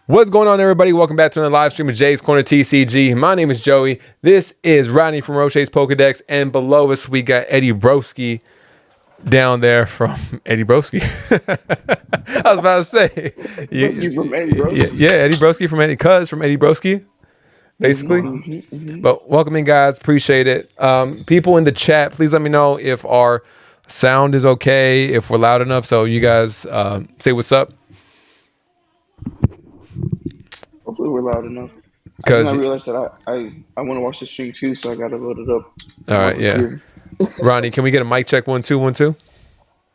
What's going on, everybody? Welcome back to another live stream of Jay's Corner TCG. My name is Joey. This is Rodney from Roche's Pokedex, and below us we got Eddie Broski down there from Eddie Broski. I was about to say, From Eddie Broski. yeah, Eddie Broski from Eddie Broski, basically. But welcome in, guys. Appreciate it. People in the chat, please let me know if our sound is okay, if we're loud enough, so you guys say what's up. Hopefully we're loud enough. Because I realized that I want to watch the stream too, so I gotta load it up. All right, yeah. Ronnie, can we get a mic check? 1 2 1 2.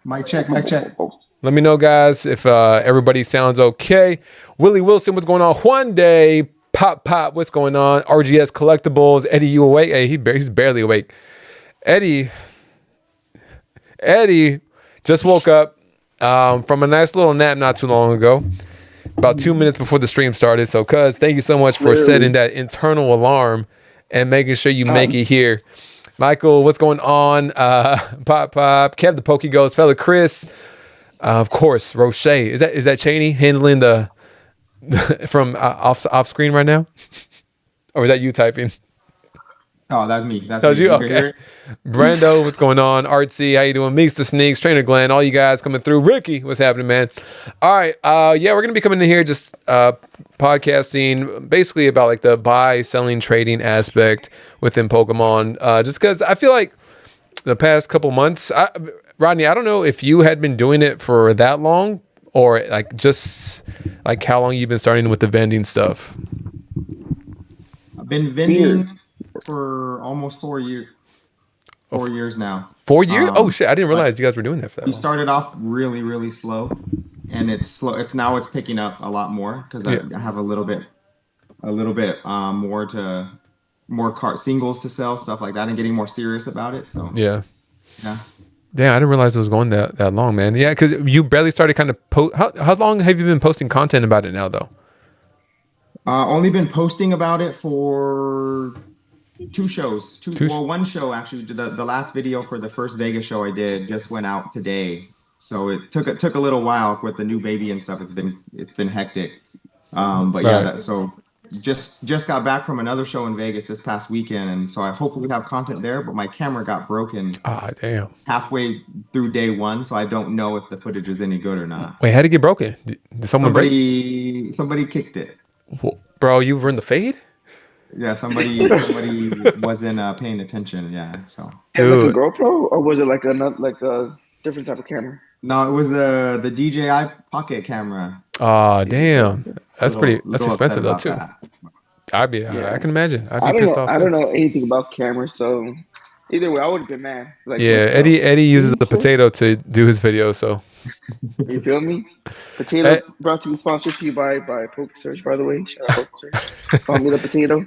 Mic check, mic check. Let me know, guys, if everybody sounds okay. Willie Wilson, what's going on? One day, pop, what's going on? RGS Collectibles, Eddie, you awake? Hey, he's barely awake. Eddie just woke up from a nice little nap not too long ago. About 2 minutes before the stream started. So, cuz, thank you so much for setting that internal alarm and making sure you make it here. Michael, what's going on? Pop, Kev the Poke Ghost, fella Chris, of course, Roche. Is that Cheney handling the from off screen right now, or is that you typing? Oh, that's me. That was you. Okay. Brando, what's going on? Artsy, how you doing? Meeks the Sneaks, Trainer Glenn, all you guys coming through. Ricky, what's happening, man? All right, yeah, we're gonna be coming in here just podcasting basically about like the buy, selling, trading aspect within Pokemon. Just because I feel like the past couple months, Rodney, I don't know if you had been doing it for that long or like just like how long you've been starting with the vending stuff. I've been vending for almost 4 years. 4 years now. 4 years? Oh shit! I didn't realize you guys were doing that for that. We started off really slow, and it's slow. It's picking up a lot more because I have a little bit more singles to sell, stuff like that, and getting more serious about it. So yeah. Damn, I didn't realize it was going that long, man. Yeah, because you barely started kind of how long have you been posting content about it now, though? Only been posting about it for 2 shows. One show actually. The last video for the first Vegas show I did just went out today, so it took a little while with the new baby and stuff. It's been hectic, but yeah. So just got back from another show in Vegas this past weekend, and so I hopefully have content there. But my camera got broken. Ah, damn. Halfway through day 1, so I don't know if the footage is any good or not. Wait, how'd it get broken? Did someone break? Somebody kicked it. Bro, you were in the fade? Yeah, somebody wasn't paying attention. Yeah, so. Dude. Like a GoPro, or was it like a different type of camera? No, it was the DJI Pocket camera. Oh, damn. That's expensive though too. I can imagine. I'd be pissed off. I don't know anything about cameras, so either way, I would have been mad. Like, yeah, Eddie uses the potato to do his video, so. You feel me? Potato brought to you, sponsored to you by Poke Search, by the way. Shout out Poke Search. Call me the potato.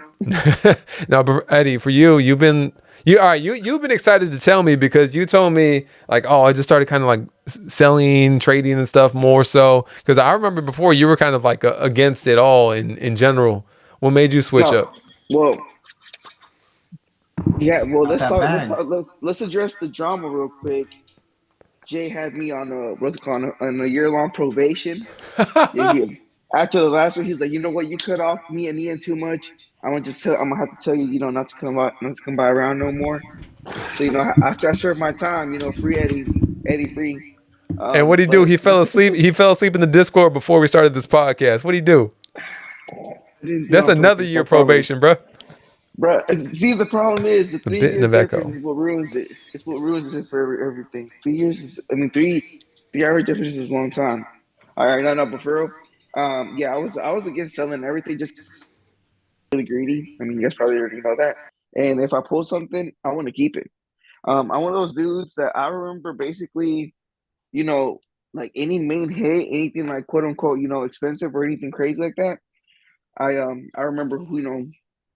Now, Eddie, for you've been excited to tell me because you told me like, oh, I just started kind of like selling, trading and stuff more so because I remember before you were kind of like against it all in general. What made you switch up? Well, yeah. Well, let's address the drama real quick. Jay had me on a year-long probation. After the last one, he's like, you know what, you cut off me and Ian too much. I'm gonna have to tell you, not to come by around no more. So after I served my time, free Eddie free. And what did he do? He fell asleep. He fell asleep in the Discord before we started this podcast. What did he do? That's another year probation, bro. Bro, see, the problem is the 3 year difference is what ruins it. It's what ruins it for everything. 3 years is, 3-hour difference is a long time. All right, no, but for real, yeah, I was against selling everything, just really greedy. I mean, you guys probably already know that. And if I pull something, I want to keep it. I'm one of those dudes that I remember basically, like any main hit, anything like quote unquote, expensive or anything crazy like that. I remember who,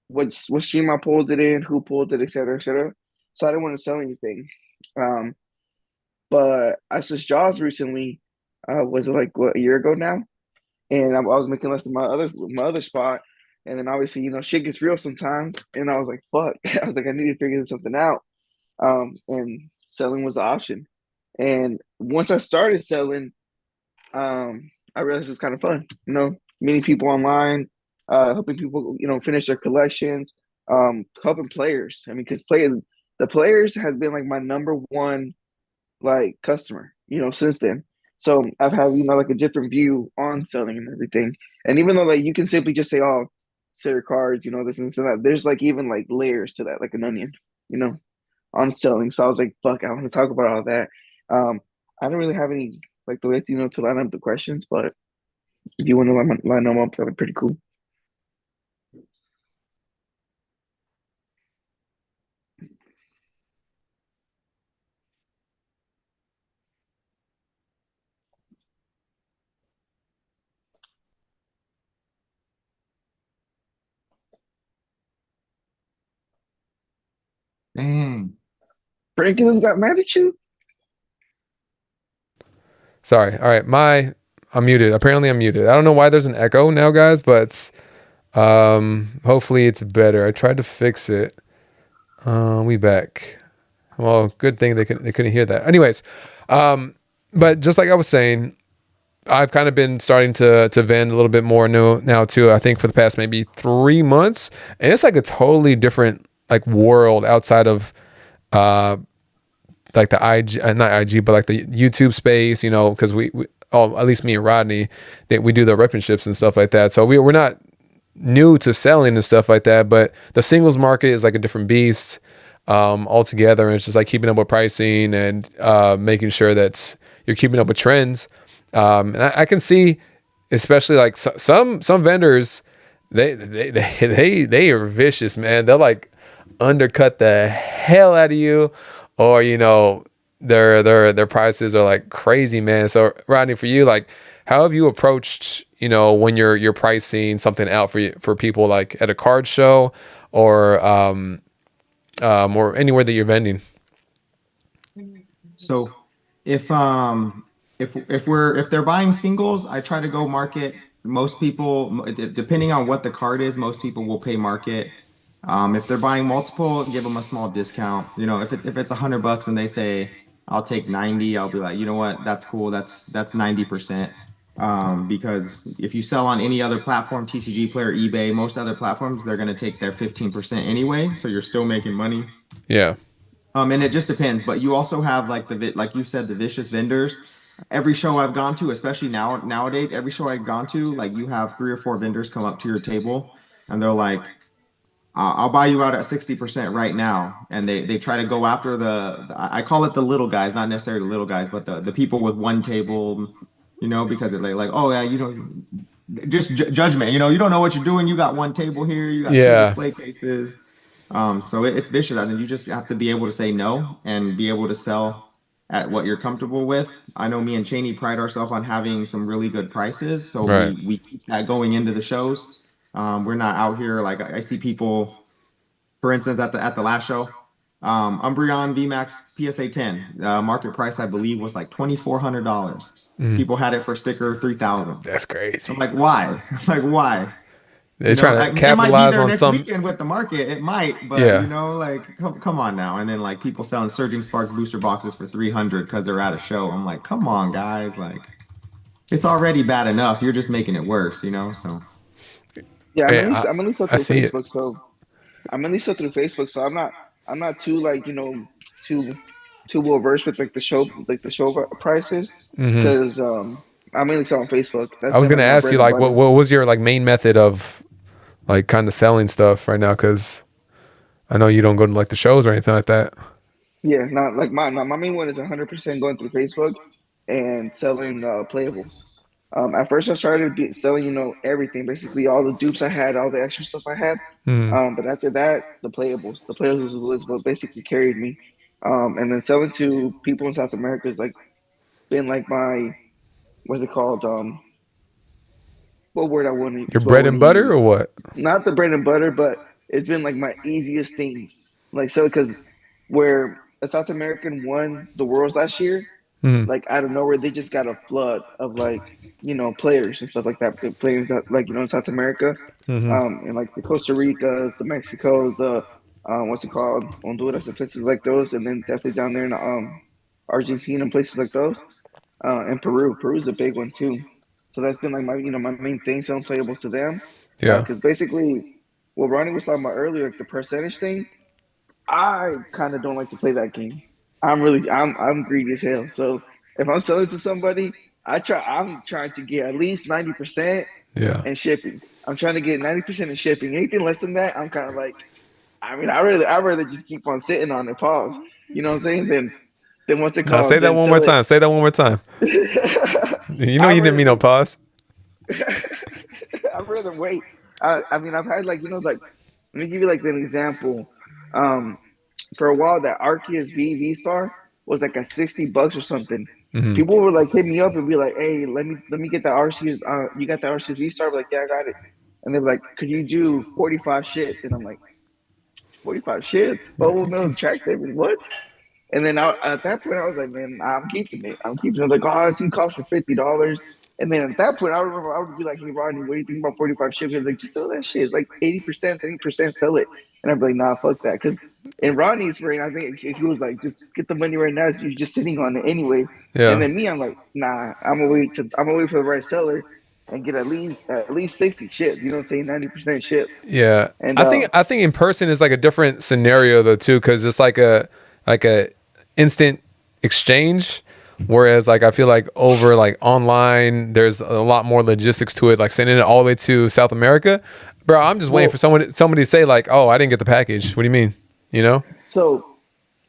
what stream I pulled it in, who pulled it, et cetera, et cetera. So I didn't want to sell anything. But I switched jobs recently. Was it like a year ago now? And I was making less than my other spot. And then obviously, shit gets real sometimes. And I was like, fuck. I was like, I need to figure something out. And selling was the option. And once I started selling, I realized it's kind of fun. meeting people online, helping people, finish their collections, helping players. I mean, because the players has been like my number one like customer, since then. So I've had, like a different view on selling and everything. And even though like you can simply just say, oh, sell your cards, this and that, there's like even like layers to that, like an onion, you know, on selling. So I was like, fuck, I want to talk about all that. I don't really have any like the way to line up the questions, but if you want to line them up, that'd be pretty cool. Dang. Franklin got mad at you. Sorry. All right. I'm muted. Apparently I'm muted. I don't know why there's an echo now, guys, but hopefully it's better. I tried to fix it. We back. Well, good thing they couldn't hear that. Anyways, but just like I was saying, I've kind of been starting to vend a little bit more now too. I think for the past maybe 3 months, and it's like a totally different like world outside of like the IG, not IG, but like the YouTube space, because we oh, at least me and Rodney, that we do the repenships and stuff like that. So we're not new to selling and stuff like that, but the singles market is like a different beast altogether. And it's just like keeping up with pricing and making sure that you're keeping up with trends. And I can see, especially like some vendors, they are vicious, man. They'll like undercut the hell out of you, or their prices are like crazy, man. So Rodney, for you, like, how have you approached when you're pricing something out for people like at a card show or anywhere that you're vending? So if they're buying singles, I try to go market. Most people, depending on what the card is, most people will pay market. If they're buying multiple, give them a small discount. If it's $100 and they say I'll take 90, I'll be like, you know what, that's cool. That's 90%. Because if you sell on any other platform, TCG Player, eBay, most other platforms, they're gonna take their 15% anyway, so you're still making money. Yeah. And it just depends, but you also have like like you said, the vicious vendors. Every show I've gone to, especially nowadays, every show I've gone to, like you have 3 or 4 vendors come up to your table and they're like, I'll buy you out at 60% right now. And they try to go after I call it the little guys, not necessarily the little guys, but the people with one table, because they're like, oh yeah, just judgment, you don't know what you're doing. You got one table here, you got two Yeah. display cases. So it's vicious. I mean, you just have to be able to say no and be able to sell at what you're comfortable with. I know me and Cheney pride ourselves on having some really good prices, so Right. we keep that going into the shows. We're not out here like I see people, for instance, at the last show, Umbreon VMAX PSA 10, market price I believe was like $2,400. Mm. People had it for sticker 3,000. That's I'm crazy. like, why? Like, why? They're trying to It might be capitalize there on next some. weekend with the market. It might, but Yeah. like, come on now. And then like people selling Surging Sparks booster boxes for 300 because they're at a show. I'm like, come on, guys. Like, it's already bad enough. You're just making it worse. So Yeah, Yeah, I'm at least up I through see it. Facebook, so I'm at least up through Facebook, so I'm not too like too too well versed with like the show prices Hmm. because I'm mainly selling Facebook. That's I was been gonna like my ask bread you and like what butter. what was your like main method of like kind of selling stuff right now? Because I know you don't go to like the shows or anything like that. Yeah, not like my main one is 100% going through Facebook and selling playables. At first, I started selling, everything, basically all the dupes I had, all the extra stuff I had. Hmm. But after that, the playables was what basically carried me. And then selling to people in South America has like been like my what's it called? What word I want Your to I bread want and to butter or use? what? Not the bread and butter, but it's been like my easiest things. Like so, because where a South American won the Worlds last year, Hmm. like out of nowhere, they just got a flood of like players and stuff like that playing like in South America, Hmm. and like the Costa Ricas, the Mexicos, the what's it called, Honduras, and places like those, and then definitely down there in Argentina and places like those, and Peru. Peru's a big one too. So that's been like my main thing, selling playables to them. Yeah. Because basically, what Ronnie was talking about earlier, like the percentage thing, I kind of don't like to play that game. I'm greedy as hell. So if I'm selling to somebody, I'm trying to get at least 90% Yeah. in shipping. I'm trying to get 90% in shipping. Anything less than that, I'm kind of like, I rather just keep on sitting on it, pause. You know what I'm saying? Then what's it Now called? say that Then one more sell it. time. Say that one more time. You know I'd you didn't rather mean no pause. I'd rather wait. I mean, I've had like like let me give you like an example. Um, for a while, that Arceus V Star was like at $60 or something. Hmm. People would like hit me up and be like, "Hey, let me get that Arceus. You got that Arceus V Star?" Like, "Yeah, I got it." And they're like, "Could you do 45 shit?" And I'm like, "45 shits? Oh no, track David, what?" And then at that point, I was like, man, I'm keeping it. I'm keeping it. Like, oh, it's cost for $50. And then at that point, I remember I would be like, hey, Rodney, what do you think about 45 shipping? He's like, just sell that shit. It's like 80%, 70% sell it. And I'd be like, nah, fuck that. Because in Rodney's brain, I think he was like, just get the money right now. You're just sitting on it anyway. And Yeah. then me, I'm like, nah, I'm gonna wait for the right seller and get at least 60 ship. You know what I'm saying? 90% ship. Yeah. And I think in person is like a different scenario though too, because it's like a instant exchange. Whereas like I feel like over like online, there's a lot more logistics to it, like sending it all the way to South America. Bro, I'm just waiting for well, somebody to say like, "Oh, I didn't get the package." What do you mean? You know? so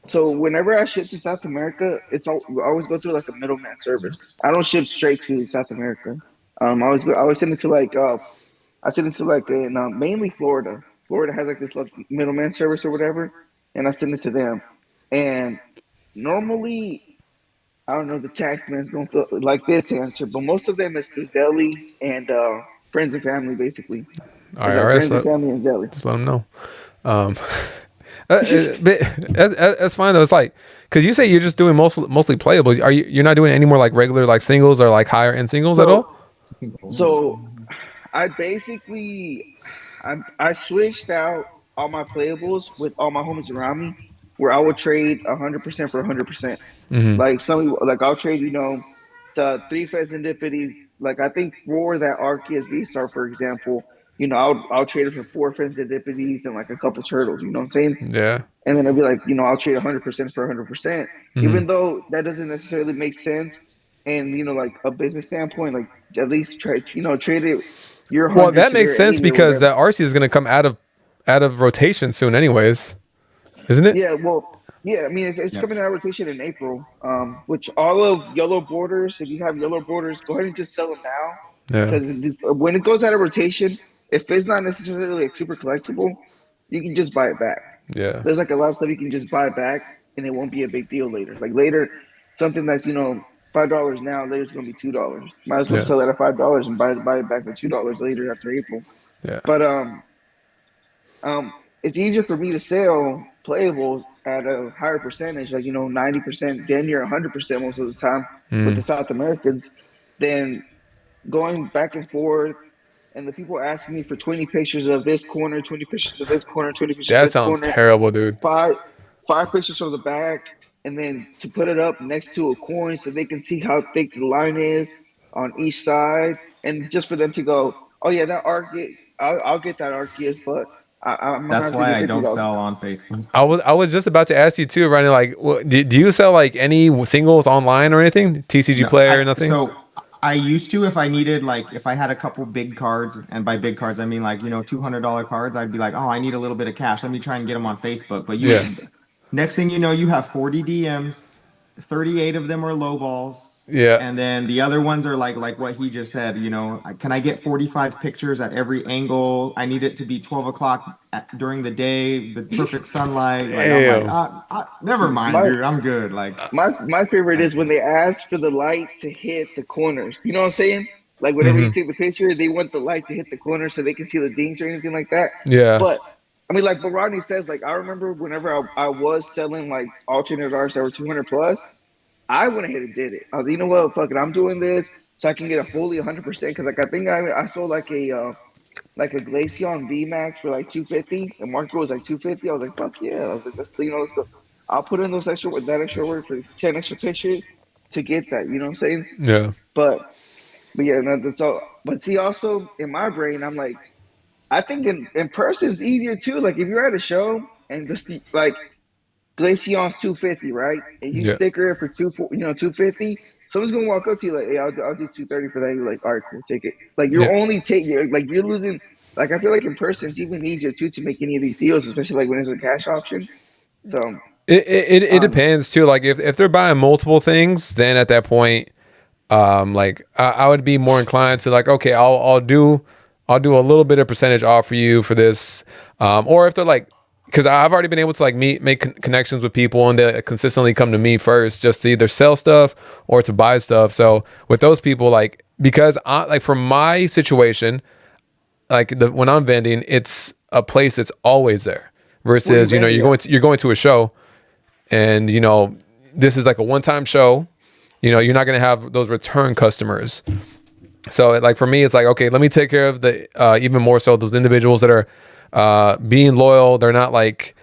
So whenever I ship to South America, I always go through like a middleman service. I don't ship straight to South America. I always send it to I send it to like in mainly Florida. Florida has like this like middleman service or whatever, and I send it to them. And normally, I don't know, the tax man's gonna feel like this answer, but most of them is through Zelly and friends and family. Basically, it's like IRS, friends and family and Zelly. just let them know. Um, but that's fine though. It's like because you say you're just doing mostly playables. You're not doing any more like regular like singles or like higher end singles at So all? so I basically I switched out all my playables with all my homies around me, where I would trade 100% for 100%. Hmm. Like I'll trade three Fezzendipities. Like I think for that Arceus V Star, for example, I'll trade it for four Fezzendipities and like a couple turtles. You know what I'm saying? Yeah. And then I'll be like, I'll trade 100% for 100%, Hmm. even though that doesn't necessarily make sense. And like a business standpoint, like at least trade it your Well, 100 that to makes their sense 80 or because whatever. that RC is going to come out of rotation soon, anyways, isn't it? Yeah, well, yeah. I mean, it's Yep. coming out of rotation in April. Which all of yellow borders, if you have yellow borders, go ahead and just sell them now, Yeah. because when it goes out of rotation, if it's not necessarily like super collectible, you can just buy it back. Yeah. There's like a lot of stuff you can just buy back, and it won't be a big deal later. Like later, something that's $5 now, later it's gonna be $2. Might as well Yeah. sell it at $5 and buy it back for $2 later after April. Yeah. But it's easier for me to sell playables at a higher percentage, like 90%, damn near 100% most of the time with Mm. the South Americans, than going back and forth. And the people asking me for 20 pictures of this corner, 20 pictures of this corner, 20 pictures of That this sounds corner, terrible, dude. five five pictures from the back, and then to put it up next to a coin so they can see how thick the line is on each side, and just for them to go, oh yeah, that Arceus, I'll get that Arceus, but I'm gonna That's have to why get I fifty don't dollars. sell on Facebook. I was just about to ask you too, Ronnie. Like, do you sell like any singles online or anything? TCG No, player, nothing? I used to, if I needed, like if I had a couple big cards, and by big cards I mean like $200 cards, I'd be like, oh, I need a little bit of cash. Let me try and get them on Facebook. But Yeah. next thing you know, you have 40 DMs, 38 of them are low balls, Yeah. and then the other ones are like what he just said. Can I get 45 pictures at every angle? I need it to be 12 o'clock during the day, the perfect sunlight. Like I'm like, Damn. never mind, My dude. I'm good. Like, my favorite I, is when they ask for the light to hit the corners. You know what I'm saying? Like whenever you Hmm. take the picture, they want the light to hit the corner so they can see the dings or anything like that. Yeah. But I mean, like, but Rodney says, like, I remember whenever I was selling like alternate arts that were 200 plus, I went ahead and did it. I was, you know what, fuck it, I'm doing this so I can get a fully 100%. Because like I think I sold like a Glaceon V Max for like 250, and market was like 250. I was like, fuck yeah. I was like, let's go. I'll put in that extra work for 10 extra pictures to get that. You know what I'm saying? Yeah. But But yeah, no, so but see, also in my brain, I'm like, I think in person it's easier too. Like if you're at a show and this like Glaceon's 250, right? And you Yeah, sticker it for 250. Someone's gonna walk up to you like, "Hey, I'll do 230 for that." You're like, "All right, cool, take it." Like yeah. you're losing. Like I feel like in person it's even easier too to make any of these deals, especially like when there's a cash option. So It I don't know. depends too. Like if they're buying multiple things, then at that point, like I would be more inclined to like, okay, I'll do a little bit of percentage off for you for this, or if they're like, because I've already been able to like make connections with people and they consistently come to me first just to either sell stuff or to buy stuff. So with those people, like because I like for my situation, like when I'm vending, it's a place that's always there. Where you Versus, vending at? you're going to a show and this is like a one-time show. You're not going to have those return customers. So like for me it's like, okay, let me take care of the even more so those individuals that are being loyal. They're not like,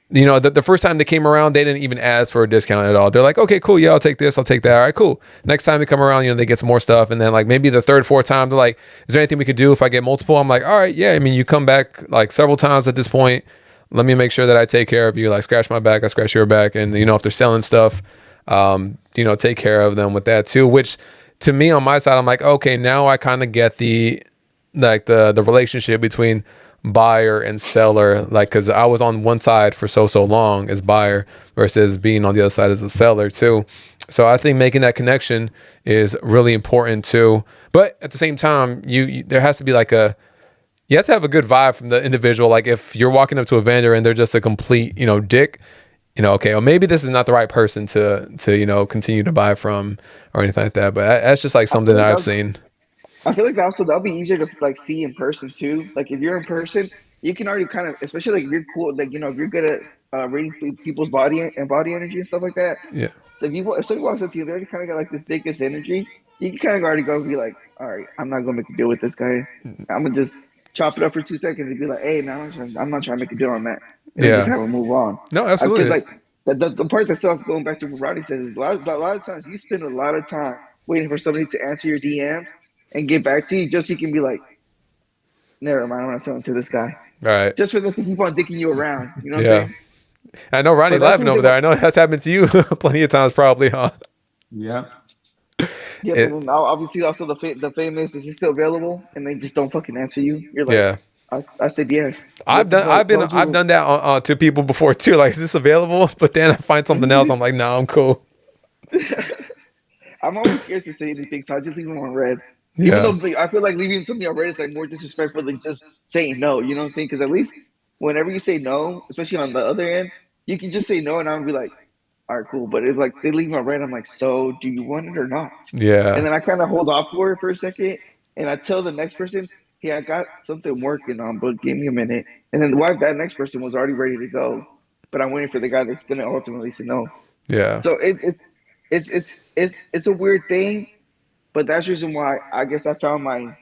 the first time they came around they didn't even ask for a discount at all. They're like, okay, cool, yeah, I'll take this, I'll take that, all right, cool. Next time they come around, they get some more stuff. And then like maybe the third, fourth time they're like, is there anything we could do if I get multiple? I'm like, all right, yeah, I mean, you come back like several times at this point, let me make sure that I take care of you, like scratch my back, I scratch your back. And if they're selling stuff, take care of them with that too, which to me on my side, I'm like, okay, now I kind of get the relationship between buyer and seller, like because I was on one side for so long as buyer versus being on the other side as a seller too. So I think making that connection is really important too. But at the same time, there has to be like you have to have a good vibe from the individual. Like if you're walking up to a vendor and they're just a complete dick, okay, well maybe this is not the right person to continue to buy from or anything like that. But that's just like I something feel that like I've that seen. I feel like that'll be easier to like see in person too. Like if you're in person, you can already kind of, especially like if you're cool, like if you're good at reading people's body energy and stuff like that. Yeah. So if someone walks up to you, they already kind of got like this thickest energy. You can kind of already go and be like, all right, I'm not gonna make a deal with this guy. I'm gonna just chop it up for 2 seconds and be like, hey man, I'm not trying to make a deal on that, and then just Yeah. have a move on. No, Because absolutely. like the part that sucks, going back to what Rodney says, is a lot of times you spend a lot of time waiting for somebody to answer your DMs and get back to you just so you can be like, never mind, I'm not selling to this guy. All right. Just for them to keep on dicking you around. You know what I'm Yeah. saying? I know Ronnie But that's the laughing over reason there. why. I know that's happened to you plenty of times, probably, huh? Yeah. Yep, and It, then obviously also the famous is he still available, and they just don't fucking answer you. You're like, yeah. I said yes. What the fuck? Why would I've you? done that to people before too. Like, is this available? But then I find something else. I'm like, no, I'm cool. I'm always scared to say anything, so I just leave them on red. Even though Yeah. like, I feel like leaving something on red is like more disrespectful than just saying no. You know what I'm saying? Because at least whenever you say no, especially on the other end, you can just say no, and I'll be like, all right, cool. But it's like they leave me on red. I'm like, so do you want it or not? And Yeah. then I kind of hold off for it for a second, and I tell the next person, hey, I got something working on, but give me a minute. And then that next person was already ready to go, but I'm waiting for the guy that's gonna ultimately say no. Yeah. So it's a weird thing, but that's the reason why I guess I found my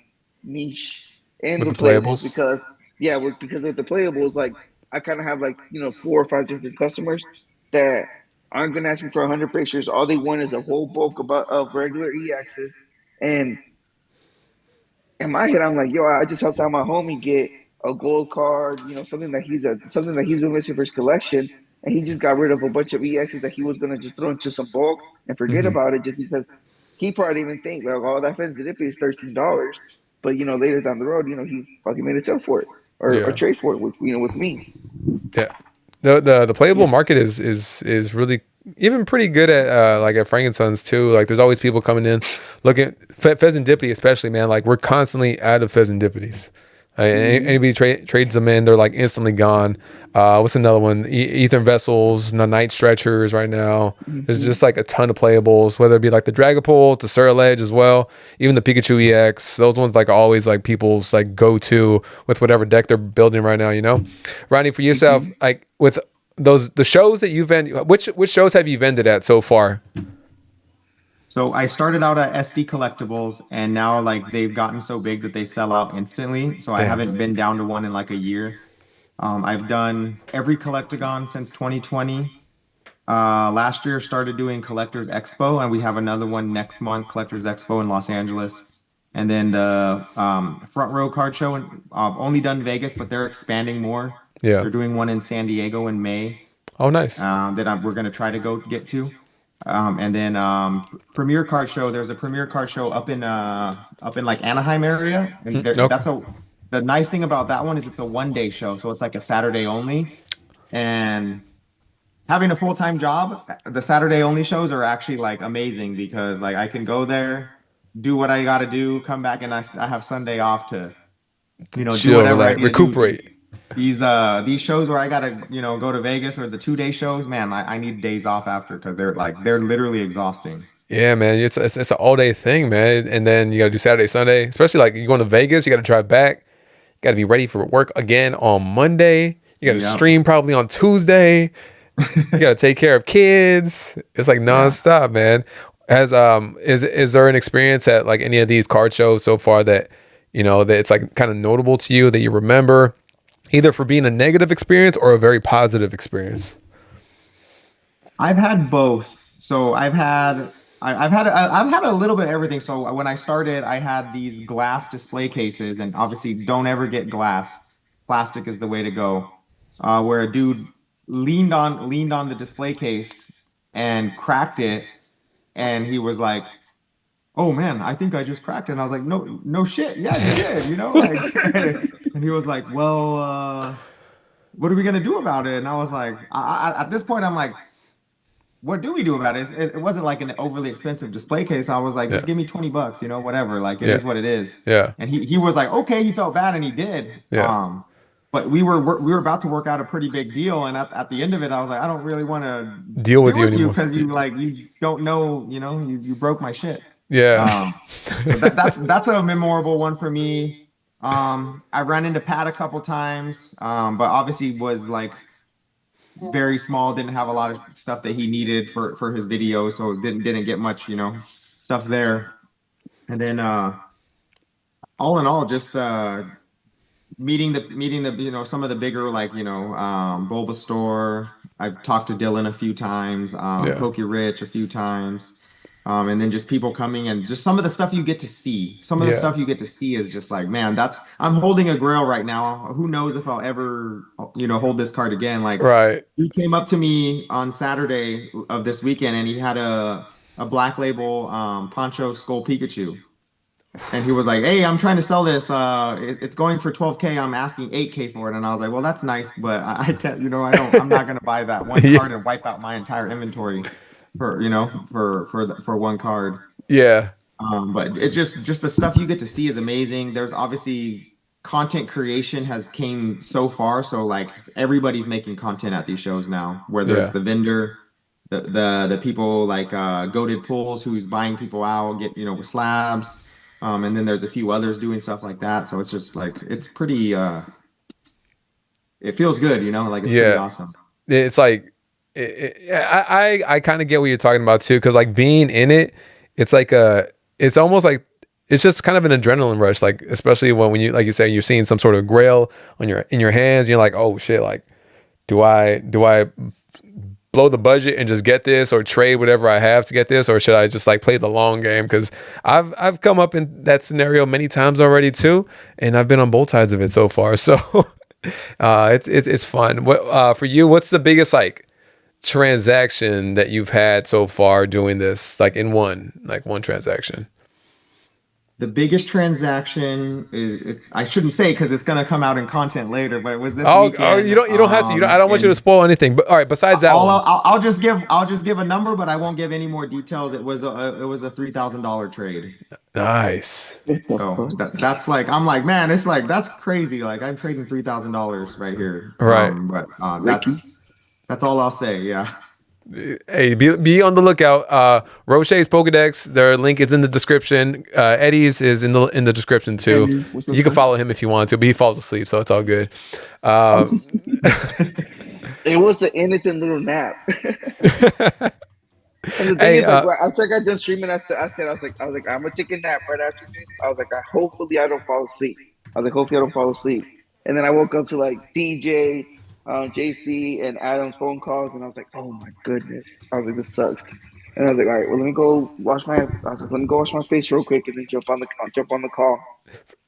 niche in With the the playables playables. because yeah, because of the playables, like I kind of have like 4 or 5 different customers that aren't gonna ask me for 100 pictures. All they want is a whole bulk of regular EXs, and in my head, I'm like, yo, I just helped out my homie get a gold card, something that he's been missing for his collection, and he just got rid of a bunch of EXs that he was gonna just throw into some bulk and forget Hmm. about it, just because he probably didn't even think like, oh, that vending is $13, but later down the road, he fucking made a sale for it or Yeah. trade for it with me. Yeah. The playable Yeah. market is really even pretty good at like at Frankensons too. Like there's always people coming in looking pheasantipity, especially, man. Like we're constantly out of pheasantipitties. Mm-hmm. Anybody trades them in, they're like instantly gone. What's another one? Ether vessels, night stretchers. Right now, there's Mm-hmm. just like a ton of playables, whether it be like the Dragapult, the Surledge as well, even the Pikachu EX. Those ones like always like people's like go to with whatever deck they're building right now. Rodney, for yourself, Mm-hmm. like with the shows that you've vended, which shows have you vended at so far? So I started out at SD Collectibles, and now like they've gotten so big that they sell out instantly. So I Damn. haven't been down to one in like a year. I've done every Collectagon since 2020. Last year started doing Collectors Expo, and we have another one next month, Collectors Expo in Los Angeles. And then the Front Row Card Show, and only done Vegas, but they're expanding more. Yeah. They're doing one in San Diego in May Oh, nice. we're going to try to go get to. And then Premier Card Show. There's a Premier Card Show up in like Anaheim area, and Okay. the nice thing about that one is it's a 1 day show, so it's like a Saturday only. And having a full-time job, the Saturday only shows are actually like amazing because like I can go there, do what I got to do, come back, and I have Sunday off to do Chill, whatever I relax, need to do. recuperate. These shows where I gotta go to Vegas or the 2 day shows, man, I need days off after because they're literally exhausting. Yeah, man, it's an all day thing, man. And then you gotta do Saturday, Sunday, especially like you going to Vegas. You gotta drive back. You gotta be ready for work again on Monday. You gotta Yep. stream probably on Tuesday. You gotta take care of kids. It's like Yeah. nonstop, man. As is there an experience at like any of these card shows so far that that it's like kind of notable to you that you remember, either for being a negative experience or a very positive experience? I've had both. So I've had a little bit of everything. So when I started, I had these glass display cases, and obviously don't ever get glass. Plastic is the way to go. Where a dude leaned on the display case and cracked it, and he was like, "Oh man, I think I just cracked it." And I was like, "No, no shit, yeah, you did, like." And he was like, "Well, what are we gonna do about it?" And I was like, at this point, I'm like, what do we do about it? It wasn't like an overly expensive display case. I was like, Yeah, just give me $20, whatever. Like it yeah, is what it is. yeah, And he was like, okay, he felt bad and he did. yeah. But we were about to work out a pretty big deal, and at the end of it, I was like, I don't really want to Deal with deal you with you anymore? because you don't know, you broke my shit. Yeah, So that's a memorable one for me. I ran into Pat a couple times, but obviously was like very small, didn't have a lot of stuff that he needed for his video, so didn't get much, stuff there. And then all in all, just meeting the some of the bigger like Bulbasaur. I've talked to Dylan a few times, yeah, Pokey Rich a few times. And then just people coming and just some of the stuff you get to see. Some of the yeah. stuff you get to see is just like, man, I'm holding a grail right now. Who knows if I'll ever, hold this card again. Like Right. he came up to me on Saturday of this weekend and he had a black label Poncho Skull Pikachu. And he was like, "Hey, I'm trying to sell this. It's going for 12K. I'm asking 8K for it." And I was like, "Well, that's nice, but I can't. I'm not gonna buy that one Yeah, card and wipe out my entire inventory for one card." yeah, But it's just the stuff you get to see is amazing. There's obviously content creation has came so far, so like everybody's making content at these shows now, whether it's yeah. the vendor, the people like Goated Pools who's buying people out, get with slabs. And then there's a few others doing stuff like that. So it's just like it's pretty it feels good, like it's pretty Yeah. awesome. It's like I kind of get what you're talking about too, because like being in it, it's like it's almost like it's just kind of an adrenaline rush, like especially when you like you say you're seeing some sort of grail on in your hands, and you're like, oh shit, like do I blow the budget and just get this, or trade whatever I have to get this, or should I just like play the long game? Because I've come up in that scenario many times already too, and I've been on both sides of it so far. So it's fun. What for you? What's the biggest like transaction that you've had so far doing this, like in one transaction? The biggest transaction is I shouldn't say because it's gonna come out in content later, but it was this Oh, weekend. you don't have to. I don't want you to And spoil anything. But all right, besides that one. I'll just give a number, but I won't give any more details. It was a $3,000 trade. Nice. So that's like I'm like, man, it's like that's crazy. Like I'm trading $3,000 right here. Right. But Ricky. that's all I'll say. Yeah. Hey, be on the lookout. Roche's Pokedex, their link is in the description. Eddie's is in the description too. What's your You can friend? follow him if you want to, but he falls asleep, so it's all good. It was an innocent little nap. And the thing Hey, is, like, after I got done streaming, I was like, I'm gonna take a nap right after this. I was like, hopefully I don't fall asleep. I was like, hopefully I don't fall asleep. And then I woke up to like DJ, JC, and Adam's phone calls, and I was like, oh my goodness. I was like, this sucks. And I was like, all right, well, let me go wash my. I was like, let me go wash my face real quick, and then jump on the call.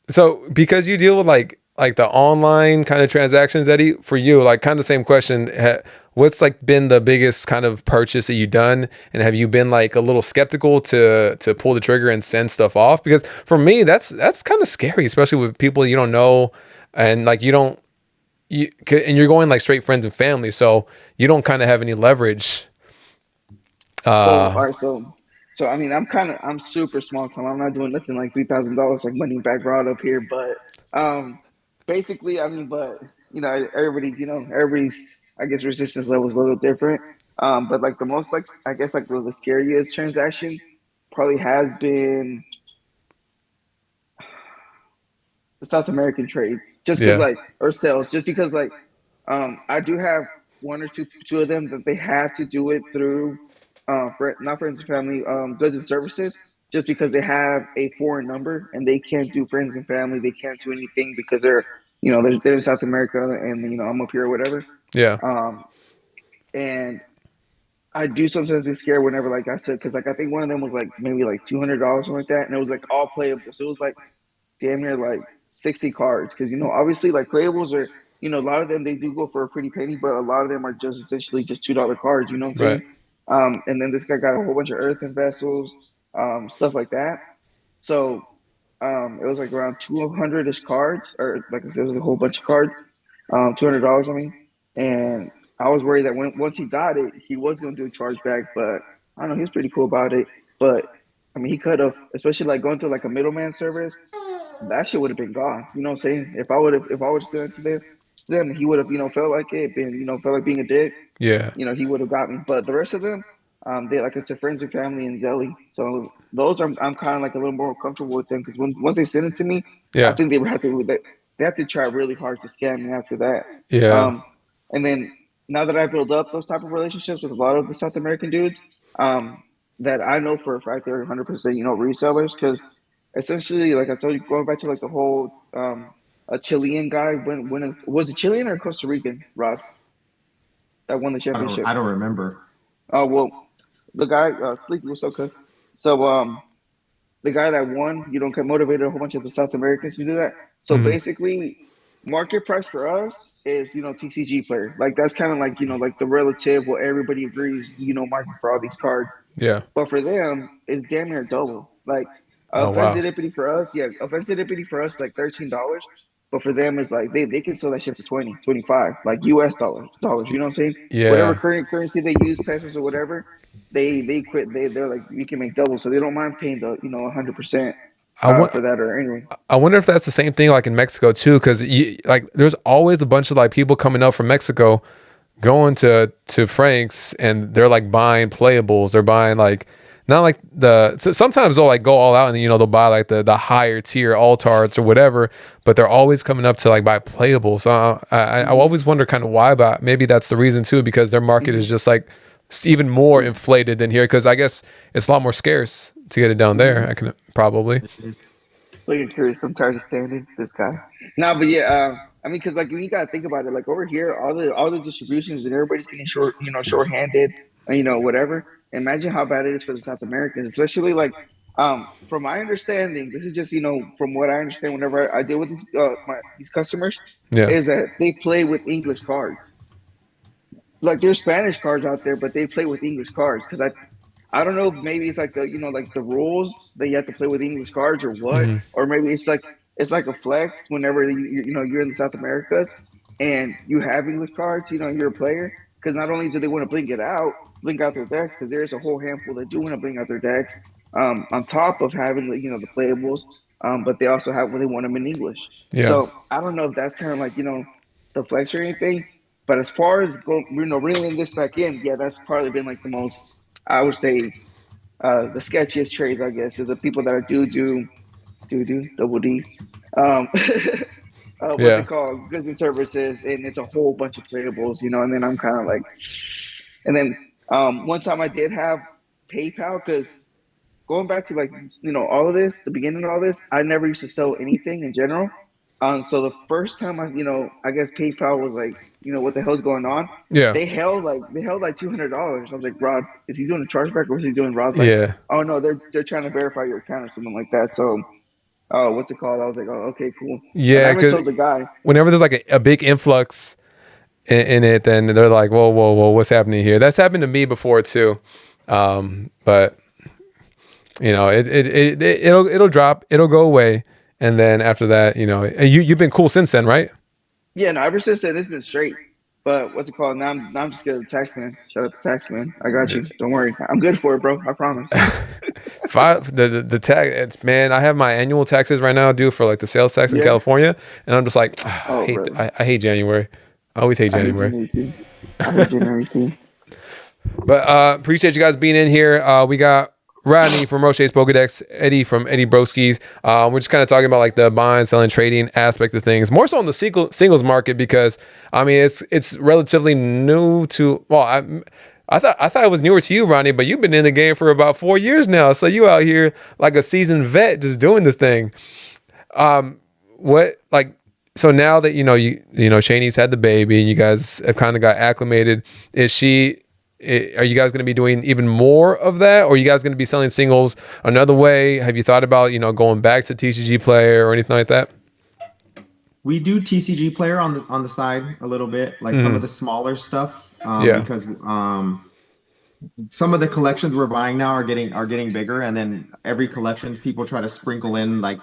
So because you deal with like the online kind of transactions, Eddie, for you, like kind of same question. What's like been the biggest kind of purchase that you've done, and have you been like a little skeptical to pull the trigger and send stuff off? Because for me, that's kind of scary, especially with people you don't know, and like you don't and you're going like straight friends and family, so you don't kind of have any leverage. Well, Uh, all right, so I mean, I'm super small time. I'm not doing nothing like $3,000 like money back broad up here, but um, basically, I mean, but everybody's I guess resistance level is a little different. But like the most like I guess like the scariest transaction probably has been the South American trades, just because yeah, like or sales, just because like I do have one or two of them that they have to do it through not friends and family goods and services, just because they have a foreign number and they can't do friends and family, they can't do anything because they're in South America and I'm up here or whatever. yeah, Um, and I do sometimes get scared whenever like I said because like I think one of them was like maybe like $200 something like that, and it was like all playable, so it was like damn near like 60 cards because obviously like playables are a lot of them they do go for a pretty penny, but a lot of them are just essentially just $2 cards, you know what I'm right, saying? And then this guy got a whole bunch of earthen vessels, stuff like that. So it was like around 200ish cards, or like I said, it was a whole bunch of cards, $200, I mean. And I was worried that once he got it, he was going to do a chargeback, but I don't know, he was pretty cool about it. But I mean, he could have, especially like going through like a middleman service, that shit would have been gone. You know what I'm saying? If I would have sent it to them, he would have felt like it, felt like being a dick. yeah, He would have got me. But the rest of them, they like I said, friends and family and Zelly. So those I'm kind of like a little more comfortable with them because once they send it to me, I yeah, think they have to try really hard to scam me after that. yeah. Um, and then now that I build up those type of relationships with a lot of the South American dudes, that I know for a fact they're 100% resellers because essentially, like I told you, going back to like the whole a Chilean guy when was it Chilean or Costa Rican, Rod, that won the championship? I don't remember. Oh well, the guy Sleepy was so cuz. So the guy that won, motivated a whole bunch of the South Americans to do that. So Mhm. basically, market price for us is TCG player. Like that's kind of like like the relative what everybody agrees market for all these cards. Yeah. But for them, it's damn near double. Like Oh wow. offensive serendipity for us is like $13. But for them, it's like they can sell that shit for 20, 25, like US dollars. You know what I'm saying? Whatever Yeah. currency they use, pesos or whatever, they quit. They're like we can make double, so they don't mind paying the 100% I want. for that or anyway. I wonder if that's the same thing like in Mexico too, because like there's always a bunch of like people coming up from Mexico, going to Frank's, and they're like buying playables. They're buying like not like sometimes they'll like go all out and they'll buy like the higher tier altarts or whatever, but they're always coming up to like buy playables. So I Mm-hmm. always wonder kind of why, but maybe that's the reason too, because their market is Mm-hmm. just like even more inflated than here, because I guess it's a lot more scarce to get it down there. Mm-hmm. I can probably. Look at Chris. I'm tired of standing this guy. No, but yeah, I mean, because like you gotta think about it. Like over here, all the distributions and everybody's getting short-handed, and whatever. Imagine how bad it is for the South Americans, especially like, from my understanding, this is just from what I understand. Whenever I deal with these customers, Yeah. is that they play with English cards. Like there's Spanish cards out there, but they play with English cards because I don't know if maybe it's like like the rules that you have to play with English cards or what, Hmm. or maybe it's like a flex whenever you're in the South Americas and you have English cards, you're a player because not only do they want to blink out their decks because there's a whole handful that do want to blink out their decks, on top of having the playables, but they also have they want them in English. Yeah. So I don't know if that's kind of like the flex or anything, but as far as reeling this back in, yeah, that's probably been like the most I would say the sketchiest trades, I guess, is the people that are do double D's. Um, what's Yeah. it called? Goods and services, and it's a whole bunch of playables, and then I'm kind of like, and then one time I did have PayPal because going back to like all of this, the beginning of all this, I never used to sell anything in general. So the first time I guess PayPal was like what the hell's going on. Yeah. They held like $200. I was like, Rod, is he doing a chargeback or is he doing? Rod's like, Yeah. oh no, they're trying to verify your account or something like that. So, oh, what's it called? I was like, oh, okay, cool. And Yeah, I even because told the guy, whenever there's like a big influx in it, then they're like, whoa, whoa, whoa, what's happening here? That's happened to me before too. But it'll drop, it'll go away, and then after that, you've been cool since then, right? yeah, no, ever since then it's been straight. But what's it called? Now I'm just scared of the tax man. Shout out the tax man. I got you. Don't worry. I'm good for it, bro. I promise. The tax, man. I have my annual taxes right now due for like the sales tax in Yeah. California, and I'm just like, Oh, bro. I hate January. I always hate I hate January. January too. I hate January too. But appreciate you guys being in here. We got Rodney from Roche's Pokedex, Eddie from Eddie Broski's. We're just kind of talking about like the buying, selling, trading aspect of things, more so on the singles market because I mean it's relatively new to. Well, I thought it was newer to you, Rodney, but you've been in the game for about 4 years now, so you out here like a seasoned vet just doing this thing. What like. So now that you know Shani's had the baby and you guys have kind of got acclimated, are you guys going to be doing even more of that, or are you guys going to be selling singles another way? Have you thought about going back to TCG Player or anything like that? We do TCG Player on the side a little bit, like some of the smaller stuff, because some of the collections we're buying now are getting bigger, and then every collection people try to sprinkle in like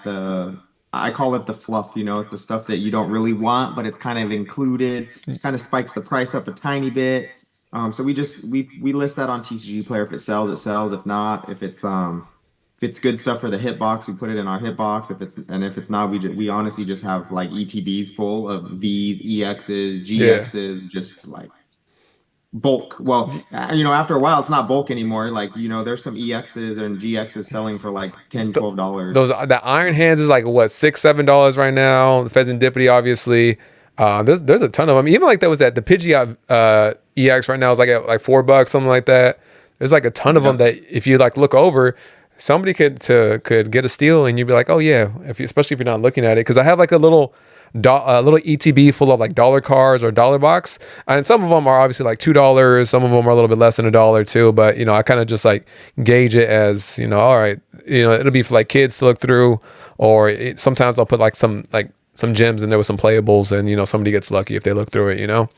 I call it the fluff. It's the stuff that you don't really want, but it's kind of included. It kind of spikes the price up a tiny bit. So we list that on TCG Player. If it sells, it sells. If not, if it's good stuff for the hitbox, we put it in our hitbox. If it's not, we honestly just have like ETBs full of Vs, EXs, GXs, just like bulk. Well, after a while, it's not bulk anymore. Like there's some EXs and GXs selling for like $10-12. The Iron Hands is like what $6-7 right now. The Pheasantipity, obviously. There's a ton of them. Even like that was the Pidgeot EX right now is like at like $4, something like that. There's like a ton of them that if you like look over, somebody could get a steal and you'd be like, oh yeah, especially if you're not looking at it. Because I have like a little ETB full of like dollar cards or dollar box, and some of them are obviously like $2. Some of them are a little bit less than $1 too. But I kind of just like gauge it as all right, it'll be for like kids to look through, or sometimes I'll put like some gems in there with some playables, and somebody gets lucky if they look through it.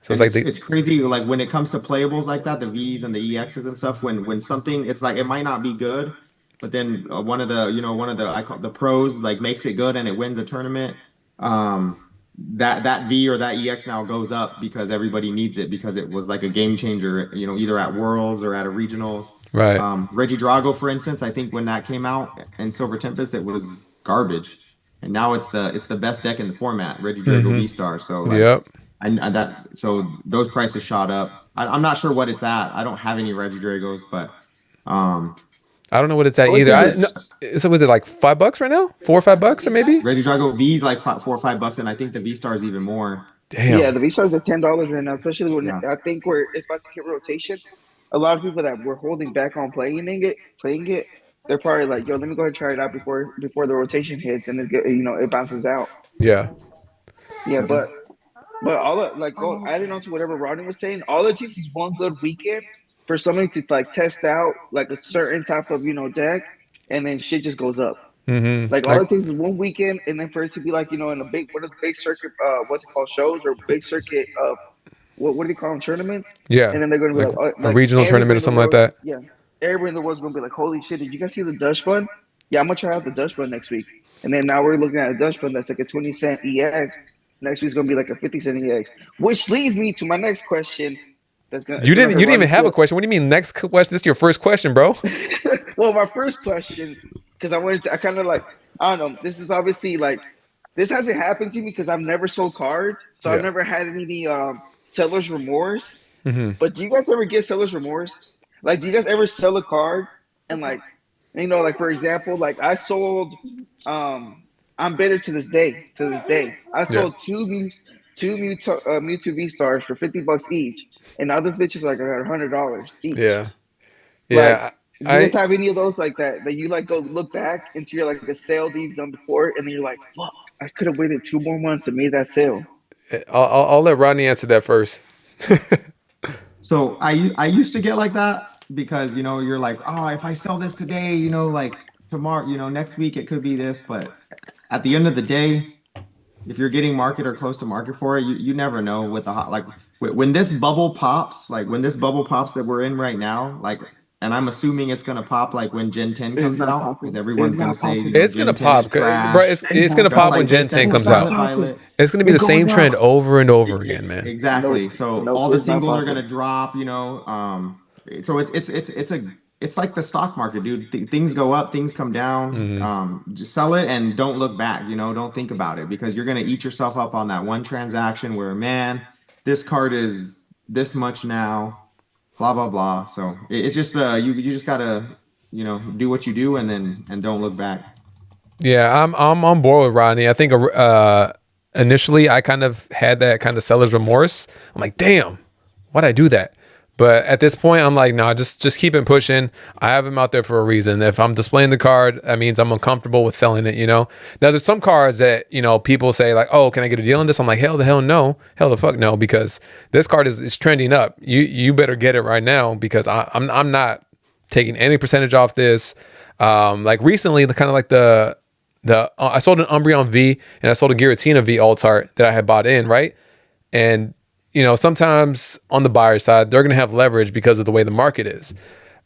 So it's crazy. Like when it comes to playables like that, the Vs and the EXs and stuff. When something, it's like it might not be good, but then one of the I call the pros like makes it good and it wins a tournament. That V or that EX now goes up because everybody needs it because it was like a game changer. Either at Worlds or at a regionals. Right. Reggie Drago, for instance, I think when that came out in Silver Tempest, it was garbage, and now it's the best deck in the format. Reggie Drago V-Star. So yep. So those prices shot up. I'm not sure what it's at. I don't have any Reggie Dragos, but I don't know what it's at either. So was it like $5 right now? $4 or $5 or maybe? Reggie Drago V is like $4 or $5, and I think the V Star is even more. Damn. Yeah, the V Stars at $10 right now, especially when I think it's about to hit rotation. A lot of people that were holding back on playing it, they're probably like, "Yo, let me go ahead and try it out before the rotation hits, and it bounces out." Yeah. Yeah, but all of, like adding on to whatever Rodney was saying, all it takes is one good weekend for somebody to like test out like a certain type of deck, and then shit just goes up. Mm-hmm. Like all it takes is one weekend, and then for it to be like in a one of the big circuit, what's it called, shows or big circuit, what do they call them, tournaments? Yeah. And then they're going to be like a regional tournament or something like that. Yeah, everybody in the world's going to be like, holy shit, did you guys see the Dutch Fund? Yeah, I'm gonna try out the Dutch Fund next week. And then now we're looking at a Dutch Fund that's like a 20-cent EX. Next week's gonna be like a 50-cent EX, which leads me to my next question. You didn't even have a question. What do you mean next question? This is your first question, bro. Well, my first question, because I kind of like, I don't know. This is obviously like, this hasn't happened to me because I've never sold cards, so I've never had any seller's remorse. Mm-hmm. But do you guys ever get seller's remorse? Like, do you guys ever sell a card and like, like for example, like I sold, I'm bitter to this day. I sold two Mewtwo V Stars for $50 each, and now this bitch is like $100 each. Yeah. Like, do you guys have any of those like that you like go look back into your like a sale that you've done before, and then you're like, fuck, I could have waited 2 more months and made that sale? I'll let Rodney answer that first. So I used to get like that because you're like, oh, if I sell this today, like tomorrow, next week it could be this. But at the end of the day, if you're getting market or close to market for it, you never know with the hot like when this bubble pops, like when this bubble pops that we're in right now, like, and I'm assuming it's gonna pop like when Gen 10 It's comes not out because popping. It's everyone's gonna not say, popping. It's gonna Gen 10 is pop, bro. trash, It's It's gonna not just pop when like popping. Gen this 10 and It's comes not out. popping. Pilot. It's gonna be It's the same going trend up. over and over again, man. Exactly. Nope. So Nope. all the It's not singles are popping. gonna drop, so it's like the stock market, dude. Things go up, things come down. Hmm. Just sell it and don't look back, don't think about it because you're gonna eat yourself up on that one transaction where, man, this card is this much now, blah blah blah. So it's just you just gotta, do what you do and don't look back. Yeah, I'm on board with Rodney. I think initially I kind of had that kind of seller's remorse. I'm like, damn, why'd I do that? But at this point, I'm like, no, just keep it pushing. I have him out there for a reason. If I'm displaying the card, that means I'm uncomfortable with selling it. Now there's some cards that people say like, oh, can I get a deal on this? I'm like, hell the hell no, hell the fuck no, because this card is trending up. You better get it right now because I'm not taking any percentage off this. Like recently, the kind of like the I sold an Umbreon V and I sold a Giratina V alt art that I had bought in, right? And sometimes on the buyer side, they're gonna have leverage because of the way the market is.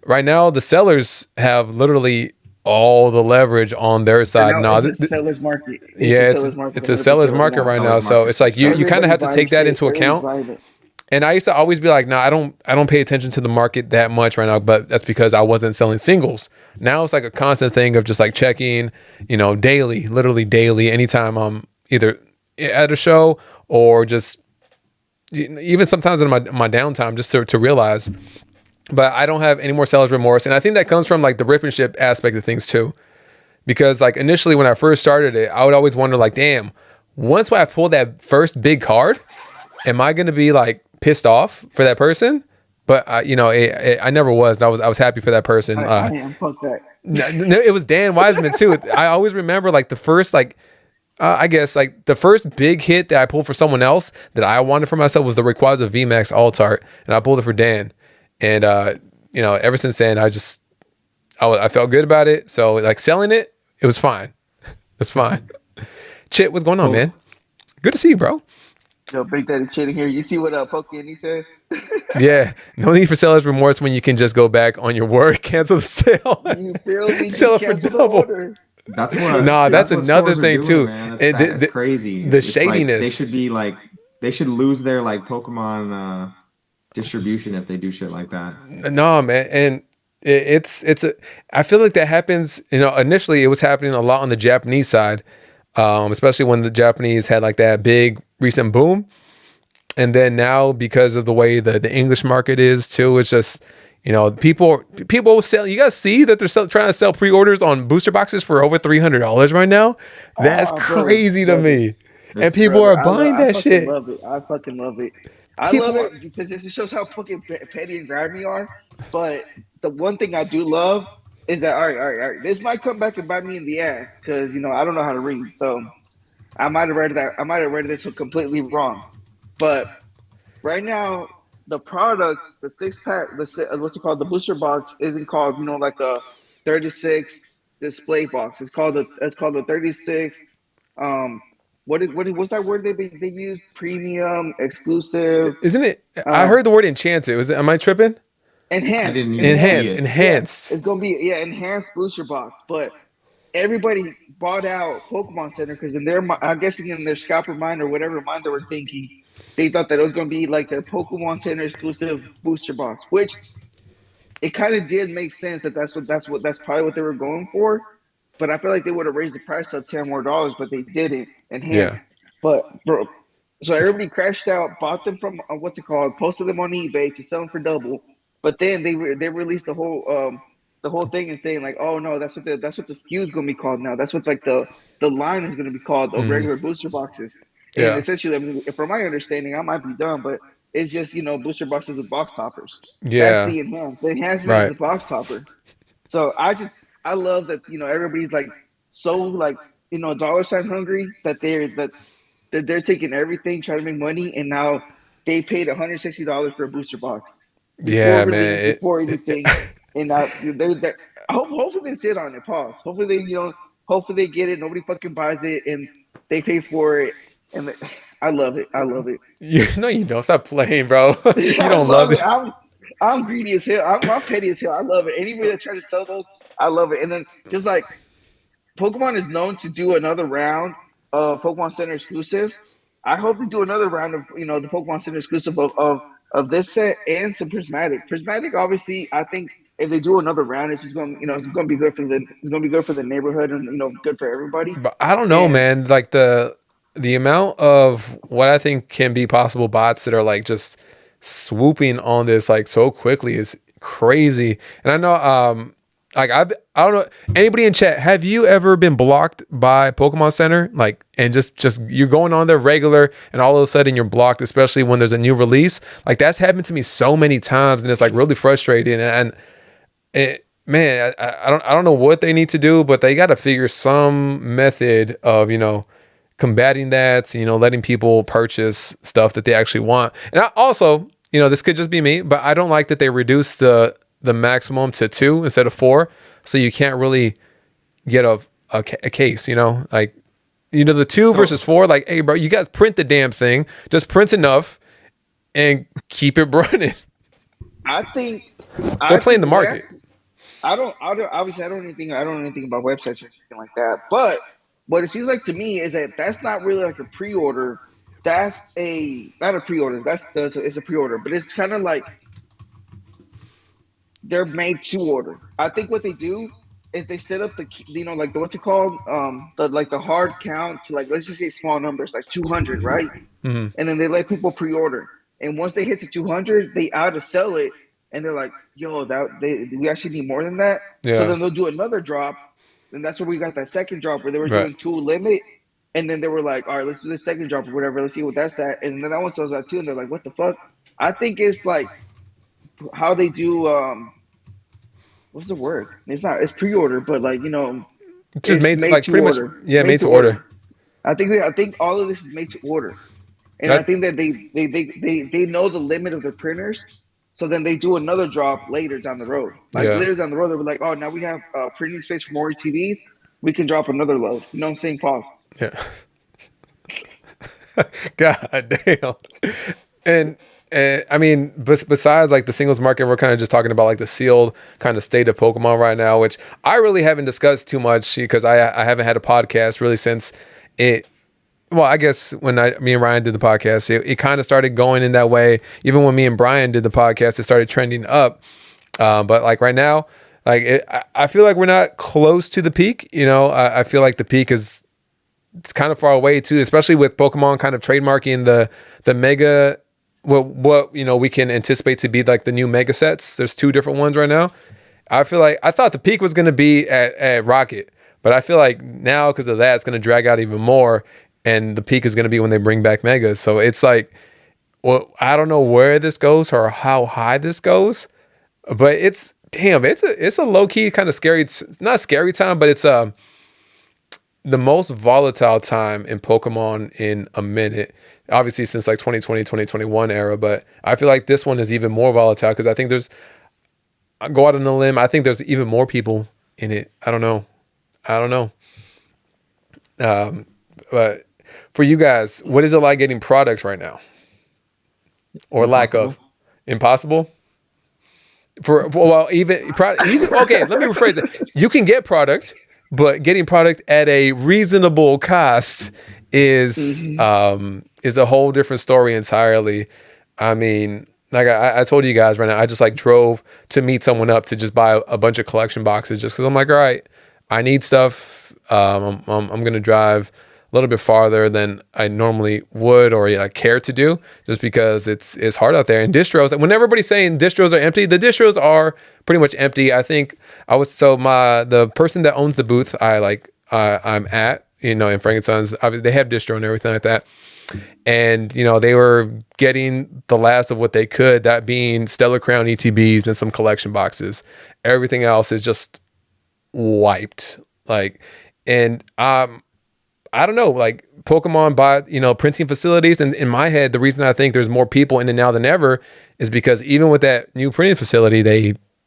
Right now, the sellers have literally all the leverage on their And side. now No, it's a seller's market. It's a yeah, seller's market it's a 100% seller's right market now. right now. Seller's So market it's for like you sure. kind of Everybody's have to buying take that shit. into Everybody's account. buying it. And I used to always be like, no, I don't pay attention to the market that much right now, but that's because I wasn't selling singles. Now it's like a constant thing of just like checking, daily, literally daily, anytime I'm either at a show or just even sometimes in my downtime, just to realize. But I don't have any more seller's remorse, and I think that comes from like the rip and ship aspect of things too. Because like initially when I first started it, I would always wonder like, damn, once I pull that first big card, am I gonna be like pissed off for that person? But I never was. And I was happy for that person. I am. Fuck that. It was Dan Wiseman too. I always remember like the first like I guess like the first big hit that I pulled for someone else that I wanted for myself was the Rayquaza VMAX Alt Art, and I pulled it for Dan. And ever since then, I felt good about it. So like selling it, it was fine. It's fine. Chit, what's going on, Well, man? Good to see you, bro. Yo, Big Daddy Chitting here. You see what Pokey said? Yeah, no need for seller's remorse when you can just go back on your word, cancel the sale, You feel me? sell Just it for cancel the double. order. that's what Nah, that's that's what another stores are thing doing, too. man. That's And that's crazy. the It's like shadiness. they should lose their like Pokemon distribution if they do shit like that. No, man, and it's a. I feel like that happens. Initially it was happening a lot on the Japanese side, especially when the Japanese had like that big recent boom, and then now because of the way the English market is too, it's just people sell. You guys see that they're trying to sell pre-orders on booster boxes for over $300 right now. That's Ah, brother, crazy to brother, me, and It's people are brother. buying I that fucking shit. love it. I fucking love it. I love People, it because it shows how fucking petty and grimy are. But the one thing I do love is that all right. This might come back and bite me in the ass because I don't know how to read. So I might have read that. I might have read this completely wrong. But right now, the product, the six pack, what's it called? The booster box isn't called, like a 36 display box. It's called the 36. Um, what's that word they use? Premium, exclusive, isn't it? I um, heard the word enchanted. Am I tripping? I enhanced, didn't even see Enhanced, enhanced. it. Yeah, enhanced. it's gonna be enhanced booster box. But everybody bought out Pokemon Center because I'm guessing in their scalper mind or whatever mind they were thinking, they thought that it was going to be like their Pokemon Center exclusive booster box, which it kind of did make sense that's probably what they were going for. But I feel like they would have raised the price up $10 more, but they didn't Yeah. enhance. But bro, so everybody crashed out, bought them from what's it called, posted them on eBay to sell them for double. But then they released the whole thing and saying like, oh no, that's what the SKU is going to be called now. That's what like the line is going to be called of Hmm. regular booster boxes. And Yeah. essentially, I mean, from my understanding, I might be dumb, but it's just booster boxes with box toppers. That's Yeah. the enhance. The enhancement is Right. the box topper. So I love that everybody's like so like dollar sign hungry that that they're taking everything, trying to make money, and now they paid $160 for a booster box before Yeah, release, man. before anything, and now they're hopefully they sit on it. Pause. Hopefully hopefully they get it. Nobody fucking buys it, and they pay for it. And I love it. I love it. No, you don't. Stop playing, bro. You I don't love love it. it. I'm greedy as hell. I'm petty as hell. I love it. Anybody that tries to sell those, I love it. And then just like Pokemon is known to do another round of Pokemon Center exclusives. I hope they do another round of the Pokemon Center exclusive of this set and some prismatic. Prismatic, obviously, I think if they do another round, it's just going it's going to be good for the neighborhood and good for everybody. But I don't know, And man. Like the amount of what I think can be possible bots that are like just swooping on this like so quickly is crazy. And I know like I don't know anybody in chat, have you ever been blocked by Pokemon Center? Like and just you're going on there regular and all of a sudden you're blocked, especially when there's a new release. Like that's happened to me so many times and it's like really frustrating and it man, I don't know what they need to do, but they got to figure some method of, combating that, letting people purchase stuff that they actually want. And I also, this could just be me, but I don't like that they reduce the maximum to 2 instead of 4. So you can't really get a case, like, the 2 versus 4, like, hey, bro, you guys print the damn thing, just print enough and keep it running. I think We're playing the market. I don't obviously I don't know anything about websites or anything like that. But what it seems like to me is that that's not really like a pre-order. That's not a pre-order. It's a pre-order, but it's kind of like they're made to order. I think what they do is they set up the like the what's it called the hard count to like let's just say small numbers like 200, right? Mm-hmm. And then they let people pre-order. And once they hit to 200, they out to sell it, and they're like, "Yo, we actually need more than that." Yeah. So then they'll do another drop, and that's where we got that second drop where they were doing 2 limit, and then they were like, "All right, let's do the second drop or whatever. Let's see what that's at." And then that one sells out too, and they're like, "What the fuck?" I think it's like how they do. What's the word? It's pre-order, but like it's just made like to pretty order. much made to order. I think all of this is made to order. And I think that they know the limit of their printers, so then they do another drop later down the road. Like later down the road, they'll be like, "Oh, now we have printing space for more TVs. We can drop another load." You know what I'm saying? Pause. Yeah. God damn. And I mean, besides like the singles market, we're kind of just talking about like the sealed kind of state of Pokemon right now, which I really haven't discussed too much because I haven't had a podcast really since it. Well, I guess when me and Ryan did the podcast, it kind of started going in that way. Even when me and Brian did the podcast, it started trending up. But like right now, like I feel like we're not close to the peak. I feel like the peak it's kind of far away too, especially with Pokemon kind of trademarking the mega. What we can anticipate to be like the new mega sets. There's 2 different ones right now. I thought the peak was going to be at Rocket, but I feel like now because of that, it's going to drag out even more. And the peak is going to be when they bring back megas. So it's like, well, I don't know where this goes or how high this goes, but it's a low key kind of scary. It's not scary time, but it's the most volatile time in Pokemon in a minute. Obviously since like 2020, 2021 era, but I feel like this one is even more volatile because I think I go out on a limb. I think there's even more people in it. I don't know. But for you guys, what is it like getting products right now? Or lack of? Impossible? Okay, let me rephrase it. You can get product, but getting product at a reasonable cost is a whole different story entirely. I mean, like I told you guys right now, I just like drove to meet someone up to just buy a bunch of collection boxes just because I'm like, all right, I need stuff. I'm gonna drive a little bit farther than I normally would or care to do, just because it's hard out there. And distros, when everybody's saying distros are empty, the distros are pretty much empty. I think the person that owns the booth I'm at, in Frankenson's, they have distro and everything like that. And, they were getting the last of what they could, that being Stellar Crown ETBs and some collection boxes. Everything else is just wiped. I don't know, like Pokemon bought, printing facilities. And in my head, the reason I think there's more people in it now than ever is because even with that new printing facility,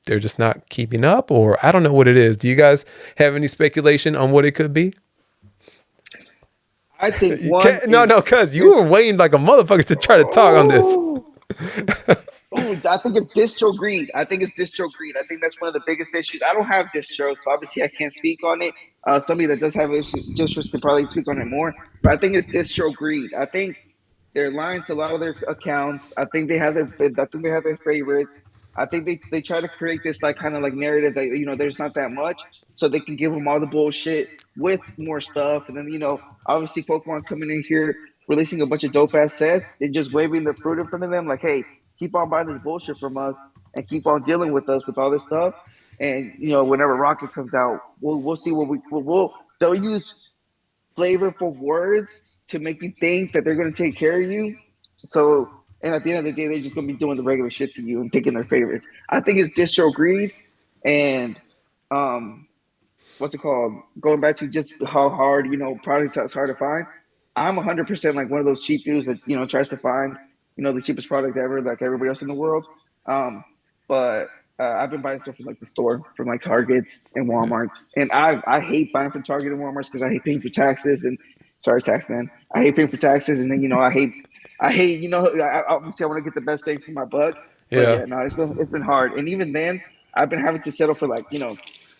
they're just not keeping up, or I don't know what it is. Do you guys have any speculation on what it could be? I think because you were waiting like a motherfucker to try to talk on this. I think it's distro greed. I think that's one of the biggest issues. I don't have distro, so obviously I can't speak on it. Somebody that does have distros can probably speak on it more. But I think it's distro greed. I think they're lying to a lot of their accounts. I think they have their favorites. I think they try to create this like kind of like narrative that there's not that much, so they can give them all the bullshit with more stuff, and then obviously Pokemon coming in here releasing a bunch of dope ass sets and just waving the fruit in front of them like, hey, keep on buying this bullshit from us and keep on dealing with us with all this stuff. And whenever Rocket comes out, we'll see what they'll use flavorful words to make you think that they're going to take care of you. So, and at the end of the day, they're just going to be doing the regular shit to you and picking their favorites. I think it's distro greed and what's it called? Going back to just how hard products are hard to find. I'm 100% like one of those cheap dudes that tries to find the cheapest product ever, like everybody else in the world. But I've been buying stuff from like the store, from like Targets and Walmarts, and I hate buying from Target and Walmarts because I hate paying for taxes and sorry, tax man, I hate paying for taxes, and then I hate obviously I want to get the best bang for my buck. But yeah, no, it's been hard, and even then I've been having to settle for like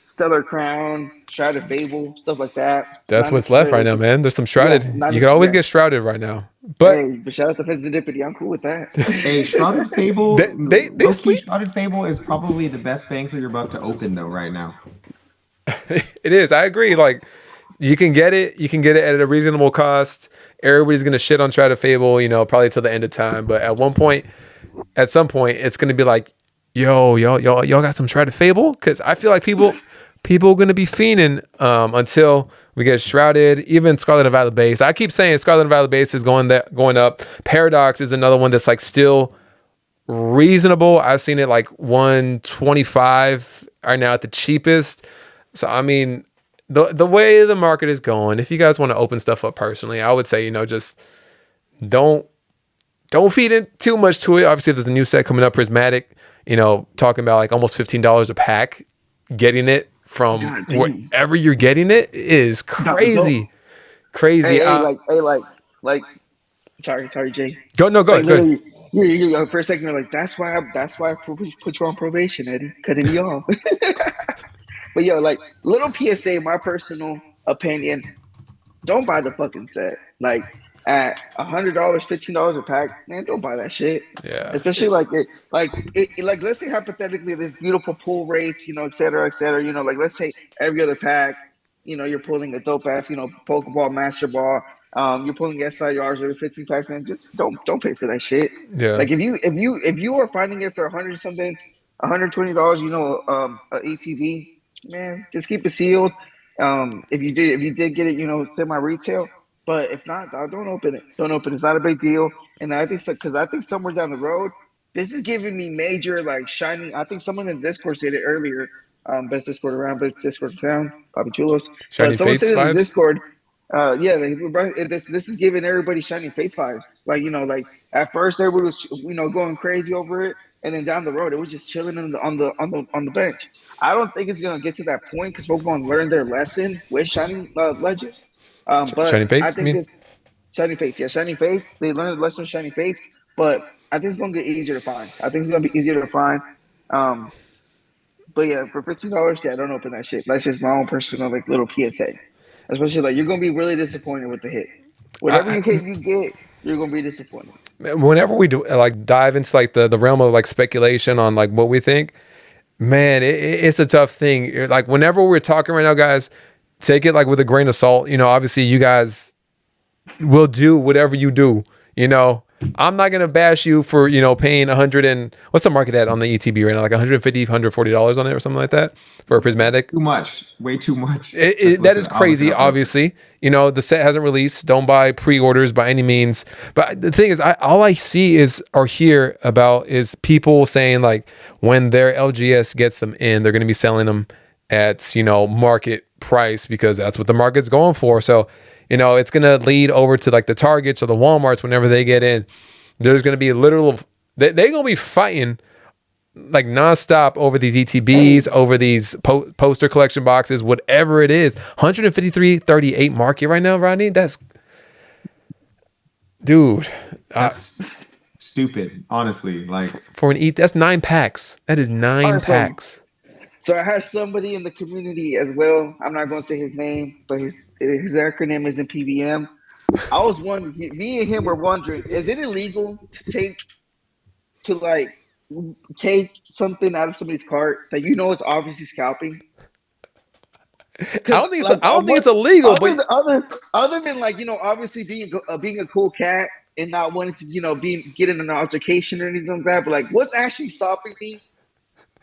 Stellar Crown, Shrouded Fable, stuff like that. That's what's left right now, man. There's some Shrouded. You can always get Shrouded right now. But shout out to Fizzidipity. I'm cool with that. Hey, Shrouded Fable. they Shrouded Fable is probably the best bang for your buck to open though right now. It is. I agree. Like you can get it at a reasonable cost. Everybody's gonna shit on Shrouded Fable, probably till the end of time. But at some point, it's gonna be like, yo, y'all got some Shrouded Fable? Because I feel like people are going to be fiending until we get Shrouded, even Scarlet and Violet base. I keep saying Scarlet and Violet base is going up. Paradox is another one that's like still reasonable. I've seen it like 125 right now at the cheapest. So I mean, the way the market is going, if you guys want to open stuff up personally, I would say just don't feed in too much to it. Obviously, if there's a new set coming up, Prismatic, talking about like almost $15 a pack, getting it from wherever you're getting it is crazy. Crazy. Sorry, Jay. Go ahead. You for a second, you're like, that's why I put you on probation, Eddie, cutting you off. But like little PSA, my personal opinion, don't buy the fucking set. Like at $100, $15 a pack, man, don't buy that shit. Yeah. Especially like let's say hypothetically there's beautiful pull rates, et cetera, et cetera. Like let's say every other pack, you're pulling a dope ass, Pokeball, Master Ball. You're pulling SIRs every 15 packs, man. Just don't pay for that shit. Yeah. Like if you are finding it for $100 something, $120, a ATV, man, just keep it sealed. If you did get it, semi retail. But if not, don't open it. Don't open it. It's not a big deal. And I think somewhere down the road, this is giving me major like shining. I think someone in Discord said it earlier. Best Discord around, best Discord town, Bobby Chulos. Shining someone Fates said vibes? in Discord, this is giving everybody Shining Fates vibes. Like like at first everybody was going crazy over it, and then down the road it was just chilling on the bench. I don't think it's gonna get to that point because Pokemon learned their lesson with Shining Legends. But Shining Fates, I think this Shining Fates, yeah, Shining Fates. They learned the lesson of Shining Fates, but I think it's gonna get easier to find. But yeah, for $15, yeah, don't open that shit. That's just my own personal like little PSA. Especially like you're gonna be really disappointed with the hit. Whatever hit you get, you're gonna be disappointed. Whenever we do like dive into like the realm of like speculation on like what we think, man, it's a tough thing. Like whenever we're talking right now, guys, take it like with a grain of salt. Obviously you guys will do whatever you do. I'm not gonna bash you for paying what's the market at on the ETB right now, like $150, $140 on it or something like that for a Prismatic. Too much, way too much. That is crazy. Obviously, the set hasn't released. Don't buy pre-orders by any means. But the thing is, all I see or hear about is people saying like when their LGS gets them in, they're gonna be selling them at market price because that's what the market's going for. So it's going to lead over to like the Targets or the Walmarts whenever they get in. There's going to be they're going to be fighting like nonstop over these ETBs, over these poster collection boxes, whatever it is. 153.38 market right now, Rodney. That's stupid, honestly. Like for an that's 9 packs. That is 9 packs. So I had somebody in the community as well. I'm not going to say his name, but his acronym is in PBM. I was wondering, me and him were wondering, is it illegal to take something out of somebody's cart that it's obviously scalping? I don't think it's illegal, other than like obviously being a cool cat and not wanting to get in an altercation or anything like that. But like, what's actually stopping me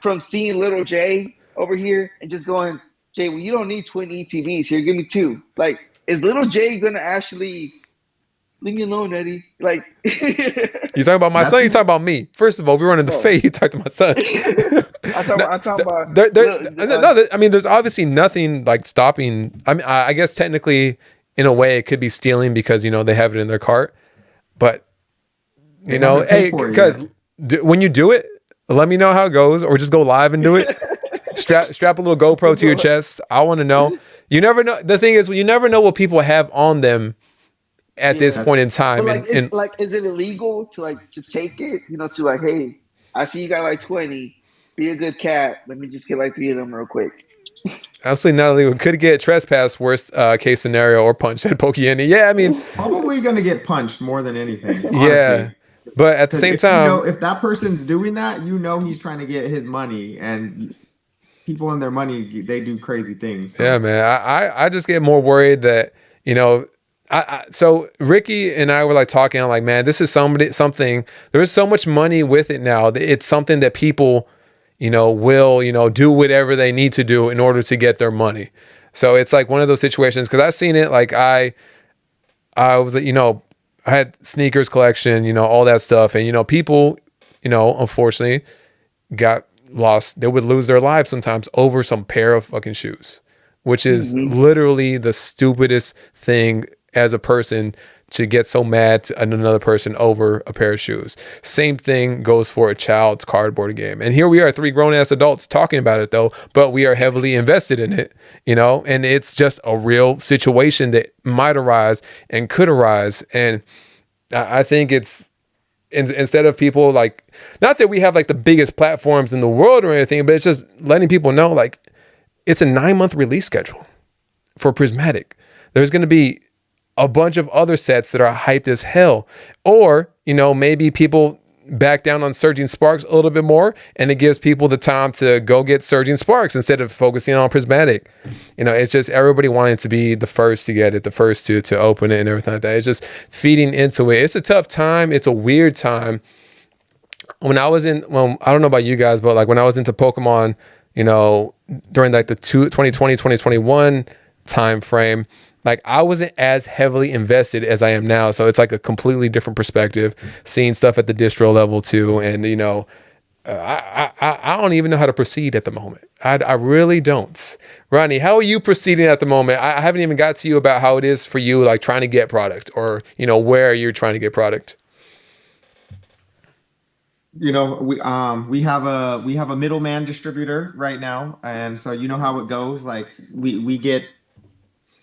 from seeing little Jay over here and just going, Jay, well, you don't need 20 ETBs here. Give me 2. Like, is little Jay gonna actually leave me alone, Eddie? Like, you talking about my son? You talking about me? First of all, we run in the fade. You talk to my son. I'm talking about. I mean, there's obviously nothing like stopping. I mean, I guess technically, in a way, it could be stealing because they have it in their cart. But hey, because when you do it, let me know how it goes, or just go live and do it. Strap a little GoPro to your chest. I want to know. You never know. The thing is, you never know what people have on them at this point in time. But like, is it illegal to take it? To like, hey, I see you got like 20. Be a good cat. Let me just get like 3 of them real quick. Absolutely not illegal. Could get trespass, worst case scenario, or punched at Pokey. Yeah, I mean, probably gonna get punched more than anything. Honestly. Yeah. But at the same time, if that person's doing that, he's trying to get his money, and people and their money, they do crazy things. So. Yeah, man. I just get more worried that so Ricky and I were like talking. I'm like, man, this is something. There is so much money with it now. It's something that people, will do whatever they need to do in order to get their money. So it's like one of those situations because I've seen it. Like I was, I had sneakers collection, all that stuff. And, people, unfortunately got lost. They would lose their lives sometimes over some pair of fucking shoes, which is literally the stupidest thing as a person to get so mad at another person over a pair of shoes. Same thing goes for a child's cardboard game. And here we are, 3 grown-ass adults talking about it though, but we are heavily invested in it, and it's just a real situation that might arise and could arise. And I think it's, instead of people like, not that we have like the biggest platforms in the world or anything, but it's just letting people know like it's a 9-month release schedule for Prismatic. There's going to be a bunch of other sets that are hyped as hell. Or, maybe people back down on Surging Sparks a little bit more, and it gives people the time to go get Surging Sparks instead of focusing on Prismatic. It's just everybody wanting to be the first to get it, the first to open it and everything like that. It's just feeding into it. It's a tough time. It's a weird time. When I was I don't know about you guys, but like when I was into Pokemon, during like the 2020, 2021 time frame, like I wasn't as heavily invested as I am now. So it's like a completely different perspective, seeing stuff at the distro level too. And, I don't even know how to proceed at the moment. I really don't. Rodney, how are you proceeding at the moment? I haven't even got to you about how it is for you, like trying to get product or, where you're trying to get product. We have a middleman distributor right now. And so how it goes. Like we get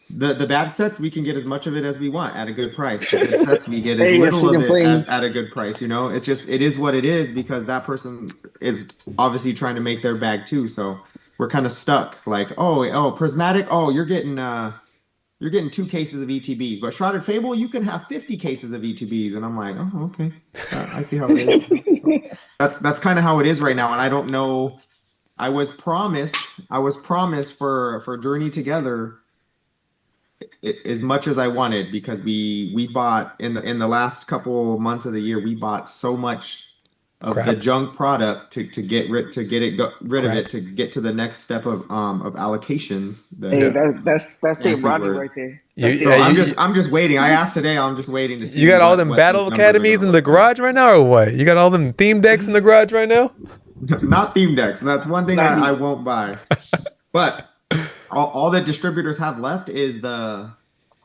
the bad sets, we can get as much of it as we want at a good price. The good sets, we get as little of it at a good price. It is what it is because that person is obviously trying to make their bag too. So we're kind of stuck. Like, oh, Prismatic. Oh, you're getting 2 cases of ETBs, but Shrouded Fable, you can have 50 cases of ETBs. And I'm like, oh, okay. I see how it is. So that's kind of how it is right now. And I don't know. I was promised for Journey Together as much as I wanted because we bought in the last couple months of the year, we bought so much of the junk product to get rid of it to get to the next step of allocations. That's Rodney right there. I'm just waiting. I asked today. I'm just waiting to see. You got all them battle academies in the garage right now, or what? You got all them theme decks in the garage right now? Not theme decks. That's one thing I won't buy. But all that distributors have left is the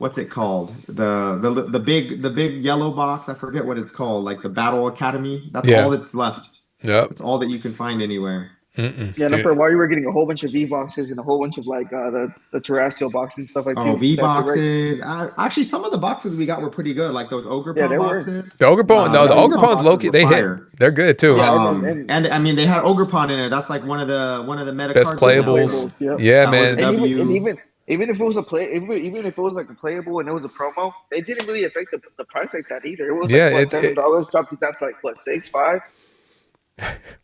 what's it called? The big yellow box. I forget what it's called. Like the Battle Academy. That's all that's left. Yep. That's all that you can find anywhere. Yeah, no, for a while you were getting a whole bunch of V boxes and a whole bunch of like the terrestrial boxes and stuff like that. Oh, V boxes. Actually, some of the boxes we got were pretty good, like those ogre pawn boxes. The ogre pawn, no, the ogre pawns low key, they hit. They're good too. Yeah, and I mean they had ogre pawn in it. That's like one of the meta best cards. Playables. Yep. Yeah, man. And even if it was even if it was like a playable and it was a promo, it didn't really affect the price like that either. It was like $7, dropped it down to like what, 6, 5.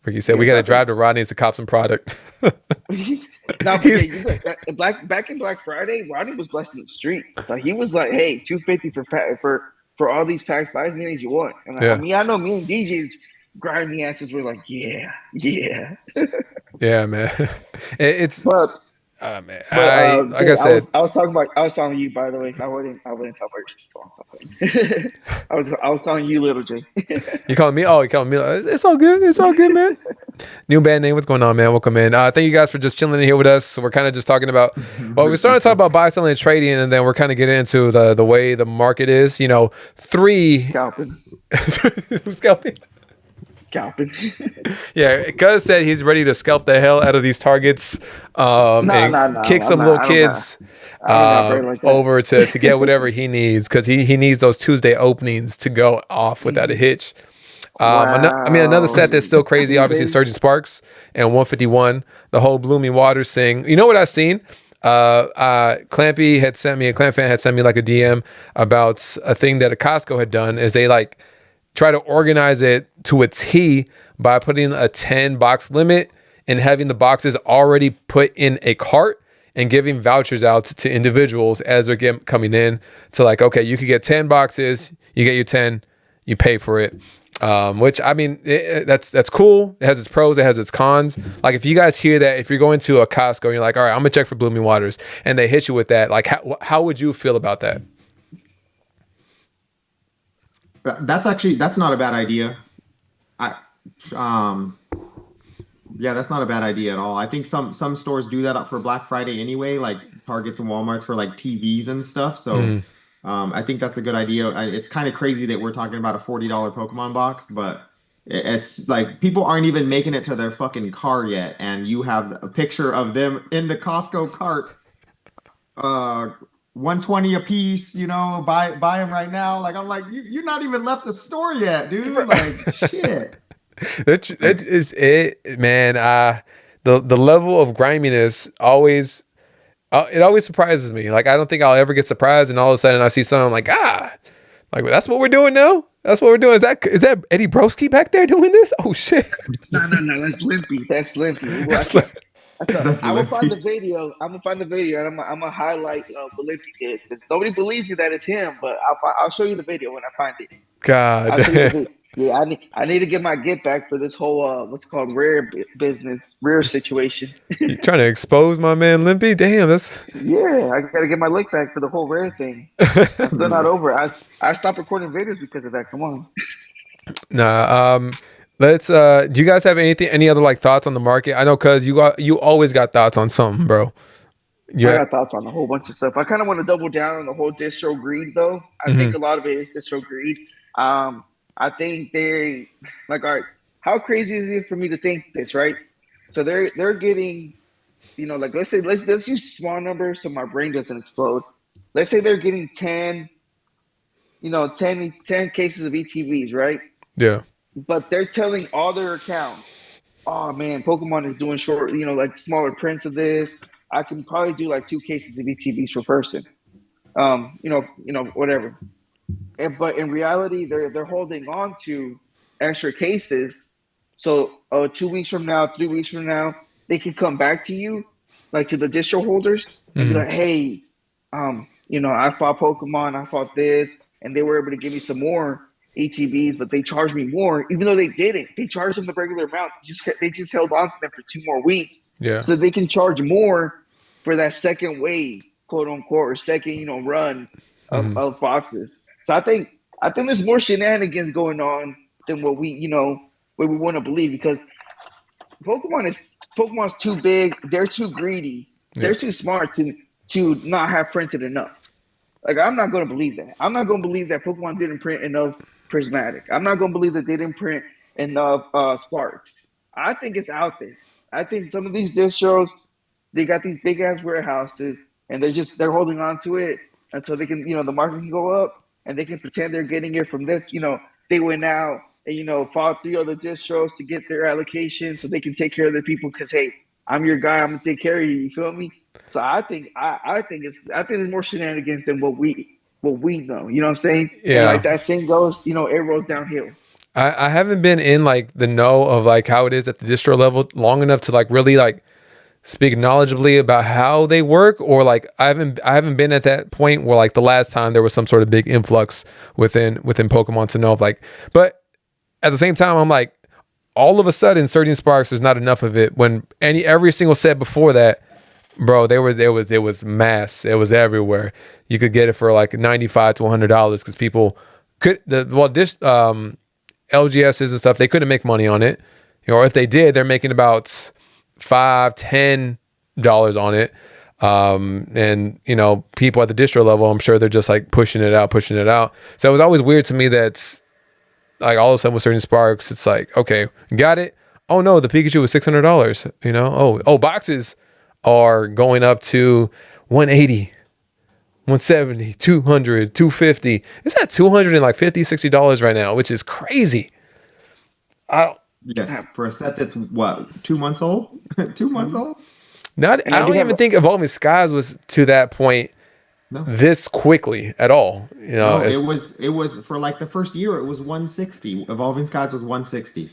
Ricky said we got to drive to Rodney's to cop some product. Back in Black Friday, Rodney was blessing the streets. Like he was like, "Hey, $250 for all these packs, buy as many as you want." And like, I know me and DJ's grimy asses were like, "Yeah." Yeah, man. It's man. Like I said, I was talking to you, by the way. I wouldn't talk about something. I was calling you Little J. You calling me? Oh, you calling me? It's all good. It's all good, man. New band name. What's going on, man? Welcome in. Thank you guys for just chilling in here with us. So we're kind of just talking about. Well, we're starting to talk about buy, selling, and trading, and then we're kind of getting into the way the market is. You know, scalping. Scalping. Yeah, Cuz said he's ready to scalp the hell out of these targets and kick some little kids over to get whatever he needs, because he needs those Tuesday openings to go off without a hitch. Another set that's still crazy, obviously, Surging Sparks and 151, the whole Blooming Waters thing. You know what I've seen? Clampy had sent me, a Clamp fan had sent me like a DM about a thing that a Costco had done, is they like try to organize it to a T by putting a 10 box limit and having the boxes already put in a cart and giving vouchers out to individuals as they're coming in, to like, okay, you could get 10 boxes, you get your 10, you pay for it. Which, I mean, that's cool. It has its pros, it has its cons. Like if you guys hear that, if you're going to a Costco and you're like, all right, I'm gonna check for Blooming Waters, and they hit you with that, like how would you feel about that? That's not a bad idea. Yeah, that's not a bad idea at all. I think some stores do that up for Black Friday anyway, like Targets and Walmarts for like TVs and stuff. So I think that's a good idea. It's kind of crazy that we're talking about a $40 Pokemon box, but it's like people aren't even making it to their fucking car yet, and you have a picture of them in the Costco cart. 120 a piece, you know, buy them right now. Like, I'm like, you're not even left the store yet, dude. Like, shit. That is it, man. The level of griminess always, it always surprises me. Like, I don't think I'll ever get surprised, and all of a sudden I see something, I'm like, like, well, that's what we're doing now. That's what we're doing. Is that Eddie Broski back there doing this? Oh shit. No. That's Limpy. I'm gonna find the video. And I'm gonna highlight what Limpy did, because nobody believes me that it's him. But I'll show you the video when I find it. God. Yeah, I need to get my get back for this whole what's called rare situation. You trying to expose my man Limpy? Damn, that's I gotta get my lick back for the whole rare thing. I'm still not over. I stopped recording videos because of that. Come on. Nah. Let's do you guys have any other like thoughts on the market? I know, cuz you always got thoughts on something, bro. I got thoughts on a whole bunch of stuff. I kind of want to double down on the whole distro greed though. I think a lot of it is distro greed. I think they like, all right, how crazy is it for me to think this, right? So they're getting, you know, like let's use small numbers so my brain doesn't explode. Let's say they're getting 10 cases of ETBs, right? Yeah. But they're telling all their accounts, oh man, Pokemon is doing short, you know, like smaller prints of this. I can probably do like 2 cases of ETBs per person. Whatever. But in reality, they're holding on to extra cases. So 2 weeks from now, 3 weeks from now, they can come back to you, like to the distro holders, and be like, hey, I fought Pokemon, I fought this, and they were able to give me some more ETBs, but they charged me more, even though they didn't. They charged them the regular amount. They just held on to them for 2 more weeks, so they can charge more for that second wave, quote unquote, or second, run of boxes. So I think there's more shenanigans going on than what we want to believe, because Pokemon's too big. They're too greedy. They're too smart to not have printed enough. Like, I'm not going to believe that. I'm not going to believe that Pokemon didn't print enough prismatic. I'm not going to believe that they didn't print enough sparks. I think it's out there. I think some of these distros, they got these big ass warehouses, and they're holding on to it until they can, the market can go up, and they can pretend they're getting it from this. They went out and fought 3 other distros to get their allocation, so they can take care of their people. Because hey, I'm your guy. I'm gonna take care of you. You feel me? So I think there's more shenanigans than what we know. You know what I'm saying? And Yeah. like that same goes, it rolls downhill. I haven't been in like the know of like how it is at the distro level long enough to like really like speak knowledgeably about how they work, or like I haven't been at that point where like the last time there was some sort of big influx within Pokemon to know of like, but at the same time I'm like, all of a sudden Surging Sparks, there's not enough of it when every single set before that, bro, it was mass, it was everywhere. You could get it for like $95 to $100 because people could LGSs and stuff, they couldn't make money on it, or if they did, they're making about $5-10 on it. And people at the distro level, I'm sure they're just like pushing it out. So it was always weird to me that like all of a sudden with Surging Sparks, it's like, okay, got it. Oh no, the Pikachu was $600. Boxes are going up to 180, 170, 200, 250. It's at $250, $60 right now, which is crazy. Yes, for a set that's what, 2 months old? 2 months old? I don't even think Evolving Skies was to that point this quickly at all. No, it was for like the first year, it was 160. Evolving Skies was 160.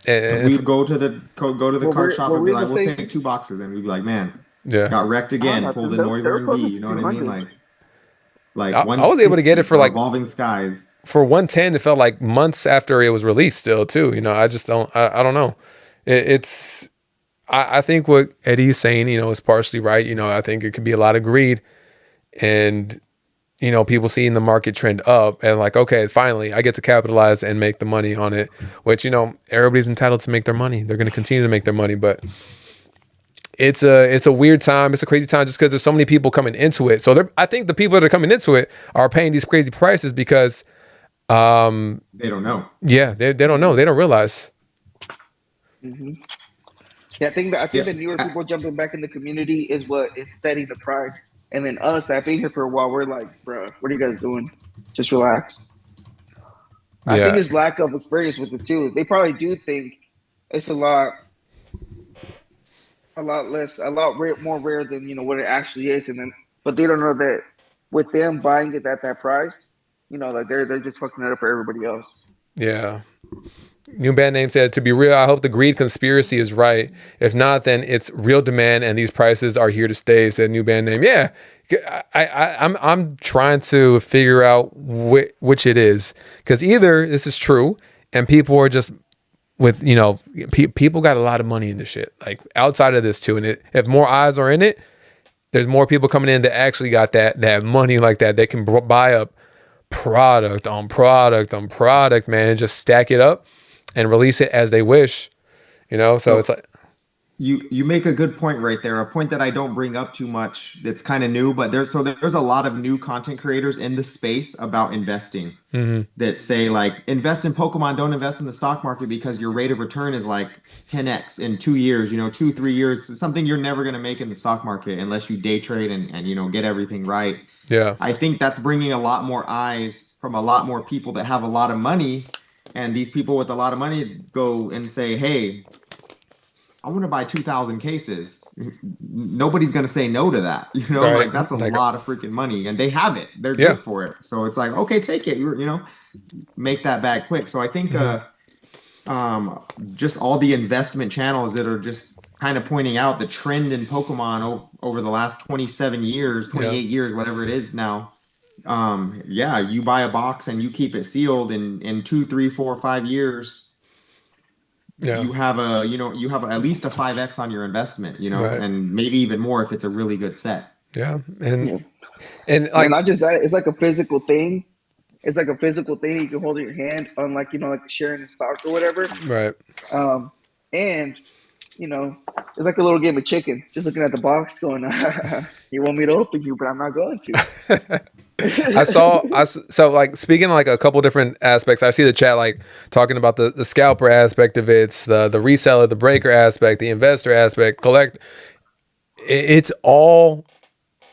And we would go to the card shop and be like, we'll take 2 boxes, and we'd be like, man, got wrecked again, pulled a Noivern V, you know what I mean? Like I was able to get it for like Evolving Skies. For 110, it felt like months after it was released still too. I just don't, I don't know. I think what Eddie's saying, is partially right. I think it could be a lot of greed and, people seeing the market trend up and like, okay, finally I get to capitalize and make the money on it, which, everybody's entitled to make their money. They're going to continue to make their money, but it's a weird time. It's a crazy time just because there's so many people coming into it. So I think the people that are coming into it are paying these crazy prices because they don't know. Yeah, they don't know. They don't realize. Mm-hmm. Yeah, I think the newer people jumping back in the community is what is setting the price. And then us that been here for a while, we're like, bro, what are you guys doing? Just relax. Yeah. I think it's lack of experience with it too. They probably do think it's a lot more rare than what it actually is, but they don't know that with them buying it at that price, like they're just fucking it up for everybody else. Yeah. New band name said, to be real, I hope the greed conspiracy is right. If not, then it's real demand and these prices are here to stay, said new band name. Yeah. I'm trying to figure out which it is, because either this is true and people are just with, people got a lot of money in this shit, like outside of this too. And if more eyes are in it, there's more people coming in that actually got that money like that. They can buy up product on product on product, man, and just stack it up and release it as they wish, so it's like you make a good point right there, a point that I don't bring up too much. That's kind of new, but there's a lot of new content creators in the space about investing that say like, invest in Pokemon, don't invest in the stock market because your rate of return is like 10x in 2 years, 2-3 years, something you're never going to make in the stock market unless you day trade and get everything right. Yeah, I think that's bringing a lot more eyes from a lot more people that have a lot of money, and these people with a lot of money go and say, hey, I want to buy 2,000 cases. Nobody's going to say no to that. Right. Like that's a lot of freaking money, and they have it. They're good for it. So it's like, okay, take it, make that back quick. So I think just all the investment channels that are just kind of pointing out the trend in Pokemon over the last 27 years, 28 years, whatever it is now. You buy a box and you keep it sealed in 2, 3, 4, 5 years. Yeah. You have at least a 5x on your investment, right. And maybe even more if it's a really good set. Yeah. And like, not just that, it's like a physical thing. It's like a physical thing you can hold in your hand, unlike, like sharing a stock or whatever. Right. And you know, it's like a little game of chicken. Just looking at the box, going, "You want me to open you, but I'm not going to." So like speaking of like a couple different aspects, I see the chat like talking about the scalper aspect of it, it's the reseller, the breaker aspect, the investor aspect, collect. It's all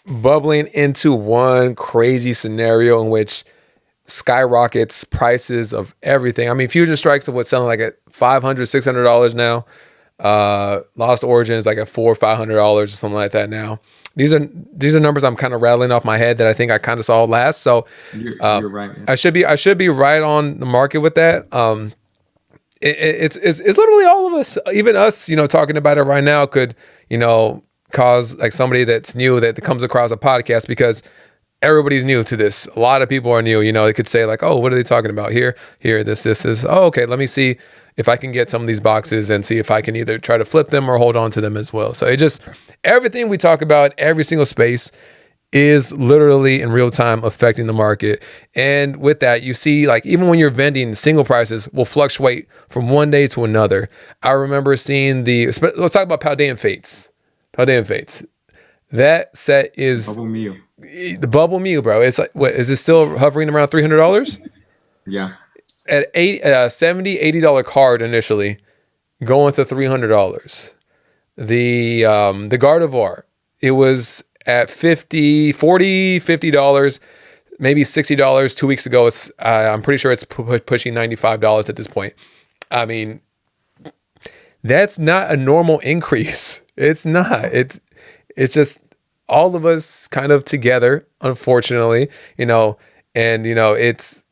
bubbling into one crazy scenario in which skyrockets prices of everything. I mean, Fusion Strikes are what's selling like at $500-$600 now. Lost Origin is like at $400-$500 or something like that now. These are numbers I'm kind of rattling off my head that I think I kind of saw last. So you're right. Yeah. I should be right on the market with that. It's literally all of us, even us, you know, talking about it right now could, you know, cause like somebody that's new that comes across a podcast, because everybody's new to this. A lot of people are new, you know, they could say like, oh, what are they talking about here? This is, oh, okay, let me see if I can get some of these boxes and see if I can either try to flip them or hold on to them as well. So it just, everything we talk about, every single space is literally in real time affecting the market. And with that, you see like even when you're vending, single prices will fluctuate from one day to another. I remember seeing let's talk about Paldean Fates. Paldean Fates. That set is Bubble Mew. The Bubble Mew, bro. It's like, what is it still hovering around $300? Yeah. At $70, $80 card initially, going to $300. The Gardevoir, it was at $50, maybe $60 2 weeks ago. It's I'm pretty sure it's pushing $95 at this point. I mean, that's not a normal increase. It's not. It's just all of us kind of together, unfortunately, you know, and you know, it's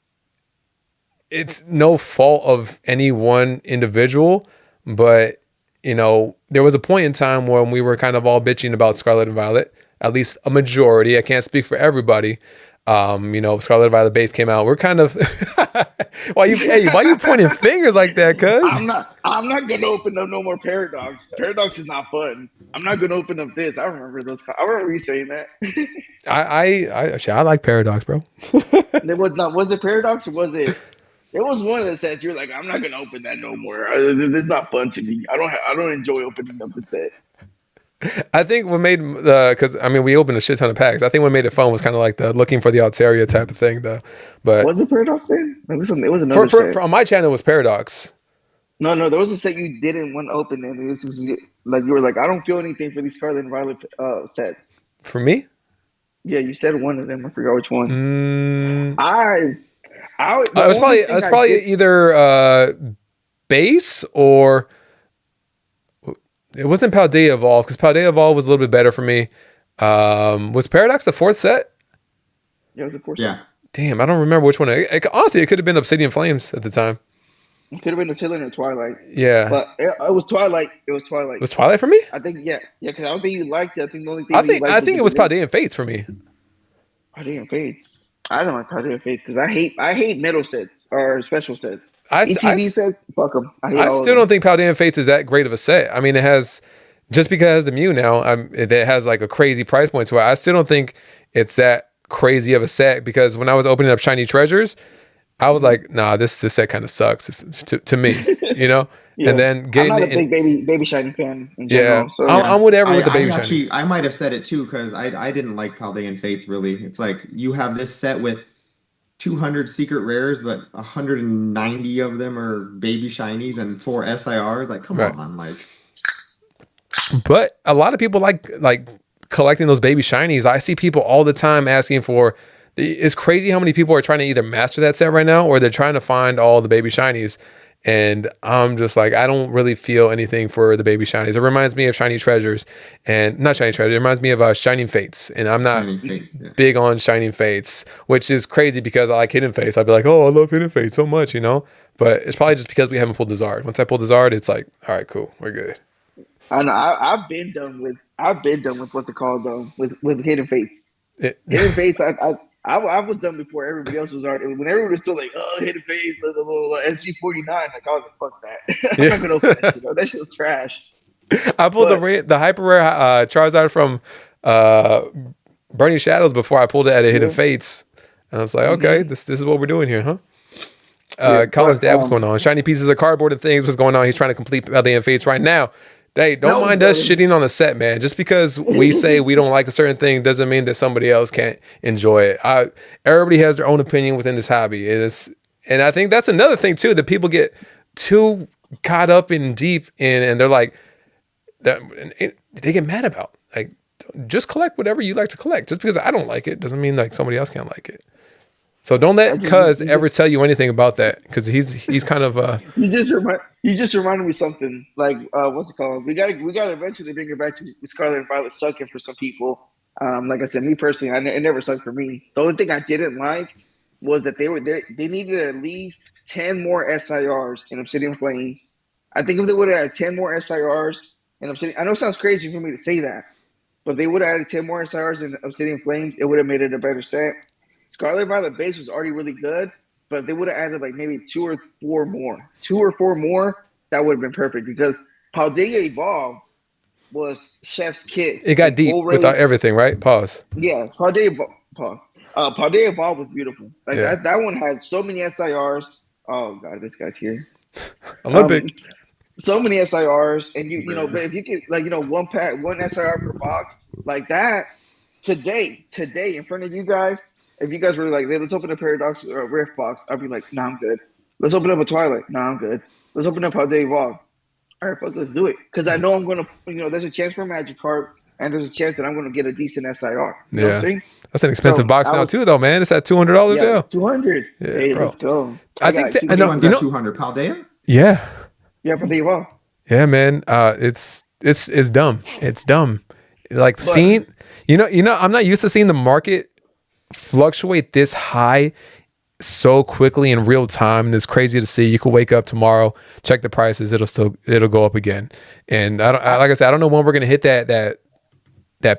no fault of any one individual, but you know, there was a point in time when we were kind of all bitching about Scarlet and Violet, at least a majority. I can't speak for everybody. You know, Scarlet and Violet base came out. We're kind of why you pointing fingers like that, cuz? I'm not gonna open up no more Paradox. Paradox is not fun. I'm not gonna open up this. I remember you saying that. I like Paradox, bro. Was it Paradox or was it? It was one of the sets. You're like, I'm not gonna open that no more. It's not fun to me. I don't enjoy opening up the set. I think what made because I mean we opened a shit ton of packs. I think what made it fun was kind of like the looking for the Altaria type of thing, though. But was it Paradox then? It was another set. On my channel, it was Paradox. No, there was a set you didn't want to open, and it was just, like you were like, I don't feel anything for these Scarlet and Violet sets. For me? Yeah, you said one of them. I forgot which one. It was probably either base or. It wasn't Paldea Evolve, because Paldea Evolve was a little bit better for me. Was Paradox the fourth set? Yeah, it was the fourth set. Damn, I don't remember which one. Honestly, it could have been Obsidian Flames at the time. It could have been Obsidian or Twilight. Yeah. But it was Twilight. It was Twilight. It was Twilight for me? I think, yeah, because I don't think you liked it. I think the only thing I think it was Paldean Fates for me. Paldean Fates. I don't like Paldean Fates because I hate metal sets or special sets. ETB sets, fuck them. I still don't think Paldean Fates is that great of a set. I mean, it has, just because it has the Mew now, it has like a crazy price point to it. I still don't think it's that crazy of a set, because when I was opening up Shiny Treasures, I was like, nah, this set kind of sucks to me, you know? Yeah. And then getting I'm not a big baby shiny fan in general. Yeah, so, I'm whatever with the baby shiny. I might have said it too, because I didn't like Paldean Fates really. It's like you have this set with 200 secret rares, but 190 of them are baby shinies and 4 SIRs. Like, come on, like. But a lot of people like collecting those baby shinies. I see people all the time asking for. It's crazy how many people are trying to either master that set right now, or they're trying to find all the baby shinies. And I'm just like, I don't really feel anything for the baby shinies. It reminds me of Shiny Treasures, and not Shiny Treasures. It reminds me of Shining Fates, and I'm not big on Shining Fates, which is crazy because I like Hidden Fates. I'd be like, oh, I love Hidden Fates so much, you know. But it's probably just because we haven't pulled the Zard. Once I pull the Zard, it's like, all right, cool, we're good. I know. I've been done with what's it called though, with Hidden Fates. Hidden Fates, I was done before everybody else was already. When everyone was still like, oh, Hidden Fates, the little SG49, like, I was like, fuck that. I'm not gonna open that shit. That shit was trash. I pulled the hyper rare Charizard from Burning Shadows before I pulled it at a Hidden Fates, and I was like, okay, this is what we're doing here, huh? Colin's dad, what's going on? Shiny pieces of cardboard and things, what's going on? He's trying to complete Paldean Fates right now. Hey, don't mind us shitting on the set, man. Just because we say we don't like a certain thing doesn't mean that somebody else can't enjoy it. Everybody has their own opinion within this hobby. And I think that's another thing too, that people get too caught up in deep in, and they're like, they get mad about. Like, just collect whatever you like to collect. Just because I don't like it doesn't mean like somebody else can't like it. So don't let Cuz ever tell you anything about that, because he's kind of You just reminded me something. Like what's it called? We gotta eventually bring it back to Scarlet and Violet sucking for some people. Like I said, me personally, it never sucked for me. The only thing I didn't like was that they needed at least 10 more SIRs in Obsidian Flames. I think if they would have had 10 more SIRs in Obsidian, I know it sounds crazy for me to say that, but they would have added 10 more SIRs in Obsidian Flames, it would have made it a better set. Scarlet Violet base was already really good, but if they would have added like maybe 2 or 4 more, that would have been perfect, because Paldea Evolve was Chef's Kiss. It got deep without everything, right? Pause. Yeah, Paldea Evolve was beautiful. Like that one had so many SIRs. Oh god, this guy's here. Olympic. So many SIRs, and you know, but if you could, like, you know, one SIR per box like that today in front of you guys. If you guys were like, hey, let's open a Paradox or a Rift box, I'd be like, nah, I'm good. Let's open up a Twilight. Nah, I'm good. Let's open up Paldea Evolve. All right, fuck, let's do it. Because I know I'm going to, you know, there's a chance for a Magic card, and there's a chance that I'm going to get a decent SIR. You know what I'm saying? That's an expensive box now, too, though, man. It's at $200 now. 200. Yeah, hey, bro. let's go. I think you know, 200 Paldea? Yeah. Yeah, Paldea Evolve. Yeah, man. It's dumb. It's dumb. Like, seeing, you know, I'm not used to seeing the market fluctuate this high so quickly in real time, and it's crazy to see. You could wake up tomorrow, check the prices, it'll go up again. And like I said, I don't know when we're gonna hit that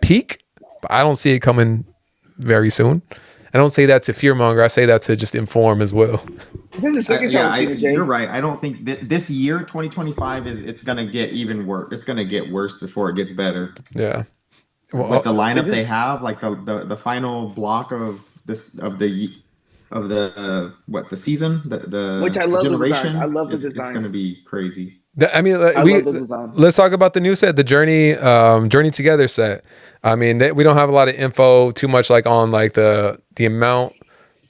peak, but I don't see it coming very soon. I don't say that to fearmonger. I say that to just inform as well. This is the second time I've seen it, Jay. You're right. I don't think this year, 2025, it's gonna get even worse. It's gonna get worse before it gets better. Yeah. Well, with the lineup they have, like the final block of the season, the which I love generation, the design. I love the design. It's going to be crazy. I mean, let's talk about the new set, the Journey Together set. I mean, we don't have a lot of info too much, like on like the amount.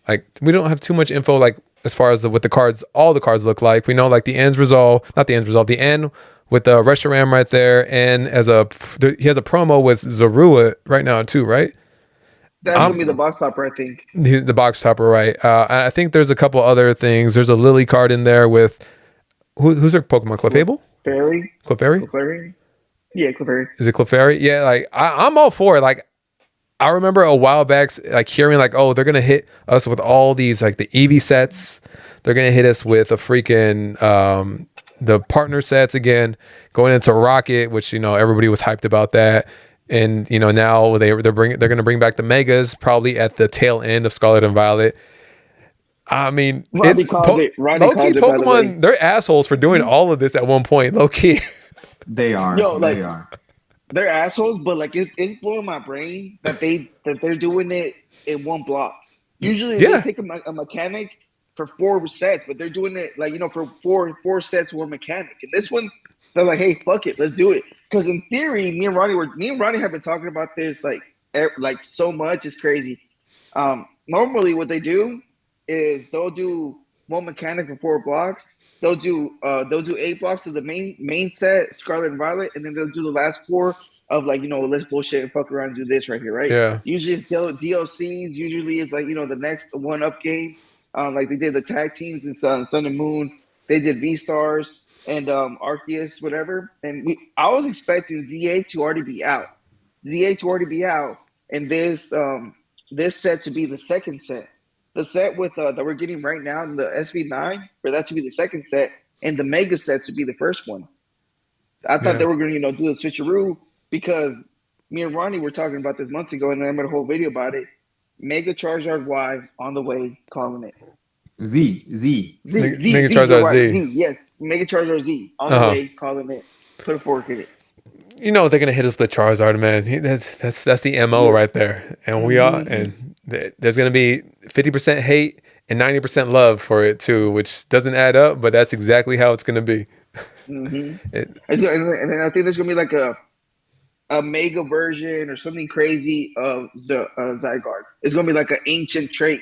Like, we don't have too much info, like as far as what the cards, all the cards look like. We know like the end with the Reshiram right there, and he has a promo with Zorua right now too, right? That's gonna be the box topper, I think. The box topper, right? I think there's a couple other things. There's a Lily card in there with who's her Pokemon? Clefable? Clefairy? Yeah, Clefairy. Is it Clefairy? Yeah, like I'm all for it. Like, I remember a while back, like hearing like, oh, they're gonna hit us with all these like the Eevee sets. They're gonna hit us with a freaking the partner sets again, going into Rocket, which, you know, everybody was hyped about that. And, you know, now they're going to bring back the megas probably at the tail end of Scarlet and Violet. I mean, Rodney called it. Pokemon, they're assholes for doing all of this at one point, low key. They are. They are. They're assholes, but like it's blowing my brain that they're doing it in one block. Usually they take a mechanic for 4 sets, but they're doing it like, you know, for four sets one mechanic. And this one, they're like, hey, fuck it, let's do it. Because in theory, me and Rodney have been talking about this like so much. It's crazy. Normally what they do is they'll do one mechanic for 4 blocks. They'll do 8 blocks of the main set, Scarlet and Violet, and then they'll do the last 4 of like, you know, let's bullshit and fuck around and do this right here, right? Yeah. Usually it's DLCs. Usually it's like, you know, the next one-up game. Like they did the tag teams in Sun and Moon. They did V-Stars and Arceus, whatever. And I was expecting ZA to already be out. And this set to be the second set. The set with that we're getting right now in the SV9, for that to be the second set, and the Mega set to be the first one. I thought they were going to, you know, do the switcheroo, because me and Ronnie were talking about this months ago, and then I made a whole video about it. Mega Charizard Y on the way, calling it. Mega Charizard Z. Yes, Mega Charizard Z on the way, calling it. Put a fork in it. You know they're gonna hit us with the Charizard, man. That's the MO right there, and we are. And there's gonna be 50% hate and 90% love for it too, which doesn't add up, but that's exactly how it's gonna be. Mm-hmm. And then I think there's gonna be like a mega version or something crazy of Zygarde. It's gonna be like an ancient trait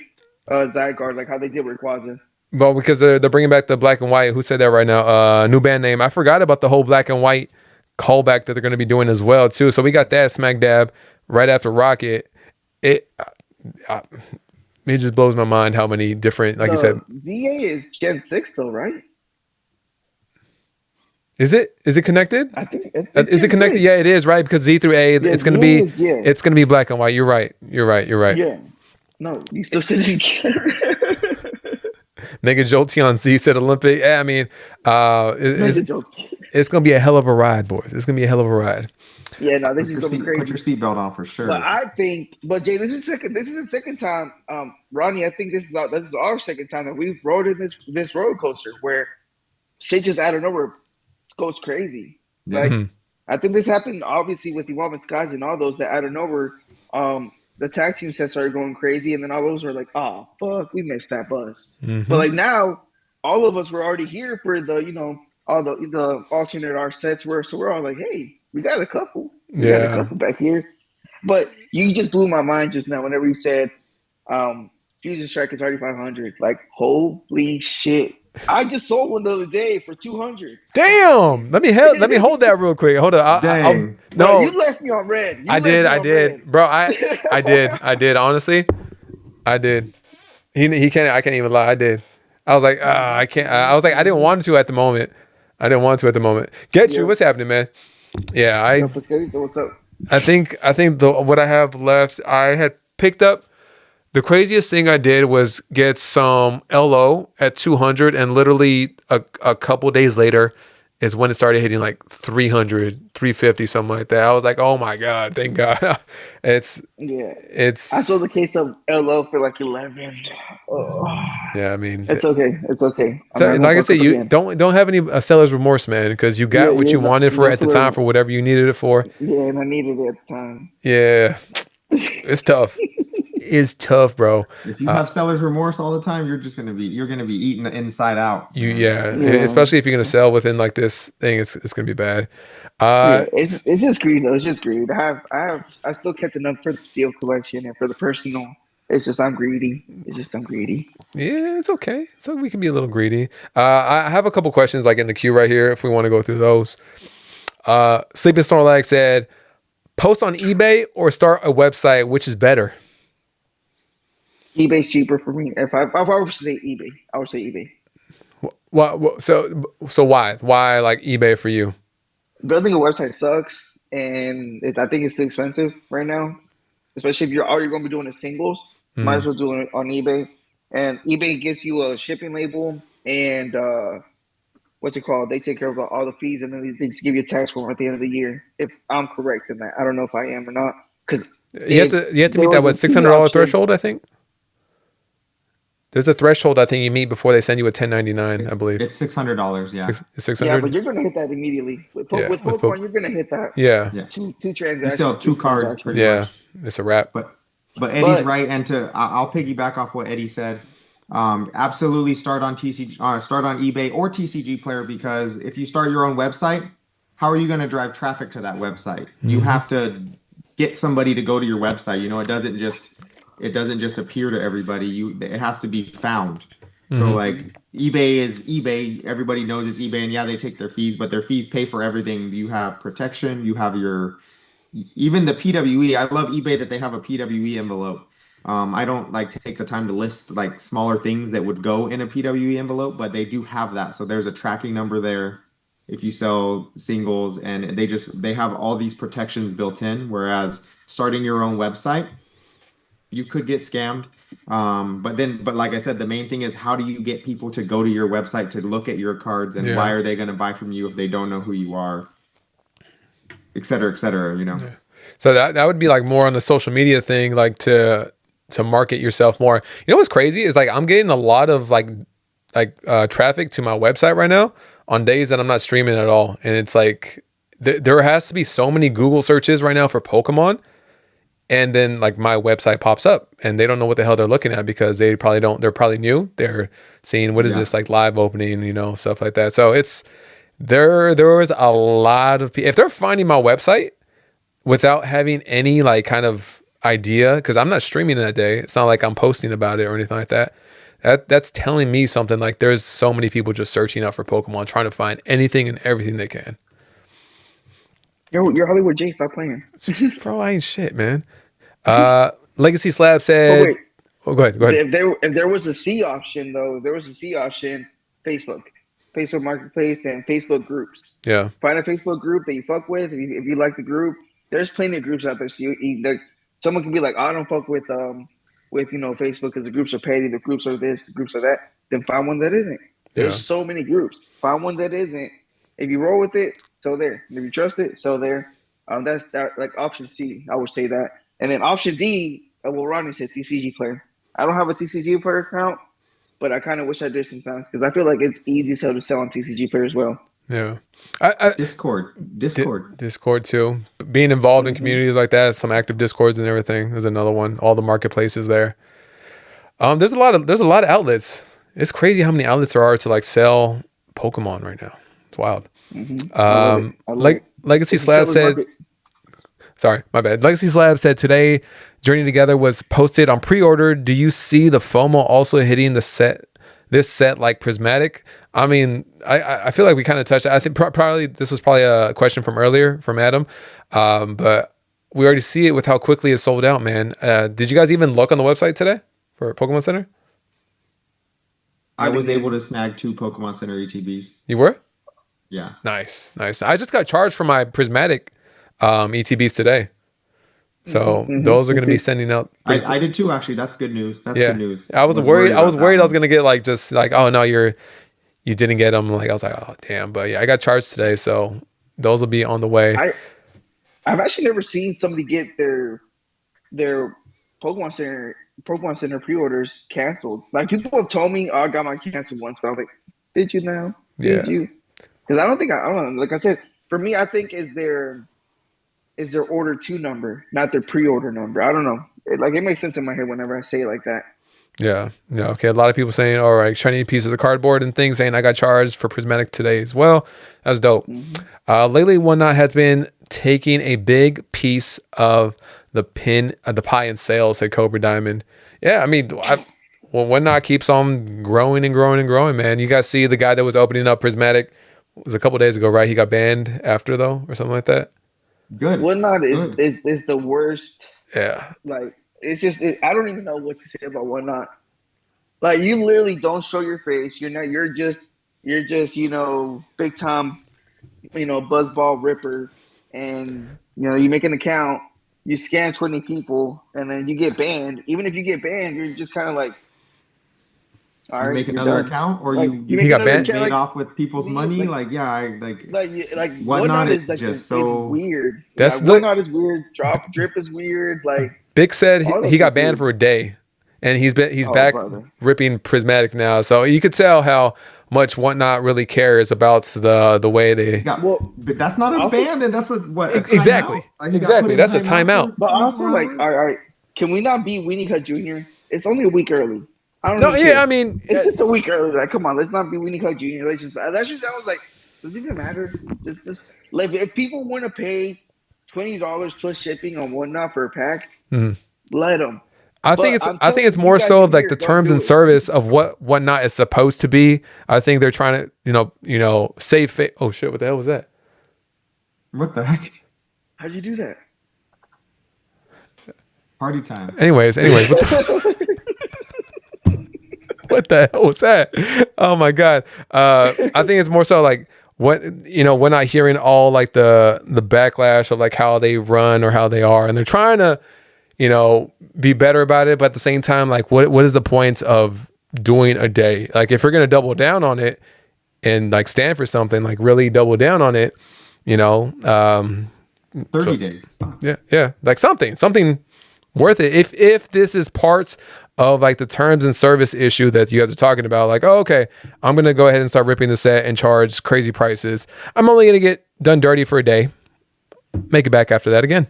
Zygarde, like how they did with Rayquaza. Well, because they're bringing back the black and white. Who said that right now? New band name. I forgot about the whole black and white callback that they're going to be doing as well too. So we got that smack dab right after Rocket. It it just blows my mind how many different, like you said. ZA is Gen 6 though, right? Is it connected? I think is it connected? 6. Yeah, it is, right? Because Z through A, it's going to be black and white. You're right. Yeah. No, you still said it again. Mega Jolteon Z said Olympic. Yeah, I mean, it's going to be a hell of a ride, boys. It's going to be a hell of a ride. Yeah, no, this is going to be crazy. Put your seatbelt on for sure. But Jay, this is the second time. Rodney, I think this is our second time that we've rode in this roller coaster where shit just out of nowhere goes crazy. Like, I think this happened obviously with Evolving Skies and all those that out of nowhere, the tag team sets started going crazy, and then all those were like, "Oh fuck, we missed that bus." But like now, all of us were already here for the all the alternate art sets were, so we're all like, "Hey, we got a couple, got a couple back here." But you just blew my mind just now whenever you said, Fusion Strike is already 500. Like, holy shit. I just sold one the other day for 200. Damn! Let me hold that real quick. Hold on. Dang. No, bro, you left me on red. I did, bro. I did. Honestly, I did. He can't. I can't even lie. I did. I was like, I can't. I was like, I didn't want to at the moment. Get you. What's happening, man? Yeah, What's up? I think what I have left, I had picked up. The craziest thing I did was get some LO at 200, and literally a couple days later is when it started hitting like 300, 350, something like that. I was like, oh my God, thank God. I sold the case of LO for like 11. Oh. Yeah, I mean, it's okay. So, like I said, you don't have any seller's remorse, man, because you got what you wanted for at the time for whatever you needed it for. Yeah, and I needed it at the time. Yeah, it's tough. Is tough, bro. If you have seller's remorse all the time, you're gonna be eaten inside out. Especially if you're gonna sell within like this thing, it's gonna be bad. It's just greed though. It's just greed. I still kept enough for the seal collection and for the personal. It's just I'm greedy. Yeah, it's okay. So we can be a little greedy. I have a couple questions like in the queue right here if we want to go through those. Sleeping Snorlax said, post on eBay or start a website, which is better? eBay's cheaper for me. If I were to say eBay, I would say eBay. So why like eBay for you? Building a website sucks, and I think it's too expensive right now. Especially if you're already going to be doing the singles, might as well do it on eBay. And eBay gives you a shipping label and what's it called? They take care of all the fees, and then they just give you a tax form at the end of the year. If I'm correct in that, I don't know if I am or not. Because you have to meet that $600 threshold, I think. There's a threshold I think you meet before they send you a 1099, I believe. It's $600, yeah. It's $600. Yeah, but you're going to hit that immediately. With Pokemon, you're going to hit that. Yeah. Two transactions. You still have two cards. Yeah, it's a wrap. But Eddie's right, and I'll piggyback off what Eddie said. Absolutely start on start on eBay or TCG Player, because if you start your own website, how are you going to drive traffic to that website? You have to get somebody to go to your website. It doesn't just appear to everybody. It has to be found. So like eBay is eBay. Everybody knows it's eBay, and they take their fees, but their fees pay for everything. You have protection. You have even the PWE. I love eBay that they have a PWE envelope. I don't like to take the time to list like smaller things that would go in a PWE envelope, but they do have that. So there's a tracking number there if you sell singles, and they have all these protections built in. Whereas starting your own website, you could get scammed. But like I said, the main thing is, how do you get people to go to your website to look at your cards, and why are they going to buy from you if they don't know who you are, et cetera, Yeah. So that would be like more on the social media thing, like to market yourself more. You know what's crazy is like I'm getting a lot of like traffic to my website right now on days that I'm not streaming at all, and it's like there has to be so many Google searches right now for Pokemon. And then like my website pops up and they don't know what the hell they're looking at, because they're probably new. They're seeing what is this like live opening, stuff like that. So there was a lot of people. If they're finding my website without having any like kind of idea, because I'm not streaming that day, it's not like I'm posting about it or anything like that. That's telling me something. Like there's so many people just searching out for Pokemon, trying to find anything and everything they can. You're Hollywood J. Stop playing. Bro, I ain't shit, man. Legacy Slab But said. wait, Oh, go ahead. if there was a C option though, if there was a C option, Facebook Marketplace, and Facebook groups. Yeah. Find a Facebook group that you fuck with. If you like the group, there's plenty of groups out there. So someone can be like, oh, I don't fuck with Facebook because the groups are petty, the groups are this, the groups are that. Then find one that isn't. There's so many groups. Find one that isn't. If you roll with it, so there. If you trust it, so there. That's that like option C. I would say that. And then option D, well, Rodney said TCG player. I don't have a TCG player account, but I kind of wish I did sometimes because I feel like it's easy to sell on TCG player as well. Yeah. Discord too. Being involved in communities like that, some active Discords and everything is another one. All the marketplaces there. There's a lot of outlets. It's crazy how many outlets there are to like sell Pokemon right now. It's wild. Legacy Slab said. Sorry, my bad. Legacy Slab said today, Journey Together was posted on pre-order. Do you see the FOMO also hitting this set like Prismatic? I mean, I feel like we kind of touched. I think probably this was probably a question from earlier from Adam, but we already see it with how quickly it sold out. Man, did you guys even look on the website today for Pokemon Center? I was able to snag 2 Pokemon Center ETBs. You were? Yeah. Nice. I just got charged for my Prismatic ETBs today. So those are going to be sending out. I did too, actually. That's good news. Good news. I was worried. I was going to get like just like, oh no, you didn't get them. Like I was like, oh damn. But yeah, I got charged today, so those will be on the way. I've actually never seen somebody get their Pokemon Center pre-orders canceled. Like people have told me, oh, I got my canceled once, but I was like, did you now? Did you? Because I don't know. Like I said, for me, I think is their order 2 number, not their pre-order number. I don't know. It makes sense in my head whenever I say it like that. Yeah. Okay. A lot of people saying, all right, shiny piece of the cardboard and things, saying I got charged for Prismatic today as well. That's dope. Lately, Whatnot has been taking a big piece of the pie and sales, said Cobra Diamond. Yeah. I mean, Whatnot keeps on growing and growing and growing, man. You guys see the guy that was opening up Prismatic was a couple days ago, right? He got banned after though, or something like that. Good. Whatnot is the worst. Yeah. Like it's just I don't even know what to say about Whatnot. Like you literally don't show your face. You're just big time, buzzball ripper, and you make an account, you scan 20 people, and then you get banned. Even if you get banned, you're just kind of like. All right, make another account, or he got banned, made off with people's money. Whatnot is like just so it's weird. Whatnot is weird. Drip is weird. Like Big said he got banned for a day, and he's back ripping Prismatic now. So you could tell how much Whatnot really cares about the way they. But that's not a ban, and that's exactly. That's a timeout. But also, all right, can we not be Weenie Cut Jr.? It's only a week early. I don't know. I mean, it's just a week early. Like, come on, let's not be Weenie Cut Jr. Let's just. I was like, does it even matter? Just like if people want to pay $20 plus shipping on Whatnot for a pack, let them. I think it's more so of like the terms and service of Whatnot is supposed to be. I think they're trying to save face. Oh shit! What the hell was that? What the heck? How'd you do that? Party time. Anyways. What the hell was that? Oh my god! I think it's more so like we're not hearing all like the backlash of like how they run or how they are, and they're trying to be better about it, but at the same time, like what is the point of doing a day? Like if you're gonna double down on it and like stand for something, like really double down on it, 30 days. Yeah, like something worth it. If this is parts of like the terms and service issue that you guys are talking about, like, oh, okay, I'm going to go ahead and start ripping the set and charge crazy prices. I'm only going to get done dirty for a day. Make it back after that again.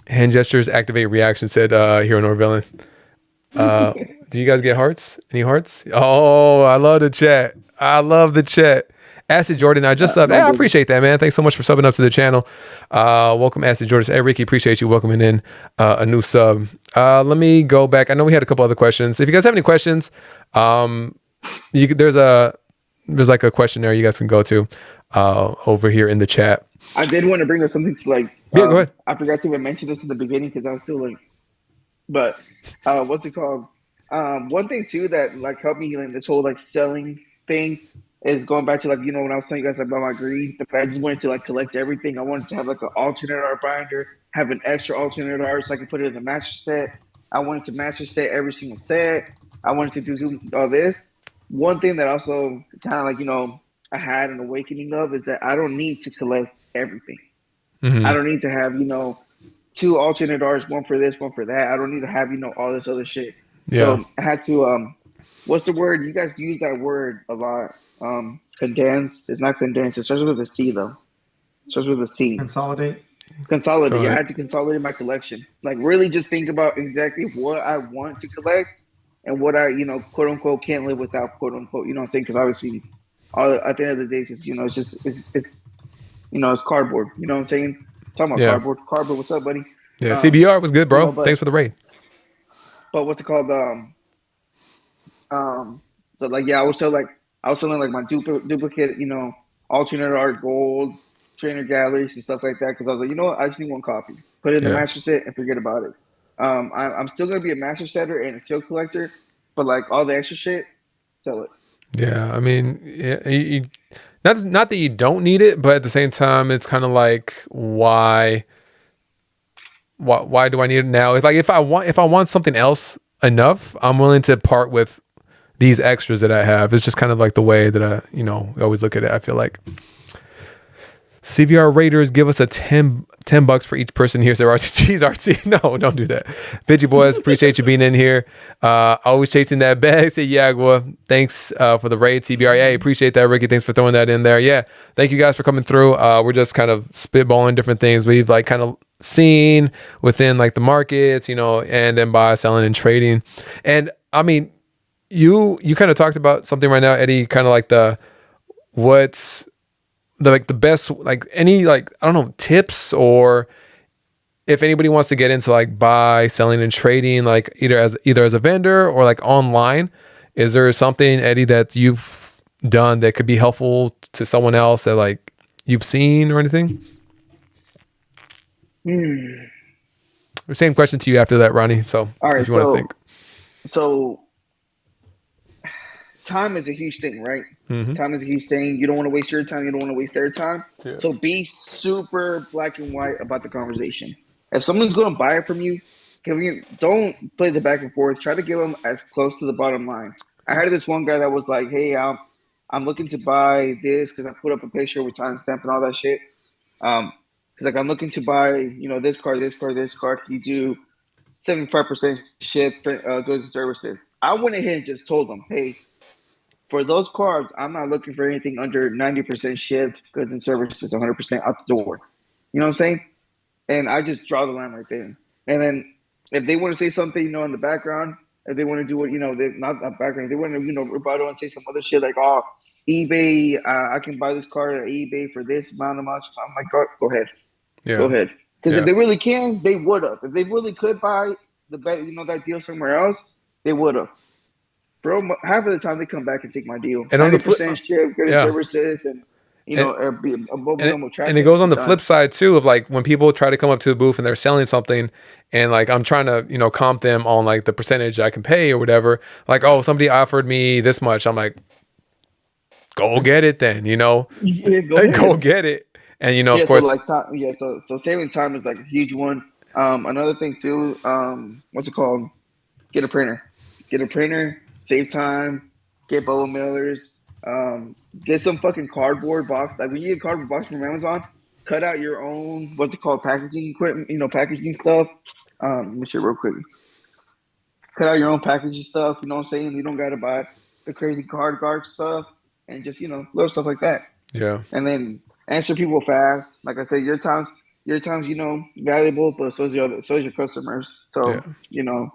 Hand gestures activate reaction, said Hero Nor Villain. Do you guys get hearts? Any hearts? Oh, I love the chat. Acid Jordan, I just subbed. Hey, I appreciate that, man. Thanks so much for subbing up to the channel. Welcome, Acid Jordan. Hey, Ricky, appreciate you welcoming in a new sub. Let me go back. I know we had a couple other questions. If you guys have any questions, there's like a questionnaire you guys can go to over here in the chat. I did want to bring up something to like. Yeah, go ahead. I forgot to even mention this in the beginning because I was still like, but what's it called? One thing too that like helped me in this whole like selling thing is going back to like, you know, when I was telling you guys about my greed, I just wanted to like collect everything. I wanted to have like an alternate art binder, have an extra alternate art so I could put it in the master set. I wanted to master set every single set. I wanted to do all this. One thing that also kind of like, you know, I had an awakening of is that I don't need to collect everything. Mm-hmm. I don't need to have, you know, 2 alternate arts, one for this, one for that. I don't need to have, you know, all this other shit. Yeah. So I had to what's the word? You guys use that word a lot. Condense. It's not condense. It starts with a C though. It starts with a C. Consolidate. Consolidate. I had to consolidate my collection. Like really just think about exactly what I want to collect and what I, you know, quote unquote can't live without, quote unquote. You know what I'm saying? Because obviously at the end of the day, it's just, you know, it's you know, it's cardboard. You know what I'm saying? Talking about cardboard. Cardboard, what's up, buddy? Yeah, CBR was good, bro. You know, thanks for the raid. But what's it called? So like, yeah, I was selling like my duplicate, you know, alternate art gold, trainer galleries and stuff like that. Because I was like, you know what, I just need 1 copy. Put it in the master set and forget about it. I'm still gonna be a master setter and a seal collector, but like all the extra shit, sell it. Yeah, I mean, not that you don't need it, but at the same time, it's kind of like why do I need it now? It's like if I want something else enough, I'm willing to part with these extras that I have. It's just kind of like the way that I, you know, always look at it. I feel like CVR Raiders give us a $10 for each person here. So RCG's RC. No, don't do that. Bitchy boys, appreciate you being in here. Always chasing that bag. Say Yagua. Thanks for the raid, CBR. Hey, appreciate that, Ricky. Thanks for throwing that in there. Yeah, thank you guys for coming through. We're just kind of spitballing different things we've like kind of seen within like the markets, you know, and then buy, selling, and trading. And I mean, you kind of talked about something right now, Eddie. Kind of like what's the best, like any, like, I don't know, tips, or if anybody wants to get into like buy, selling, and trading, like either as a vendor or like online, is there something, Eddie, that you've done that could be helpful to someone else that like you've seen or anything? The same question to you after that, Ronnie. So all right, if you want to think. So time is a huge thing, right? Mm-hmm. Time is a huge thing. You don't want to waste your time. You don't want to waste their time. Yeah. So be super black and white about the conversation. If someone's going to buy it from you, don't play the back and forth. Try to give them as close to the bottom line. I had this one guy that was like, hey, I'm looking to buy this because I put up a picture with timestamp and all that shit. Because like I'm looking to buy, you know, this card, this card, this card. You do 75% ship goods and services. I went ahead and just told them, hey, for those cards, I'm not looking for anything under 90% shipped goods and services, 100% out the door. You know what I'm saying? And I just draw the line right there. And then if they want to say something, you know, in the background, if they want to do it, you know, not that background, if they want to, you know, rebuttal and say some other shit like, oh, eBay, I can buy this card at eBay for this amount of much. I'm like, go ahead. Yeah. Go ahead. Because if they really can, they would have. If they really could buy that deal somewhere else, they would have. Bro, half of the time they come back and take my deal. And 90% ship, good services, and and it goes on the flip side too of like when people try to come up to the booth and they're selling something, and like I'm trying to, you know, comp them on like the percentage I can pay or whatever. Like, oh, somebody offered me this much. I'm like, go get it then, you know, go get it. And you know, of course, so like time, so saving time is like a huge one. Another thing too, what's it called? Get a printer. Save time, get bubble mailers, get some fucking cardboard box. Like when you get a cardboard box from Amazon, cut out your own, what's it called, packaging equipment, you know, packaging stuff. Let me show you real quick. Cut out your own packaging stuff, you know what I'm saying? You don't got to buy the crazy card stuff and just, you know, little stuff like that. Yeah. And then answer people fast. Like I said, your time's, you know, valuable, but so is your customers. So, you know,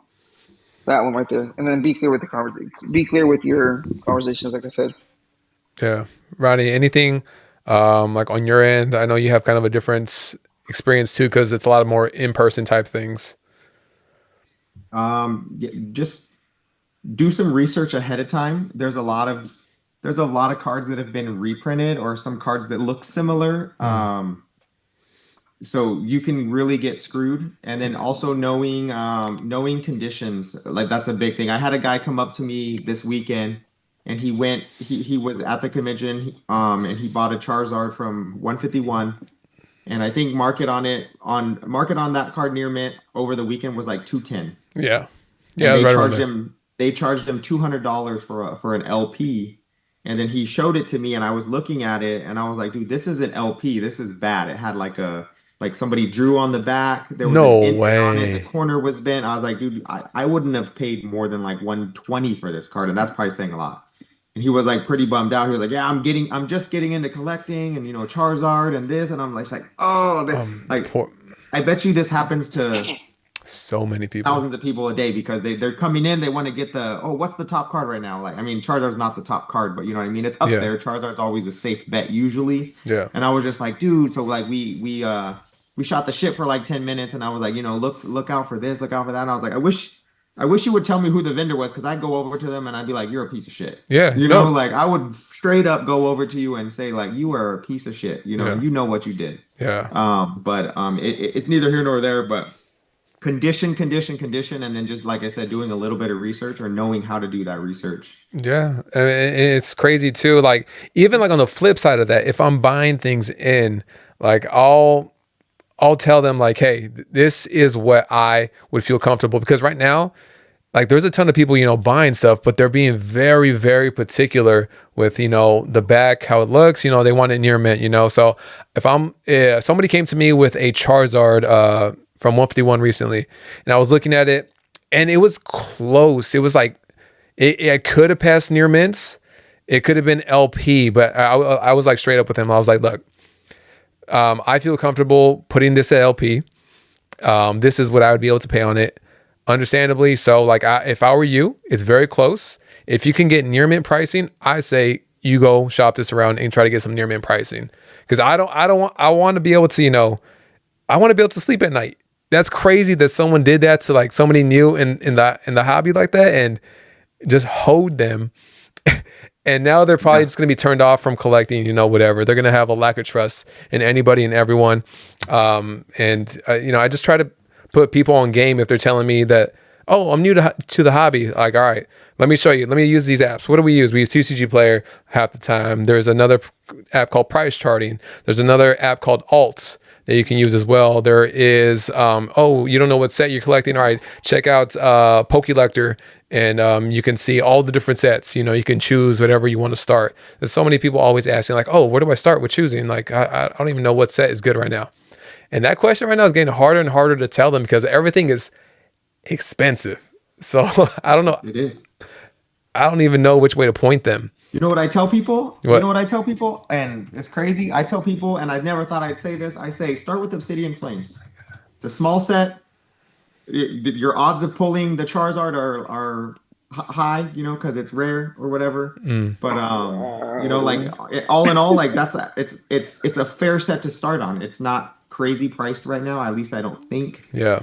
that one right there. And then be clear with the conversation. Be clear with your conversations, like I said. Yeah. Rodney, anything like on your end? I know you have kind of a different experience too, because it's a lot of more in-person type things. Just do some research ahead of time. There's a lot of cards that have been reprinted or some cards that look similar. So you can really get screwed. And then also knowing conditions, like that's a big thing. I had a guy come up to me this weekend and he was at the convention, and he bought a Charizard from 151. And I think market on that card near mint over the weekend was like 210. Yeah. Yeah, And they charged him $200 for an LP. And then he showed it to me and I was looking at it and I was like, dude, this is an LP. This is bad. It had like somebody drew on the back. There was no an indent way. on it. The corner was bent. I was like, dude, I wouldn't have paid more than like 120 for this card. And that's probably saying a lot. And he was like pretty bummed out. He was like, yeah, I'm just getting into collecting and Charizard and this. And I'm like, I bet you this happens to so many people, thousands of people a day, because they're coming in, they want to get what's the top card right now? Like, I mean, Charizard's not the top card, but you know what I mean? It's up there. Charizard's always a safe bet usually. Yeah. And I was just like, dude, so like we shot the shit for like 10 minutes and I was like, look out for this, look out for that. And I was like, I wish you would tell me who the vendor was, because I'd go over to them and I'd be like, you're a piece of shit. Yeah. Like I would straight up go over to you and say like, you are a piece of shit. You know what you did. Yeah. But it's neither here nor there, but condition, and then just like I said, doing a little bit of research or knowing how to do that research. Yeah. And it's crazy too. Like even like on the flip side of that, if I'm buying things in, like I'll tell them like, hey, this is what I would feel comfortable, because right now, like there's a ton of people, buying stuff, but they're being very, very particular with, the back, how it looks, they want it near mint, So if somebody came to me with a Charizard, from 151 recently, and I was looking at it and it was close. It was like, it could have passed near mints. It could have been LP, but I was like straight up with him. I was like, look, I feel comfortable putting this at LP. This is what I would be able to pay on it, understandably. So like, if I were you, it's very close. If you can get near mint pricing, I say you go shop this around and try to get some near mint pricing. Cause I want to be able to, I want to be able to sleep at night. That's crazy that someone did that to like somebody new in the hobby like that and just hoed them. And now they're probably just going to be turned off from collecting, whatever. They're going to have a lack of trust in anybody and everyone. I just try to put people on game if they're telling me that, oh, I'm new to the hobby. Like, all right, let me show you. Let me use these apps. What do we use? We use TCG Player half the time. There's another app called Price Charting. There's another app called Alt that you can use as well. There is, you don't know what set you're collecting. All right, check out Pokelector, and you can see all the different sets. You can choose whatever you want to start. There's so many people always asking like, oh, where do I start with choosing? Like, I don't even know what set is good right now. And that question right now is getting harder and harder to tell them because everything is expensive. So I don't know. It is. I don't even know which way to point them. You know what I tell people? What? You know what I tell people? And it's crazy. I tell people, and I never thought I'd say this. I say, start with Obsidian Flames. It's a small set. Your odds of pulling the Charizard are high, because it's rare or whatever. But all in all, like it's a fair set to start on. It's not crazy priced right now. At least I don't think. Yeah.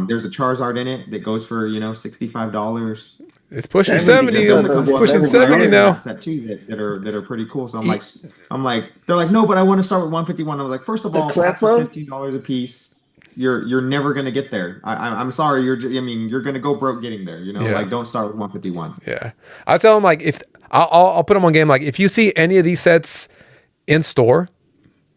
There's a Charizard in it that goes for $65. It's pushing 70. It's pushing 70 now. Set too that are pretty cool. So I'm like, they're like, no, but I want to start with 151. I was like, first of all, that's $15 a piece. You're never gonna get there. I'm sorry. You're gonna go broke getting there. Like don't start with 151. Yeah, I tell them like if I'll put them on game. Like if you see any of these sets in store,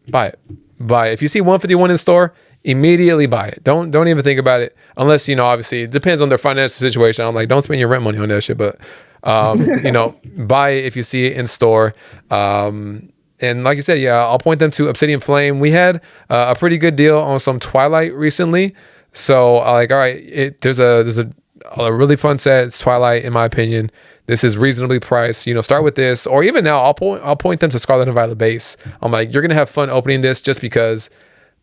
buy it. If you see 151 in store, immediately buy it. Don't even think about it unless obviously it depends on their financial situation. I'm like, don't spend your rent money on that shit, but buy it if you see it in store. And like you said, yeah, I'll point them to Obsidian Flame. We had a pretty good deal on some Twilight recently, so like, all right, there's a really fun set. It's Twilight, in my opinion. This is reasonably priced. Start with this, or even now, I'll point them to Scarlet and Violet base. I'm like, you're gonna have fun opening this just because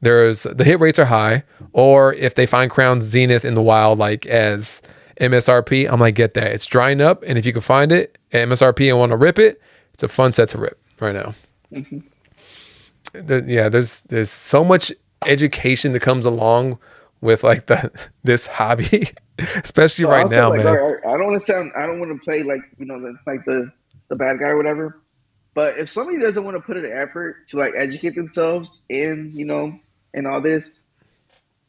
the hit rates are high, or if they find Crown Zenith in the wild like as MSRP, I'm like, get that. It's drying up, and if you can find it at MSRP and want to rip it, It's a fun set to rip right now. Mm-hmm. There's so much education that comes along with like this hobby, especially But right also, now, like, man. I don't want to sound, I don't want to play like the bad guy or whatever. But if somebody doesn't want to put an effort to like educate themselves in in all this,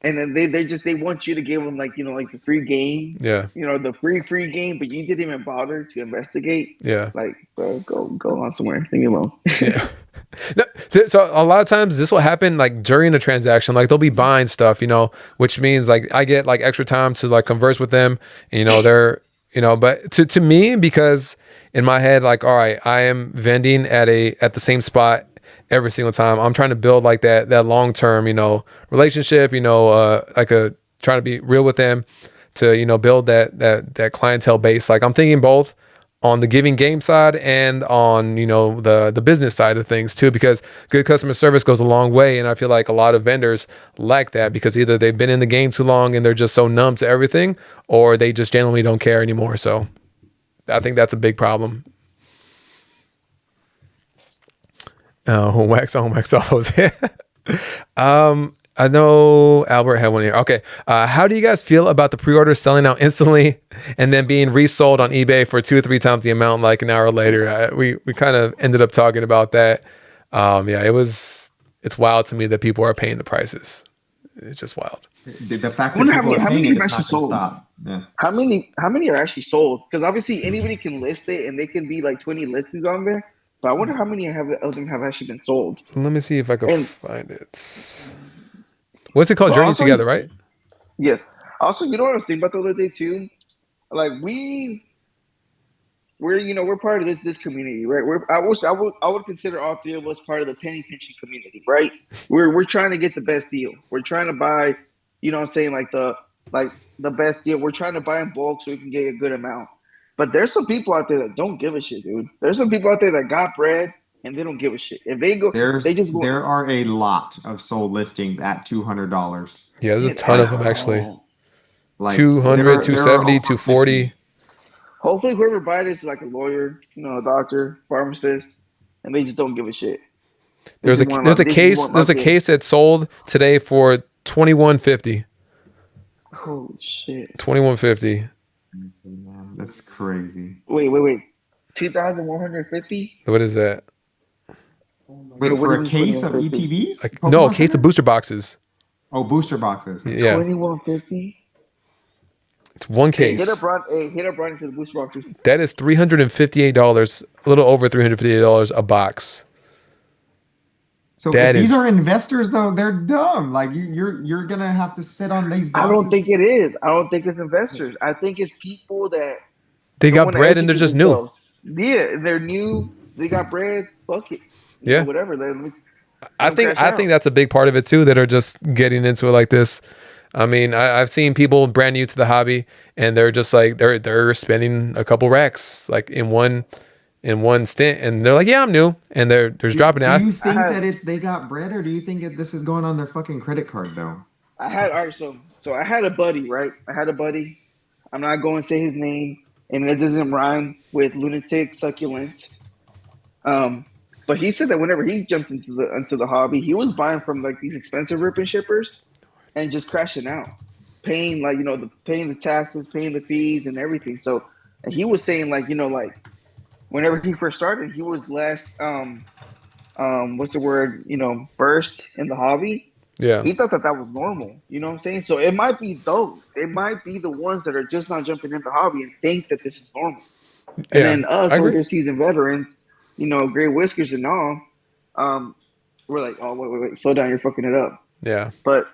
and then they want you to give them like like the free game, Yeah, the free game, but you didn't even bother to investigate. yeah, Like, bro, go on somewhere. Leave me alone. yeah. No, so a lot of times this will happen like during a transaction. Like they'll be buying stuff, which means like I get like extra time to like converse with them. And, they're but to me, because in my head, like, all right, I am vending at the same spot every single time. I'm trying to build like that long term relationship. Trying to be real with them to build that clientele base. Like I'm thinking both on the giving game side and on the business side of things too, because good customer service goes a long way. And I feel like a lot of vendors lack that because either they've been in the game too long and they're just so numb to everything, or they just genuinely don't care anymore. So I think that's a big problem. Wax on, wax off. I know Albert had one here. Okay. How do you guys feel about the pre-order selling out instantly and then being resold on eBay for 2 or 3 times the amount like an hour later? We kind of ended up talking about that. It's wild to me that people are paying the prices. It's just wild. The fact I wonder that how many have actually sold. Yeah. How many are actually sold? Because obviously anybody can list it, and they can be like 20 listings on there. But I wonder how many of them have actually been sold. Let me see if I can And find it. What's it called? Journeys also, Together, right? yeah. Also, you know what I was thinking about the other day too? Like we're part of this community, right? I would consider all three of us part of the penny pinching community, right? We're trying to get the best deal. We're trying to buy, what I'm saying, like the best deal. We're trying to buy in bulk so we can get a good amount. But there's some people out there that don't give a shit, dude. There's some people out there that got bread and they don't give a shit. If they go, they just go. There are a lot of sold listings at $200. Yeah, there's a ton of them actually. Like 200, 270, 240. Hopefully, whoever buys this is like a lawyer, a doctor, pharmacist, and they just don't give a shit. There's a case that sold today for $21.50. Holy shit! $21.50. Man, that's crazy. Wait. 2,150. What is that? Wait, for a case of ETBs? No, a case of booster boxes. Oh, booster boxes. Yeah. 2,150. It's one case. Hit up Rodney for the booster boxes. That is $358, a little over $358 a box. So if these are investors, though, they're dumb. Like you're gonna have to sit on these boxes. I don't think it is. I don't think it's investors. I think it's people that they got bread and they're just themselves. New. Yeah, they're new. They got bread. Fuck it. Yeah. Whatever. I think that's a big part of it too. That are just getting into it like this. I mean, I've seen people brand new to the hobby, and they're just like they're spending a couple racks like in one stint, and they're like, "Yeah, I'm new," and they're just dropping it. Do you think that they got bread, or do you think that this is going on their fucking credit card though? So I had a buddy, right? I'm not going to say his name, and it doesn't rhyme with lunatic succulent. But he said that whenever he jumped into the hobby, he was buying from like these expensive ripping shippers and just crashing out, paying paying the taxes, paying the fees and everything. So and he was saying like whenever he first started, he was less what's the word, burst in the hobby. Yeah. He thought that was normal. You know what I'm saying? So it might be those. It might be the ones that are just not jumping in the hobby and think that this is normal. And then us, over here, seasoned veterans, gray whiskers and all, we're like, oh, wait, slow down, you're fucking it up. Yeah. But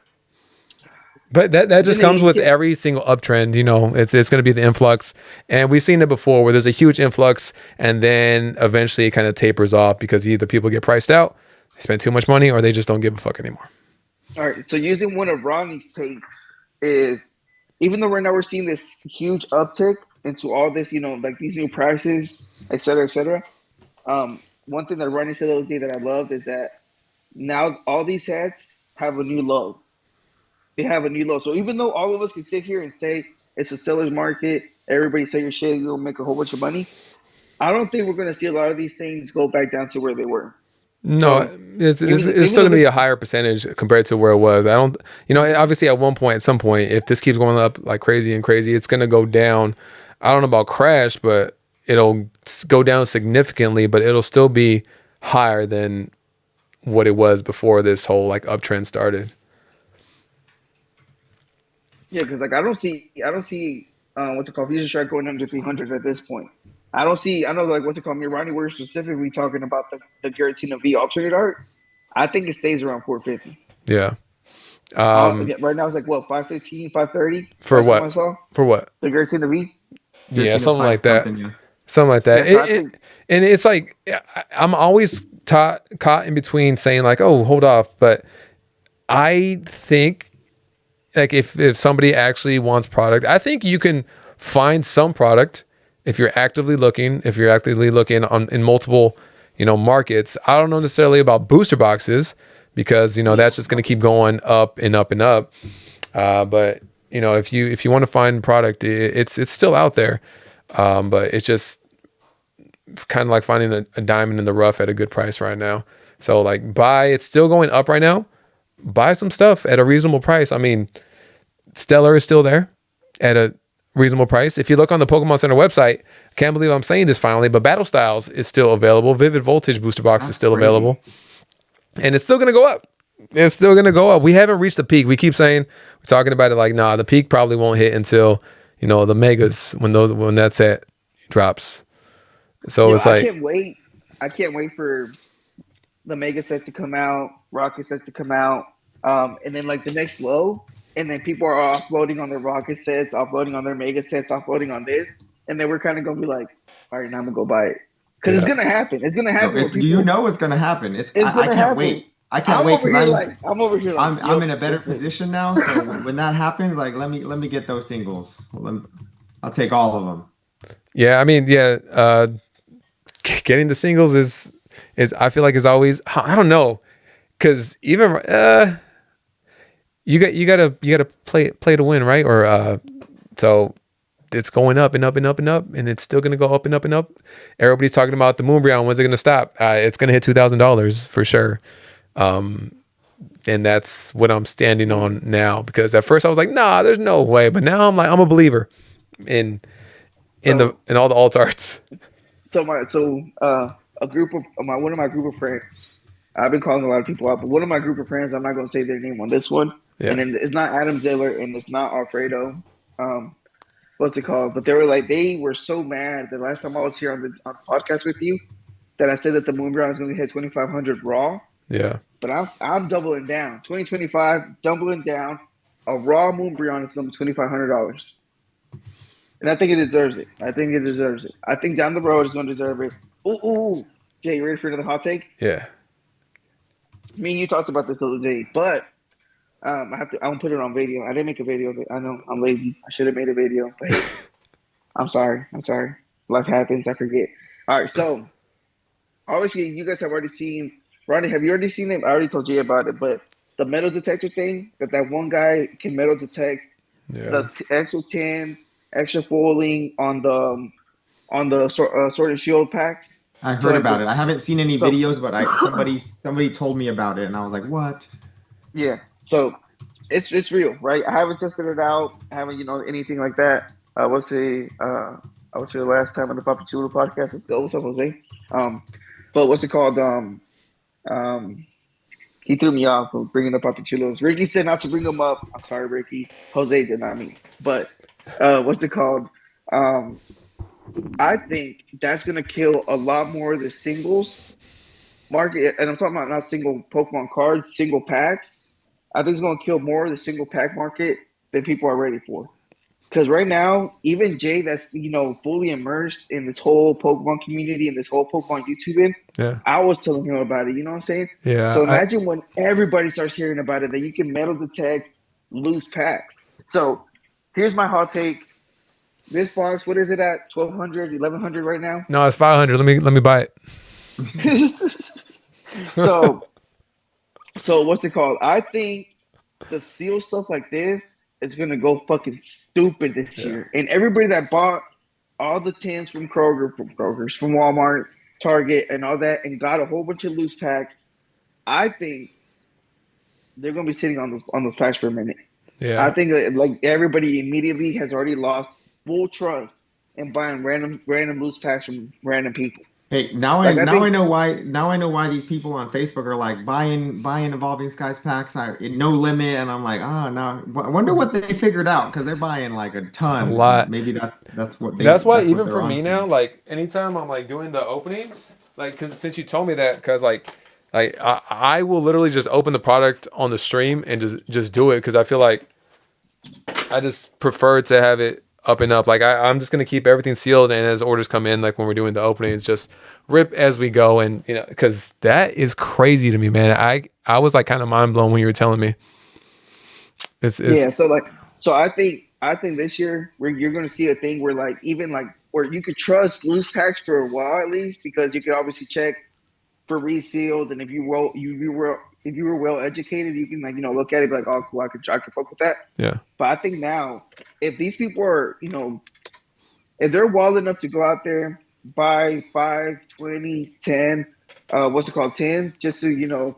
that just comes with every single uptrend. It's going to be the influx, and we've seen it before where there's a huge influx, and then eventually it kind of tapers off because either people get priced out, they spend too much money, or they just don't give a fuck anymore. All right. So using one of Rodney's takes is, even though right now we're seeing this huge uptick into all this, like these new prices, et cetera, et cetera. One thing that Rodney said the other day that I loved is that now all these hats have a new low. They have a new low. So even though all of us can sit here and say it's a seller's market, everybody say your shit, you'll make a whole bunch of money. I don't think we're going to see a lot of these things go back down to where they were. No, So it's even still though going to be a this, higher percentage compared to where it was. I don't, obviously at one point, at some point, if this keeps going up like crazy and crazy, it's going to go down. I don't know about crash, but it'll go down significantly, but it'll still be higher than what it was before this whole like uptrend started. yeah, because like I don't see what's it called, Fusion Strike going under 300 at this point. I don't see. I know like what's it called, me, Rodney. We're specifically talking about the Giratina V alternate art. I think it stays around 450. Yeah. Right now it's like what 515, 530. For Last time I what? saw For what? the Giratina V. Yeah, Giratina's something five like that. something, yeah. Something like that. Yeah, so I think And it's like I'm always caught in between saying like, "Oh, hold off," but I think like if somebody actually wants product, I think you can find some product if you're actively looking. If you're actively looking on in multiple, markets. I don't know necessarily about booster boxes because that's just going to keep going up and up and up. But if you want to find product, it's still out there. But it's just kind of like finding a diamond in the rough at a good price right now. So like it's still going up right now. Buy some stuff at a reasonable price. I mean, Stellar is still there at a reasonable price. If you look on the Pokemon Center website, I can't believe I'm saying this finally, but Battle Styles is still available. Vivid Voltage booster box is That's still crazy. available. And it's still going to go up. It's still going to go up. We haven't reached the peak. We keep saying, we're talking about it like, nah, the peak probably won't hit until, the megas, when that's it drops. So it's I like, can't wait. I can't wait for the Mega set to come out, Rocket set to come out, and then like the next low, and then people are offloading on their Rocket sets, offloading on their Mega sets, offloading on this, and then we're kind of gonna be like, all right, now I'm gonna go buy it because it's yeah. gonna happen. It's gonna No, happen where you people. know it's gonna happen. It's I gonna can't happen. wait. I can't wait because I'm over here like, I'm yo, in a better that's it. position now. So when that happens, like let me get those singles. I'll take all of them. Yeah. I mean, yeah. Getting the singles is I feel like is always, I don't know. Cause even, you gotta play to win, right? Or, so it's going up and up and up and up, and it's still gonna go up and up and up. Everybody's talking about the Moonbreon. When's it gonna stop? It's gonna hit $2,000 for sure. And that's what I'm standing on now. Because at first I was like, nah, there's no way. But now I'm like, I'm a believer in So all the alt arts. a group of one of my group of friends. I've been calling a lot of people out, but one of my group of friends, I'm not going to say their name on this one, and Yeah. then it's not Adam Ziller and it's not Alfredo. Um, what's it called? But they were so mad the last time I was here on the podcast with you that I said that the Moonbrown is going to hit 2,500 raw. Yeah. But I'm doubling down. 2025, doubling down. A raw Moonbreon is going to be $2,500. And I think it deserves it. I think it deserves it. I think down the road it's going to deserve it. Ooh. Jay, you ready for another hot take? Yeah. Me and you talked about this the other day, but I'm gonna put it on video. I didn't make a video of it. I know I'm lazy. I should have made a video, but hey, I'm sorry. Life happens. I forget. All right, so obviously you guys have already seen. Ronnie, have you already seen it? I already told you about it, but the metal detector thing that one guy can metal detect Yeah. the extra 10 extra foiling on the sword and shield packs. I So heard like about it. I haven't seen any so videos, but somebody told me about it, and I was like, what? yeah. So it's real, right? I haven't tested it out. I haven't anything like that. I was here last time on the Papi Chulo podcast. Let's go. What's up, Jose? Um, but what's it called? Um, he threw me off for bringing up Papi Chulos. Ricky said not to bring them up. I'm sorry, Ricky. Jose did not mean. But what's it called? Um, I think that's gonna kill a lot more of the singles market, and I'm talking about not single Pokemon cards, single packs. I think it's going to kill more of the single pack market than people are ready for. Because right now, even Jay, that's fully immersed in this whole Pokemon community and this whole Pokemon YouTubing, Yeah. I was telling him about it. You know what I'm saying? Yeah. So imagine when everybody starts hearing about it that you can metal detect loose packs. So here's my hot take. This box, what is it at? 1,200, 1,100 right now? No, it's 500. Let me buy it. so what's it called? I think the seal stuff like this is gonna go fucking stupid this Yeah. year. And everybody that bought all the tins from Kroger's, from Walmart, Target, and all that, and got a whole bunch of loose packs, I think they're going to be sitting on those packs for a minute. Yeah. I think that, like, everybody immediately has already lost full trust in buying random loose packs from random people. Hey, Like, I think, I know why these people on Facebook are like buying Evolving Skies packs. No limit, and I'm like, oh no. I wonder what they figured out because they're buying like a A ton, and lot. maybe That's why that's what even they're for me onto. now, like anytime I'm like doing the openings, like because since you told me that, because like I will literally just open the product on the stream and just do it because I feel like I just prefer to have it up and up. Like I'm just gonna keep everything sealed, and as orders come in, like when we're doing the openings, just rip as we go, and because that is crazy to me, man. I was like kind of mind blown when you were telling me. It's yeah. So I think this year you're going to see a thing where, like, even like where you could trust loose packs for a while at least, because you could obviously check for resealed, and if you were well educated, you can, like, look at it, be like, oh cool, I could fuck with that. yeah, But I think now, if these people are, if they're wild enough to go out there, buy 5, 20, 10, what's it called, tens, just to,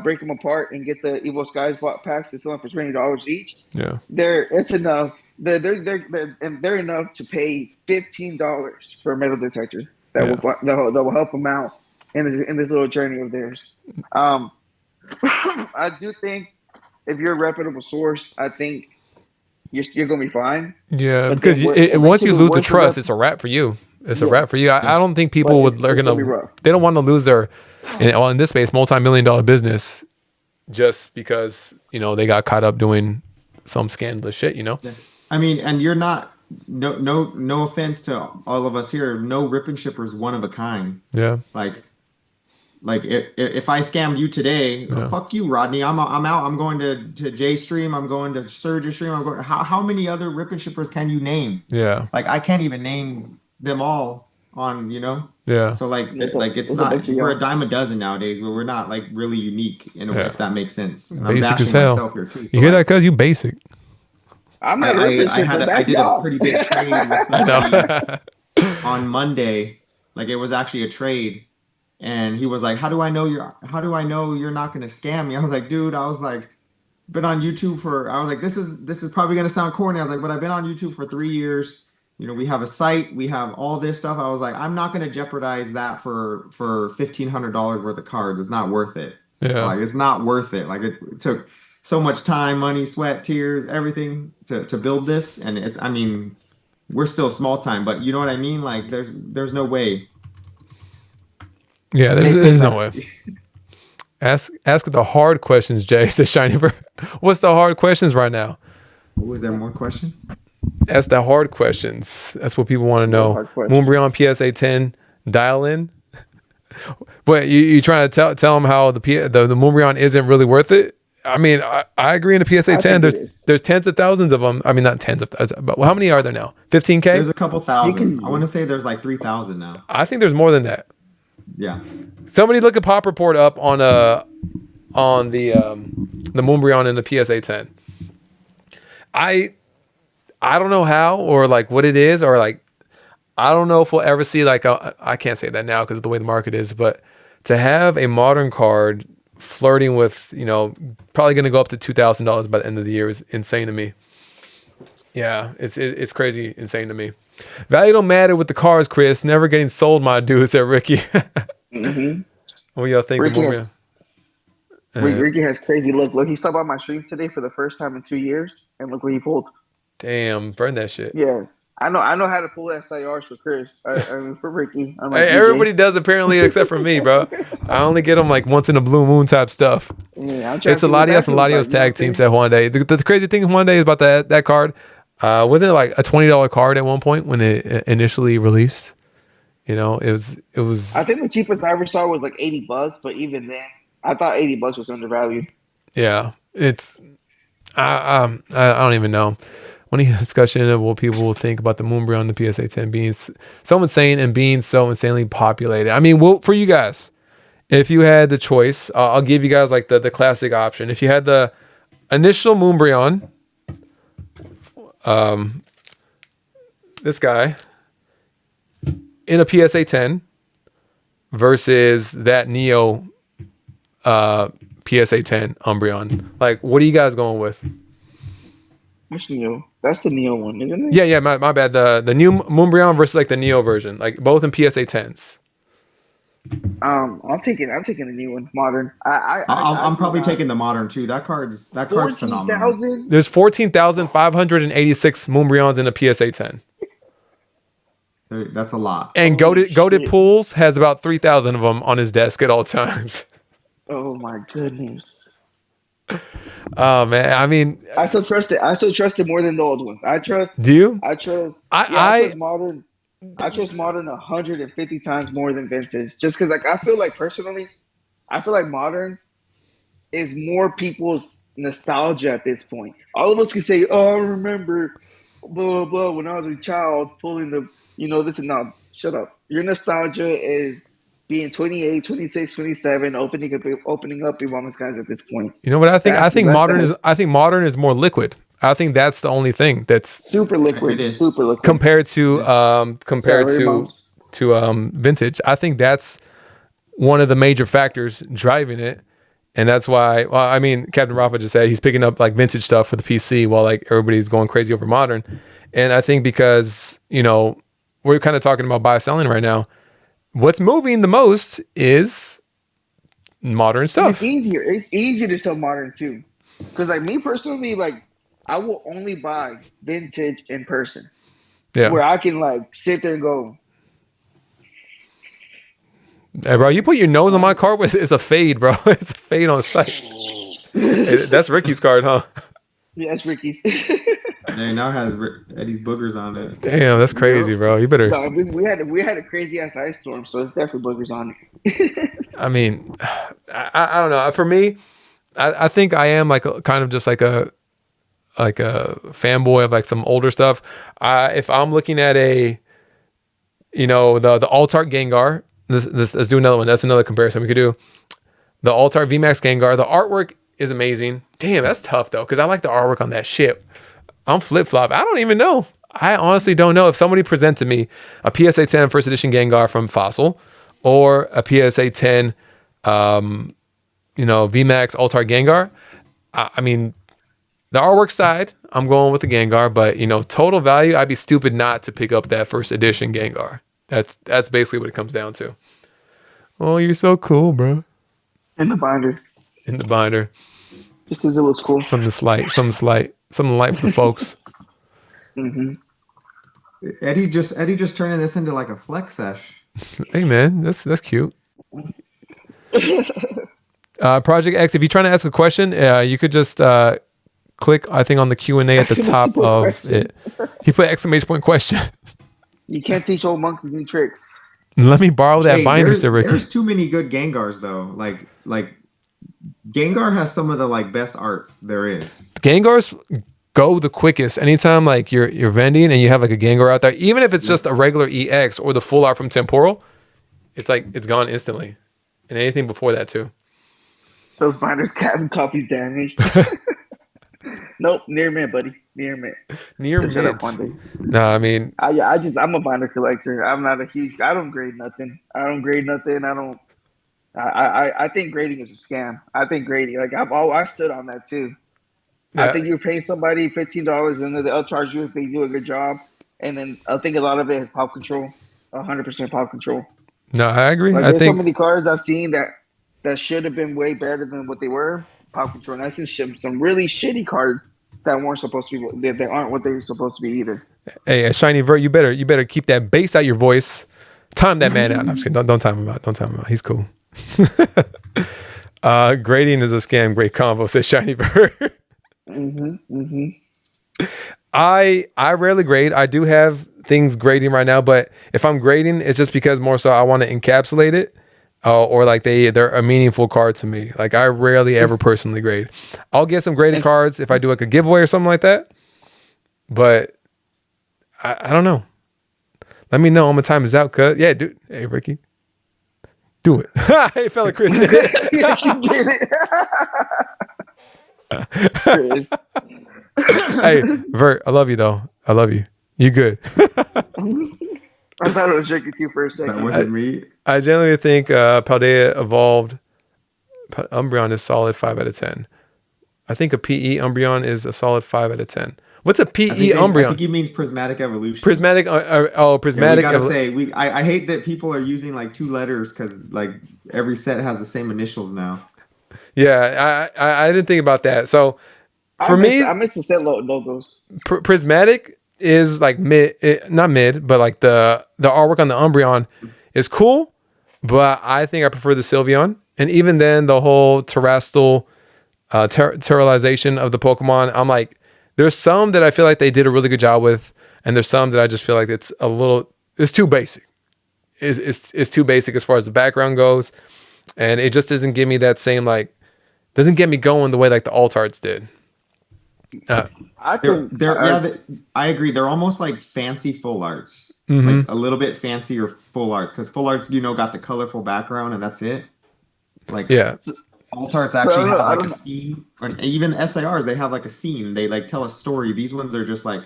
break them apart and get the Evo Skies bought packs and sell them for $20 each. yeah, It's enough. They're enough to pay $15 for a metal detector yeah. that will help them out in this little journey of theirs. I do think if you're a reputable source, I think you're gonna be fine. Yeah, But then because once you eventually, lose the once the rep, trust, it's a wrap for you. It's a yeah, wrap for you. I don't think but people are it's gonna be gonna. rough. They don't want to lose their, in this space, multi-million-dollar business, just because they got caught up doing some scandalous shit. Yeah. I mean, and you're not no offense to all of us here. No rip and shipper is one of a kind. Yeah. Like if I scammed you today, Yeah. fuck you, Rodney. I'm out. I'm going to J Stream. I'm going to Surge Stream. I'm going. How many other rip and shippers can you name? Yeah. Like I can't even name them all on. Yeah. So like Yeah, it's a not bunch of we're y'all. a dime a dozen nowadays, where we're not like really unique in a way, Yeah. if that makes sense. And I'm Basic bashing as hell. myself here too. You hear that? Cause you basic. I'm not ripping shit, but I that's did a y'all. pretty big trade with I somebody know. on Monday. Like it was actually a trade. And he was like, how do I know you're not gonna scam me? I was like, dude, been on YouTube this is probably gonna sound corny. I was like, but I've been on YouTube for 3 years. We have a site, we have all this stuff. I was like, I'm not gonna jeopardize that for $1,500 worth of cards. It's not worth it. Yeah. Like it's not worth it. Like it took so much time, money, sweat, tears, everything to build this. And we're still small time, but you know what I mean? Like there's no way. Yeah. There's no way. Ask the hard questions, Jay. Says Shiny Bird. What's the hard questions right now? Was there more questions? Ask the hard questions. That's what people want to know. Moonbreon PSA 10 dial in. But you trying to tell them how the Moonbreon isn't really worth it? I mean, I agree in the PSA 10. There's tens of thousands of them. I mean, not tens of thousands, but how many are there now? 15K? There's a couple thousand. I want to say there's like 3,000 now. I think there's more than that. Yeah. Somebody look a pop report up on the Moonbreon and the PSA 10. I don't know how or like what it is, or like I don't know if we'll ever see like I can't say that now because of the way the market is, but to have a modern card flirting with probably going to go up to $2,000 by the end of the year is insane to me. Yeah, it's crazy insane to me. Value don't matter with the cars, Chris. Never getting sold, my dude, said Ricky. Mm-hmm. What y'all think? Ricky has crazy look. Look, he stopped by my stream today for the first time in 2 years, and look what he pulled. Damn, burn that shit. Yeah, I know how to pull SIRs for Chris. I mean, for Ricky. Hey, everybody does apparently, except for me, bro. I only get them like once in a blue moon type stuff. Yeah, it's a Latios and Latios tag team said one day. The crazy thing one day is about that card. Wasn't it like a $20 card at one point when it initially released? It was. I think the cheapest I ever saw was like $80, but even then, I thought $80 was undervalued. Yeah, it's. I don't even know. When you discussion of what people will think about the Moonbreon and the PSA 10 being so insane and being so insanely populated. I mean, for you guys, if you had the choice, I'll give you guys like the classic option. If you had the initial Moonbreon, this guy, in a PSA 10 versus that Neo PSA 10 Umbreon? Like, what are you guys going with? Which Neo? That's the Neo one, isn't it? Yeah, my bad. The new Umbreon versus like the Neo version, like both in PSA 10s. I'm taking the new one, modern. I'm probably taking the modern too. That card's phenomenal. 14,000. There's 14,586 Umbreons in a PSA 10. That's a lot. And Goated Pools has about 3,000 of them on his desk at all times. Oh my goodness. Oh man, I mean, I still trust it. I still trust it more than the old ones. Do you? I trust modern. I trust modern 150 times more than vintage. Just because, like, I feel like modern is more people's nostalgia at this point. All of us can say, "Oh, I remember, blah blah blah," when I was a child pulling the, this and that. Shut up. Your nostalgia is being 28, 26, 27, opening up your wellness guys at this point. You know what I think? I think modern is more liquid. I think that's the only thing that's super liquid compared to vintage. I think that's one of the major factors driving it, and that's why. Well, I mean, Captain Rafa just said he's picking up like vintage stuff for the PC while like everybody's going crazy over modern, and I think because we're kind of talking about buy selling right now. What's moving the most is modern stuff. It's easier to sell modern too, because like me personally, like I will only buy vintage in person. Yeah, where I can like sit there and go. Hey, bro, you put your nose on my card. It's a fade, bro. It's a fade on site. Hey, that's Ricky's card, huh? Yeah, that's Ricky's. Hey, now it has Eddie's boogers on it. Damn, that's crazy, bro. You better. No, we had a crazy ass ice storm, so it's definitely boogers on it. I mean, I don't know. For me, I think I am like kind of just like a fanboy of like some older stuff. If I'm looking at the Altart Gengar, let's do another one. That's another comparison we could do. The Altart VMAX Gengar. The artwork is amazing. Damn, that's tough though, because I like the artwork on that ship. I'm flip-flop. I don't even know. I honestly don't know. If somebody presented me a PSA 10 first edition Gengar from Fossil or a PSA 10 VMAX Altart Gengar, I mean, the artwork side, I'm going with the Gengar, but total value, I'd be stupid not to pick up that first edition Gengar. That's basically what it comes down to. Oh, you're so cool, bro. In the binder. Just because it looks cool. Something light for the folks. Mm-hmm. Eddie just turning this into like a flex sesh. Hey man, that's cute. Project X, if you're trying to ask a question, you could just click, I think, on the Q&A at the top of it. He put exclamation point question. You can't teach old monkeys new tricks. Let me borrow that binder, Sir Ricky. There's too many good Gengars though. Like Gengar has some of the like best arts there is. Gengars go the quickest. Anytime like you're vending and you have like a Gengar out there, even if it's just a regular EX or the full art from Temporal, it's like it's gone instantly. And anything before that too. Those binders copies damaged. Nope, near mint, buddy. Near mint. No, I mean, I'm a binder collector. I'm not I don't grade nothing. I think grading is a scam. I think grading, like I stood on that too. Yeah. I think you're paying somebody $15 and then they'll charge you if they do a good job. And then I think a lot of it is pop control, 100% pop control. No, I agree. Like, there's so many cards I've seen that should have been way better than what they were. Pop control. And I've seen some really shitty cards that weren't supposed to be. They aren't what they were supposed to be either. Hey, Shiny Vert, you better keep that bass out your voice. Time that man out. No, I'm just kidding. Don't time him out. Don't time him out. He's cool. Grading is a scam. Great combo, says Shiny Vert. I rarely grade. I do have things grading right now, but if I'm grading, it's just because more so I want to encapsulate it. Or like they're a meaningful card to me. Like I rarely ever personally grade. I'll get some graded cards if I do like a giveaway or something like that. But I don't know. Let me know when my time is out, cuz. Yeah, dude. Hey, Ricky. Do it. Hey, fella Chris did it. Yes, you did it. Chris. Hey, Vert, I love you though. I love you. You good. I thought it was Ricky too for a second. That wasn't me. I generally think Paldea evolved. Umbreon is solid 5 out of 10. I think a PE Umbreon is a solid 5 out of 10. What's a PE Umbreon? I think he means prismatic evolution. Prismatic. Prismatic. Yeah, we gotta say I hate that people are using like 2 letters because like every set has the same initials now. Yeah, I didn't think about that. So for me, I miss the set logos. Prismatic is like not mid, but like the artwork on the Umbreon is cool, but I think I prefer the Sylveon. And even then, the whole terrestrial terrestrialization of the Pokemon, I'm like, there's some that I feel like they did a really good job with, and there's some that I just feel like it's too basic. It's too basic as far as the background goes, and it just doesn't give me that same doesn't get me going the way like the alt arts did. I agree. They're almost like fancy full arts, like a little bit fancier full arts, because full arts got the colorful background and that's it. Like alt arts actually have like a scene, or even SIRs they have like a scene. They like tell a story. These ones are just like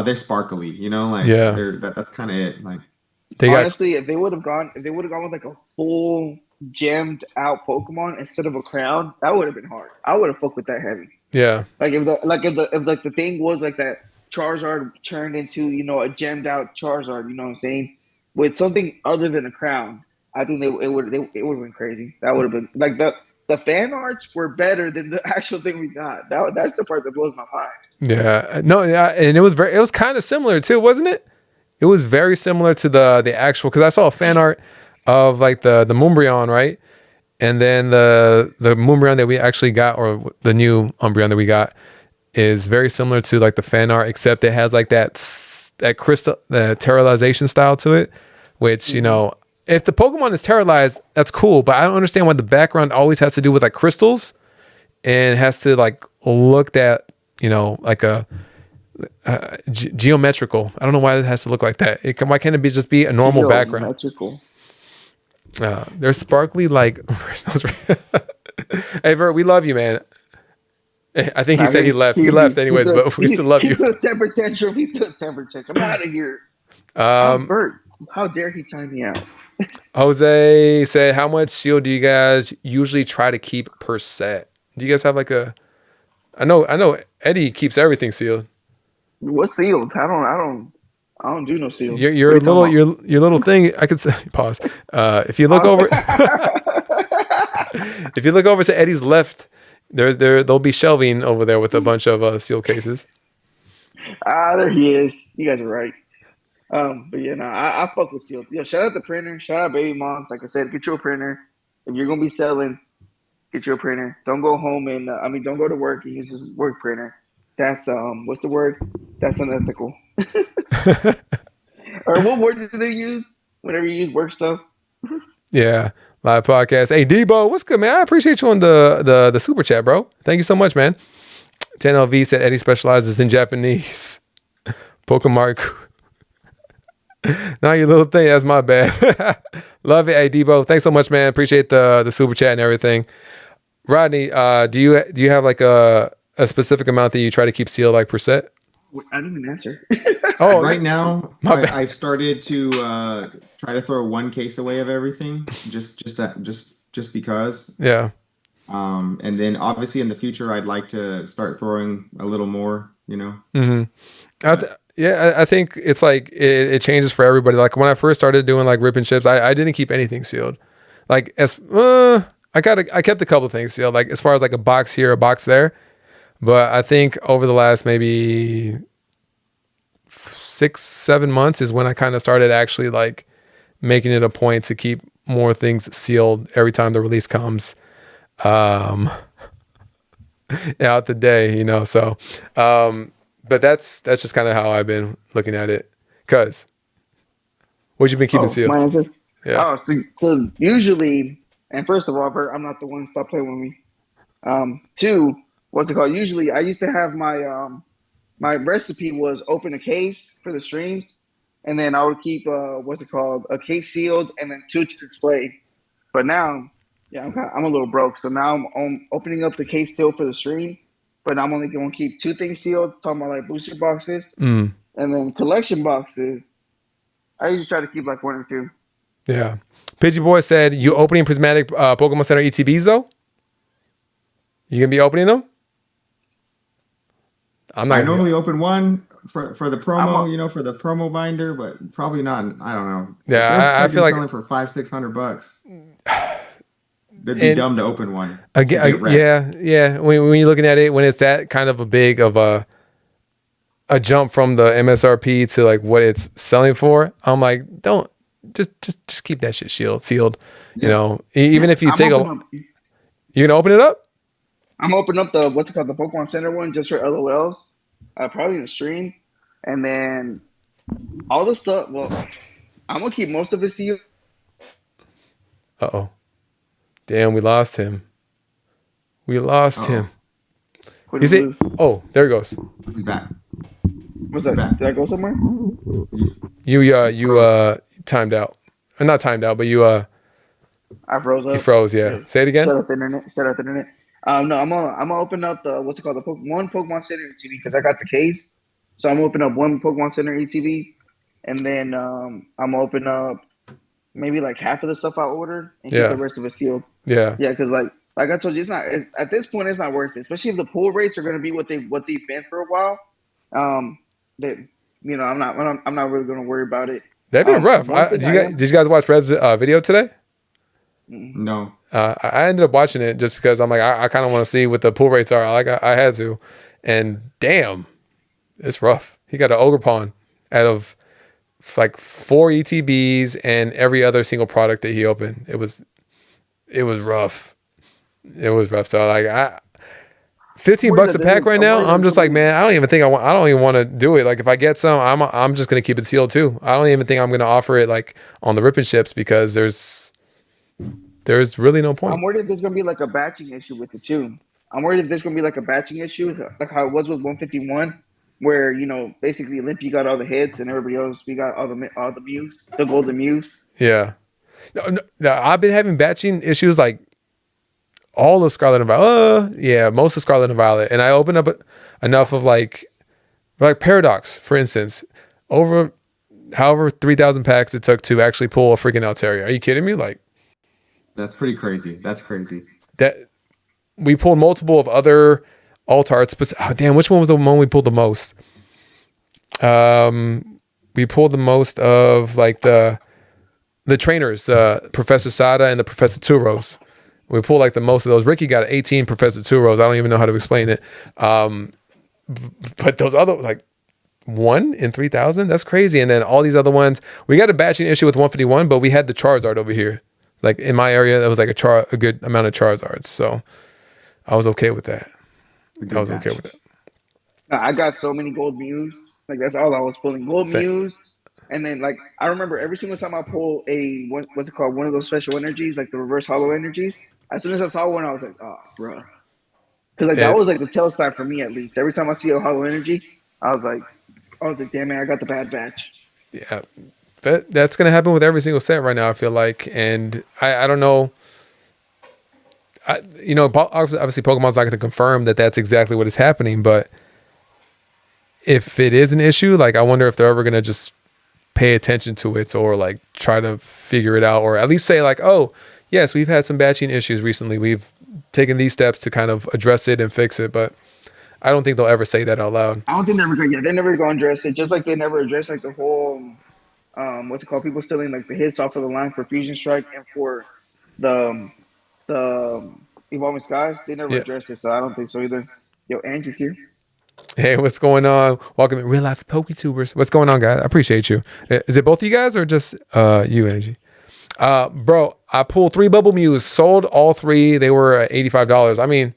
they're sparkly, like that's kind of it. Like honestly, if they would have gone with like a full gemmed out Pokemon instead of a crown, that would have been hard. I would have fucked with that heavy. Yeah. Like if the thing was like that Charizard turned into, a gemmed out Charizard, you know what I'm saying? With something other than a crown, I think it would have been crazy. That would have been like the fan arts were better than the actual thing we got. That's the part that blows my mind. Yeah. No, yeah, and it was kind of similar too, wasn't it? It was very similar to the actual, because I saw a fan art of like the Moonbreon, right? And then the Moonbreon that we actually got, or the new Umbreon that we got, is very similar to like the fan art, except it has like that crystal, the terrestrialization style to it, which, if the Pokemon is terrestrialized, that's cool, but I don't understand why the background always has to do with like crystals and has to like look that, like a geometrical. I don't know why it has to look like that. Why can't it just be a normal background? Geometrical. They're sparkly like. Hey, Vert, we love you, man. I think he said he left. He left anyways, but we still love you. He threw a temper tantrum. I'm out of here. Vert, how dare he time me out? Jose said, how much shield do you guys usually try to keep per set? Do you guys have like a? I know Eddie keeps everything sealed. What's sealed? I don't do no sealed. Your little thing. I could say pause. If you look over, if you look over to Eddie's left, there'll be shelving over there with a bunch of seal cases. There he is. You guys are right. But yeah, no, I fuck with sealed. Shout out the printer. Shout out Baby Moms. Like I said, get you a printer. If you're gonna be selling, get you a printer. Don't go home and don't go to work and use this work printer. That's what's the word? That's unethical. Or what word do they use whenever you use work stuff? Yeah, live podcast. Hey Debo, what's good, man? I appreciate you on the super chat, bro. Thank you so much, man. 10LV said Eddie specializes in Japanese. Pokemon. Not your little thing. That's my bad. Love it, hey Debo. Thanks so much, man. Appreciate the super chat and everything. Rodney, do you have like a specific amount that you try to keep sealed like per set? I didn't even answer. Right now, I've started to try to throw one case away of everything, just because. Yeah. And then obviously in the future, I'd like to start throwing a little more. Mm-hmm. I think it's like it changes for everybody. Like when I first started doing like rip and chips, I didn't keep anything sealed. Like I kept a couple of things sealed, like as far as like a box here, a box there. But I think over the last maybe 6-7 months is when I kind of started actually like making it a point to keep more things sealed every time the release comes out the day, so but that's just kind of how I've been looking at it. Cause what you been keeping sealed? My answer? Yeah. So usually, and first of all, Bert, I'm not the one. Stop playing with me. Two, what's it called? Usually, I used to have my recipe was open a case for the streams, and then I would keep a case sealed, and then 2 to display. But now, I'm a little broke, so now I'm opening up the case still for the stream, but I'm only going to keep 2 things sealed. Talking about like booster boxes, and then collection boxes. I usually try to keep like 1 or 2. Yeah. Pidgey Boy said, you opening prismatic Pokemon Center ETBs though? You gonna be opening them? I normally open one for the promo, A, for the promo binder, but probably not. I don't know. Yeah, I feel like selling for $500-600. They'd be dumb to open one. Again, yeah. When you're looking at it, when it's that kind of a big of a jump from the MSRP to like what it's selling for, I'm like, don't just keep that shit sealed. Yeah. Even if you take you're gonna open it up. I'm gonna open up the what's it called, the Pokemon Center one, just for LOLs, probably in the stream, and then all the stuff. Well, I'm gonna keep most of it sealed. Damn, we lost him. We lost him. Is it? Oh, there he goes. He's back. What's that? Did I go somewhere? You timed out. Not timed out, but you I froze up. You froze, yeah. Say it again. Shut off the internet. No, I'm gonna open up the what's it called, one Pokemon Center ETB, because I got the case. So I'm gonna open up one Pokemon Center ETB, and then I'm gonna open up maybe like half of the stuff I ordered and keep the rest of it sealed. Yeah, because like I told you, it's not at this point. It's not worth it, especially if the pull rates are gonna be what they've been for a while. I'm not really gonna worry about it. They've been rough. Did you guys watch Red's video today? No. I ended up watching it just because I'm like, I kind of want to see what the pull rates are. I had to, and damn, it's rough. He got an Ogerpon out of like 4 ETBs and every other single product that he opened. It was rough. It was rough. So like $15 a pack right now. I'm just like, man, I don't even want to do it. Like if I get some, I'm just gonna keep it sealed too. I don't even think I'm gonna offer it like on the ripping ships, because there's really no point. I'm worried if there's gonna be like a batching issue with it too. I'm worried if there's gonna be like a batching issue, like how it was with 151, where basically Olympia got all the hits and everybody else we got all the Mews, the golden Mews. Yeah. No, I've been having batching issues like all of Scarlet and Violet. Most of Scarlet and Violet, and I opened up enough of like Paradox, for instance, over however 3,000 packs it took to actually pull a freaking Altaria. Are you kidding me? Like. That's pretty crazy. That's crazy. That we pulled multiple of other alt arts, but damn, which one was the one we pulled the most? We pulled the most of like the trainers, Professor Sada and the Professor Turos. We pulled like the most of those. Ricky got 18 Professor Turos. I don't even know how to explain it. But those other like 1 in 3,000, that's crazy. And then all these other ones, we got a batching issue with 151, but we had the Charizard over here. Like in my area, that was like a good amount of Charizards, so I was okay with that. Okay with it. I got so many gold Mews. Like that's all I was pulling, gold Mews. And then like I remember every single time I pull what's it called, one of those special energies, like the reverse hollow energies. As soon as I saw one, I was like, oh, bro, because like that was like the tell sign for me at least. Every time I see a hollow energy, I was like, damn man, I got the bad batch. Yeah. That's going to happen with every single set right now, I feel like. And I don't know. Obviously Pokemon's not going to confirm that that's exactly what is happening. But if it is an issue, like I wonder if they're ever going to just pay attention to it or like try to figure it out, or at least say like, oh, yes, we've had some batching issues recently. We've taken these steps to kind of address it and fix it. But I don't think they'll ever say that out loud. I don't think they're never going to address it. Just like they never address like the whole... what's it called? People stealing like the hits off of the line for Fusion Strike and for the Evolving Skies. They never addressed it, so I don't think so either. Yo, Angie's here. Hey, what's going on? Welcome to Real Life PokeTubers. What's going on, guys? I appreciate you. Is it both of you guys or just you, Angie? Bro, I pulled 3 Bubble Mews, sold all 3. They were at $85. I mean,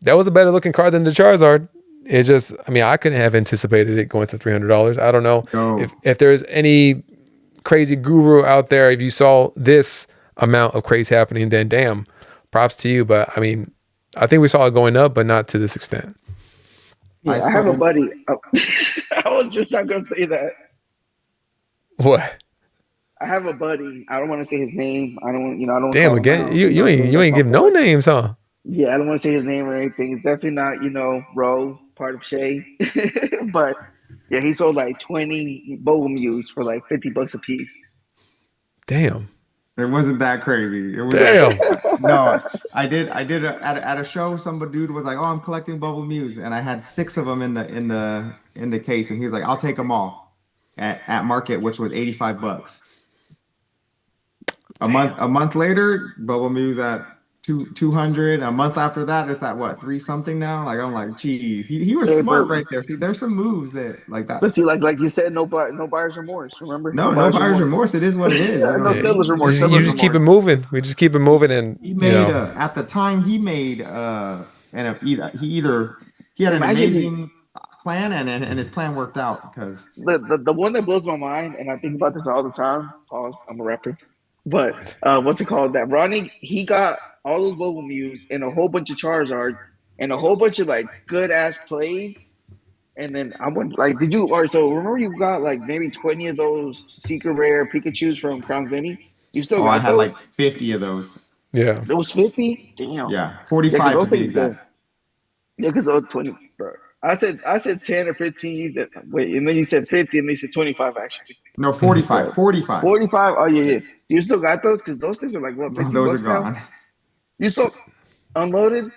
that was a better looking card than the Charizard. It just, I couldn't have anticipated it going to $300. I don't know if there's any crazy guru out there. If you saw this amount of craze happening, then damn, props to you. But I think we saw it going up, but not to this extent. Yeah, I have a buddy. I was just not going to say that. What? I have a buddy. I don't want to say his name. I don't. I don't. Damn, again, you ain't give no names, huh? Yeah, I don't want to say his name or anything. It's definitely not, Ro, part of Shay. But Yeah, he sold like 20 Bubble Mews for like $50 a piece. Damn. It wasn't that crazy. It was Damn. no. I did at a show. Some dude was like, "Oh, I'm collecting Bubble Mews," and I had 6 of them in the case, and he was like, "I'll take them all at market, which was $85." A month later, Bubble Mews at 200. A month after that, it's at what, 3 something now? Like I'm like, geez, he was Yeah, smart right there. See, there's some moves that like that. but see, like you said, no buyer's remorse. Remember, No, no buyer's remorse. It is what it is. You know No what I seller's mean? remorse. You just keep it moving. We just keep it moving, and He made at the time he had an Imagine amazing plan and his plan worked out because the one that blows my mind, and I think about this all the time. Pause. I'm a rapper, but what's it called? That Rodney, he got all those Bubble Mews and a whole bunch of Charizards and a whole bunch of like good ass plays. And then I went like, did you? All right, so remember you got like maybe 20 of those secret rare Pikachu's from Crown Zenny? You still I got had those? like 50 of those. yeah. There was 50? Damn. Yeah, Yeah, 45 those to be things, exact. yeah, because those 20, bro. I said 10 or 15. Wait, and then you said 50, and they said 25 actually. No, 45, 45. 45. Oh yeah. You still got those? Because those things are like what, 15 Those are bucks now? gone. You still unloaded?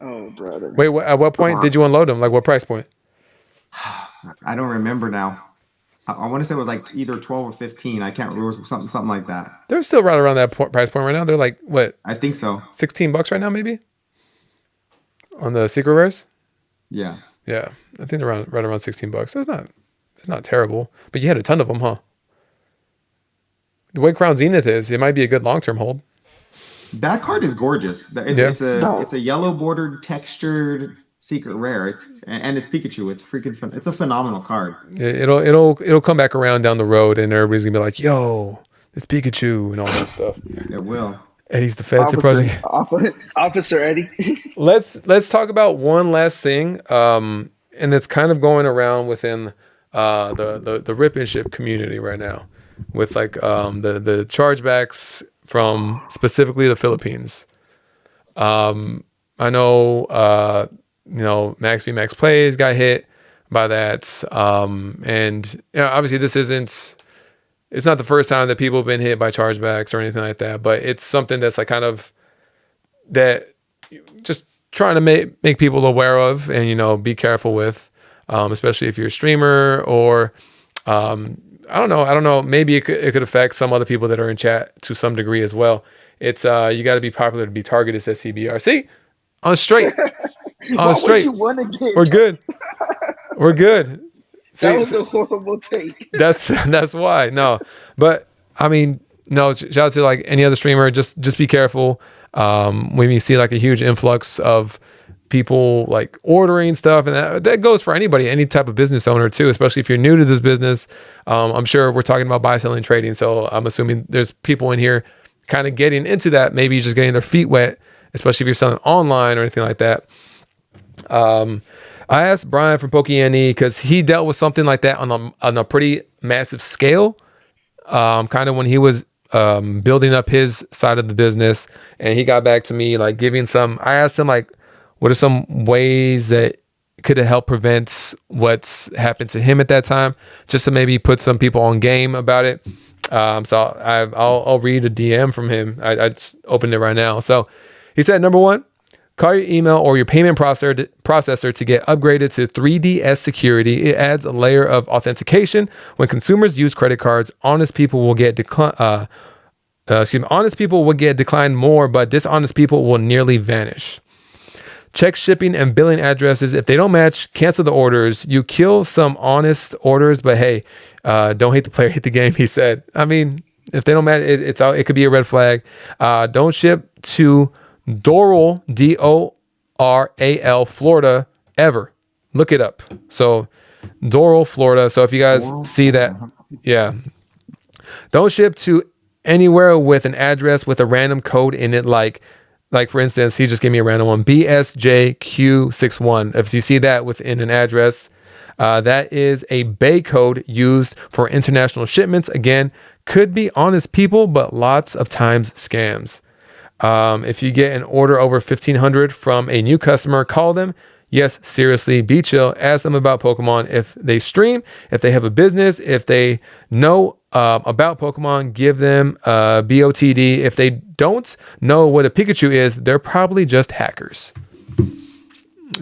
Oh, brother. Wait, at what point did you unload them? Like what price point? I don't remember now. I want to say it was like either 12 or 15. I can't remember. It was something like that. They're still right around that price point right now. They're like what? I think so. $16 right now, maybe. On the secret rares. Yeah. Yeah, I think they're right around $16. It's not terrible, but you had a ton of them, huh? The way Crown Zenith is, it might be a good long-term hold. That card is gorgeous. It's a yellow bordered textured secret rare. It's Pikachu. It's a phenomenal card. It'll come back around down the road, and everybody's gonna be like, "Yo, it's Pikachu" and all that stuff. It will. Eddie's the fancy project. Officer Eddie. Let's talk about one last thing, and it's kind of going around within the rip and ship community right now, with like the chargebacks from specifically the Philippines. I know Max v Max Plays got hit by that, and obviously it's not the first time that people have been hit by chargebacks or anything like that, but it's something that's like kind of that just trying to make people aware of and, be careful with, especially if you're a streamer or, I don't know. Maybe it could affect some other people that are in chat to some degree as well. It's, you got to be popular to be targeted, says CBR. See, on straight, on straight. We're good. We're good. That was a horrible take. That's why. No, but I mean, no, shout out to like any other streamer. Just be careful. When you see like a huge influx of people like ordering stuff, and that goes for anybody, any type of business owner too, especially if you're new to this business. I'm sure we're talking about buy, selling, trading. So I'm assuming there's people in here kind of getting into that, maybe just getting their feet wet, especially if you're selling online or anything like that. I asked Brian from PokeNE because he dealt with something like that on a pretty massive scale, kind of when he was building up his side of the business, and he got back to me like giving some. I asked him like, what are some ways that could have helped prevent what's happened to him at that time, just to maybe put some people on game about it. So I'll read a DM from him. I just opened it right now. So he said, number one, call your email or your payment processor to get upgraded to 3DS security. It adds a layer of authentication. When consumers use credit cards, honest people will get honest people will get declined more, but dishonest people will nearly vanish. Check shipping and billing addresses. If they don't match, cancel the orders. You kill some honest orders, but hey, don't hate the player, hate the game, he said. I mean, if they don't match, it could be a red flag. Don't ship to Doral, Doral, Florida, ever. Look it up. So Doral, Florida. So if you guys see that, yeah. Don't ship to anywhere with an address with a random code in it, like for instance, he just gave me a random one, BSJQ61. If you see that within an address, that is a Bay code used for international shipments. Again, could be honest people, but lots of times scams. If you get an order over $1,500 from a new customer, call them. Yes, seriously, be chill. Ask them about Pokemon. If they stream, if they have a business, if they know about Pokemon, give them BOTD. If they don't know what a Pikachu is, they're probably just hackers.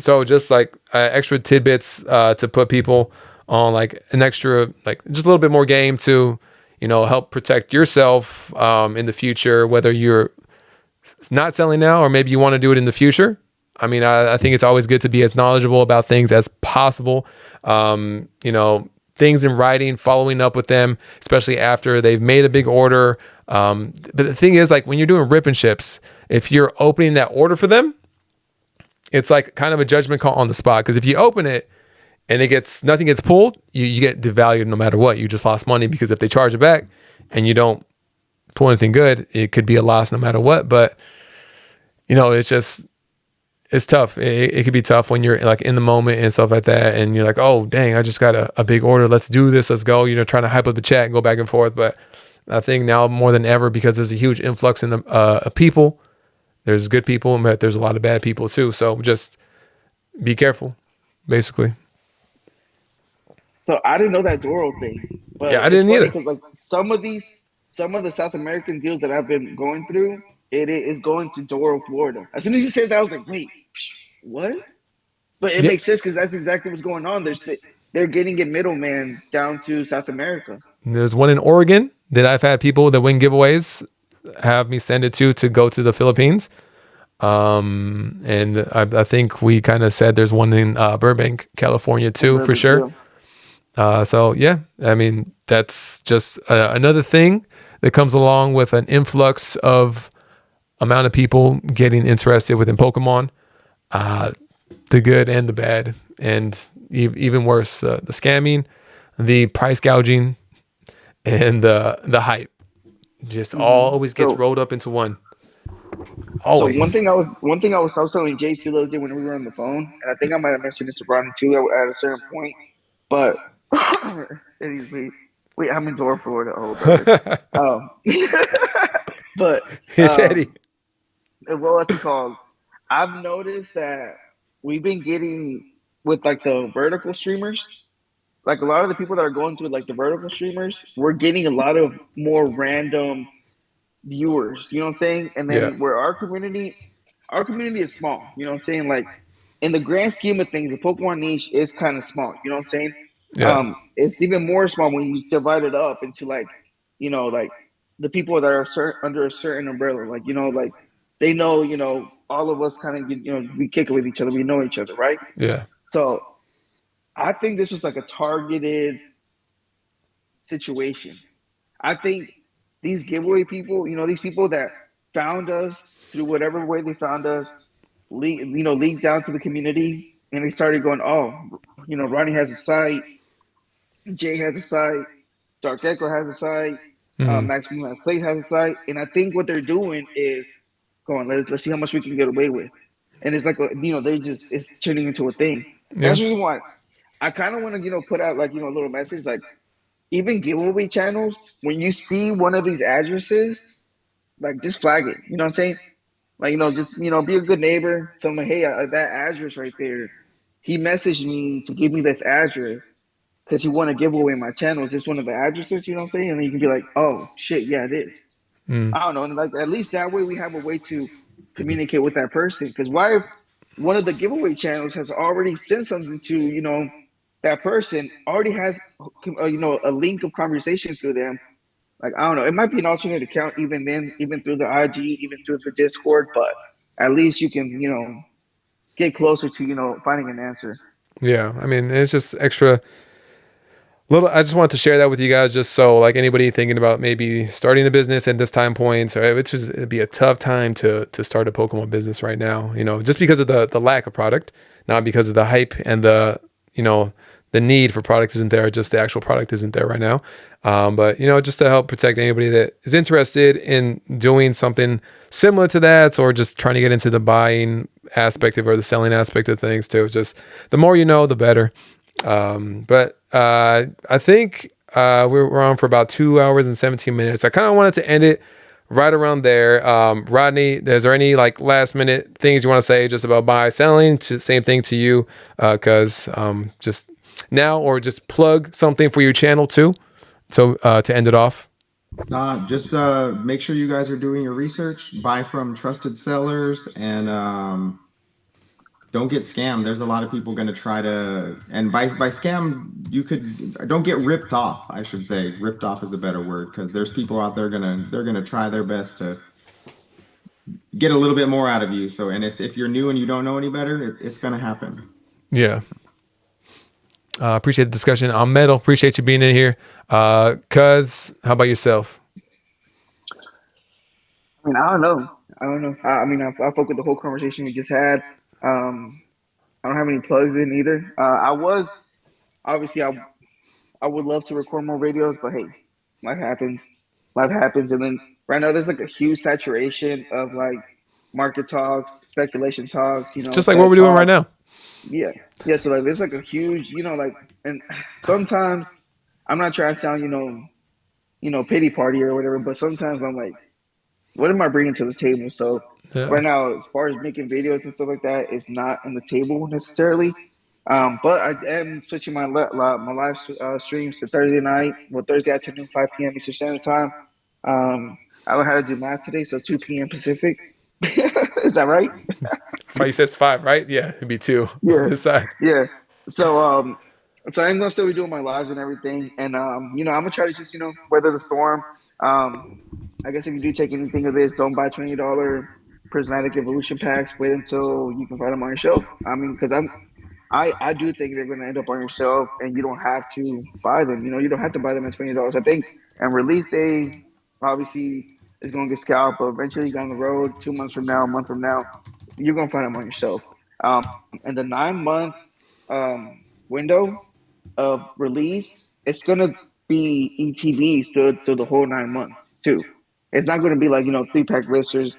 So just like extra tidbits to put people on like an extra, like just a little bit more game to, help protect yourself in the future, whether you're not selling now or maybe you want to do it in the future. I mean, I think it's always good to be as knowledgeable about things as possible. Things in writing, following up with them, especially after they've made a big order. But the thing is, like when you're doing rip and ships, if you're opening that order for them, it's like kind of a judgment call on the spot. Because if you open it and nothing gets pulled, you get devalued no matter what. You just lost money because if they charge it back and you don't pull anything good, it could be a loss no matter what. But it's tough. It could be tough when you're like in the moment and stuff like that. And you're like, oh, dang, I just got a big order. Let's do this. Let's go. Trying to hype up the chat and go back and forth. But I think now more than ever, because there's a huge influx in the people, there's good people, but there's a lot of bad people too. So just be careful, basically. So I didn't know that Doro thing. But yeah, I didn't either. Because like some of the South American deals that I've been going through, it is going to Doro, Florida. As soon as you said that, I was like, wait, what? But it makes sense because that's exactly what's going on. They're getting a middleman down to South America. There's one in Oregon that I've had people that win giveaways have me send it to go to the Philippines. And I think we kind of said there's one in Burbank, California too, for sure. So yeah, I mean, that's just another thing that comes along with an influx of amount of people getting interested within Pokemon, the good and the bad, and even worse, the scamming, the price gouging, and the hype. Just always gets rolled up into one. Always. So one thing I was telling Jay too the other day when we were on the phone, and I think I might have mentioned it to Rodney too at a certain point, but I'm in Dora, Florida. Oh, brother. But it's Eddie. Well, what's it called? I've noticed that we've been getting with like the vertical streamers, like a lot of the people that are going through like the vertical streamers, we're getting a lot of more random viewers, you know what I'm saying? And then where our community is small, you know what I'm saying? Like in the grand scheme of things, the Pokemon niche is kind of small, you know what I'm saying? Yeah. It's even more small when you divide it up into like the people that are under a certain umbrella, like like they know, all of us kind of we kick it with each other, we know each other, right? Yeah. So I think this was like a targeted situation. I think these giveaway people, these people that found us through whatever way they found us, leaked down to the community, and they started going, oh, Rodney has a site, Jay has a site, Dark Echo has a site, Max Max Play has a site, and I think what they're doing is going, let's see how much we can get away with, and it's like it's turning into a thing. Yeah. That's the reason why I kind of want to put out like a little message like, even giveaway channels, when you see one of these addresses, like just flag it. You know what I'm saying? Like, just, be a good neighbor. Tell them, hey, that address right there, he messaged me to give me this address because he want to give away my channel. Is this one of the addresses? You know what I'm saying? And then you can be like, oh, shit, yeah, it is. I don't know. And like, at least that way we have a way to communicate with that person. Because why if one of the giveaway channels has already sent something to, that person already has, a link of conversation through them. Like, I don't know. It might be an alternate account even then, even through the IG, even through the Discord, but at least you can, get closer to, finding an answer. Yeah. I mean, it's just extra little. I just wanted to share that with you guys just so like anybody thinking about maybe starting a business at this time point, so it'd be a tough time to start a Pokemon business right now, just because of the lack of product, not because of the hype and the need for product isn't there, just the actual product isn't there right now. But just to help protect anybody that is interested in doing something similar to that, or just trying to get into the buying aspect of or the selling aspect of things too. Just the more the better. But I think we're on for about 2 hours and 17 minutes. I kind of wanted to end it right around there. Rodney, is there any like last minute things you want to say just about buy selling? Same thing to you, because just now, or just plug something for your channel too. So to end it off. Just make sure you guys are doing your research, buy from trusted sellers, and don't get scammed. There's a lot of people going to try to, and by scam, don't get ripped off. I should say ripped off is a better word, because there's people out there they're gonna try their best to get a little bit more out of you. So, and if you're new and you don't know any better, it's going to happen. Yeah. Appreciate the discussion. I'm Metal. Appreciate you being in here. Cuz, how about yourself? I mean, I don't know. I fuck with the whole conversation we just had. I don't have any plugs in either. Obviously, I would love to record more videos, but hey, life happens. Life happens. And then right now, there's like a huge saturation of like market talks, speculation talks, Just like what Fed we're doing right now. talks. Yeah. Yeah. So like, there's like a huge, like, and sometimes I'm not trying to sound, pity party or whatever, but sometimes I'm like, what am I bringing to the table? So right now, as far as making videos and stuff like that, it's not on the table necessarily. But I am switching my live streams to Thursday night, Thursday afternoon, 5 p.m. Eastern Standard Time. I don't have to do math today, so 2 p.m. Pacific. Is that right? You said it's 5, right? Yeah, it'd be 2 on this side. Yeah. So I'm gonna still be doing my lives and everything, and I'm gonna try to just weather the storm. I guess if you do take anything of this, don't buy $20 prismatic evolution packs. Wait until you can find them on your shelf. I mean, because I do think they're going to end up on your shelf, and you don't have to buy them. You don't have to buy them at $20. I think, and release day obviously is going to get scalped, but eventually down the road, 2 months from now, a month from now, you're going to find them on your shelf. And the 9-month window of release, it's going to be ETBs through the whole 9 months too. It's not going to be like 3-pack blisters,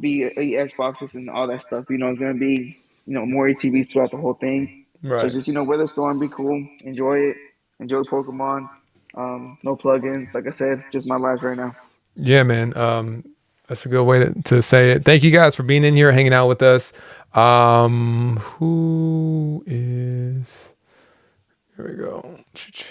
be Xboxes and all that stuff. It's going to be more ETBs throughout the whole thing. Right. So just weather storm, be cool, enjoy it, enjoy Pokemon. No plugins, like I said, just my life right now. Yeah, man. That's a good way to say it. Thank you guys for being in here, hanging out with us. Who is? Here we go.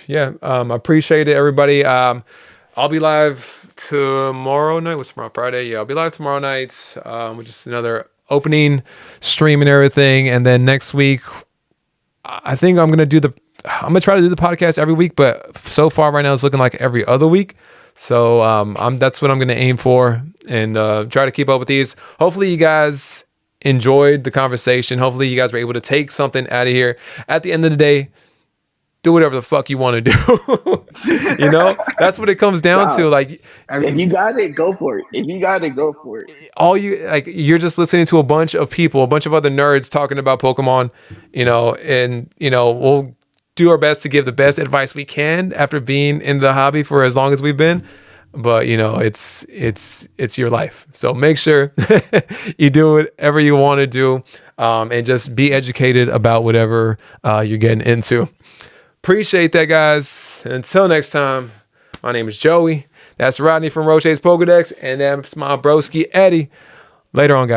Yeah, I appreciate it, everybody. I'll be live tomorrow night. What's tomorrow? Friday? Yeah, I'll be live tomorrow night with just another opening stream and everything. And then next week, I think I'm gonna try to do the podcast every week, but so far right now it's looking like every other week. So that's what I'm gonna aim for, and try to keep up with these. Hopefully you guys enjoyed the conversation. Hopefully you guys were able to take something out of here. At the end of the day, do whatever the fuck you want to do. That's what it comes down to. Like, if you got it, go for it. If you got it, go for it. You're just listening to a bunch of people, a bunch of other nerds talking about Pokemon, and we'll do our best to give the best advice we can after being in the hobby for as long as we've been. But it's your life. So make sure you do whatever you want to do, and just be educated about whatever you're getting into. Appreciate that, guys. Until next time, my name is Joey. That's Rodney from Roche's Pokedex, and that's my broski Eddie. Later on, guys.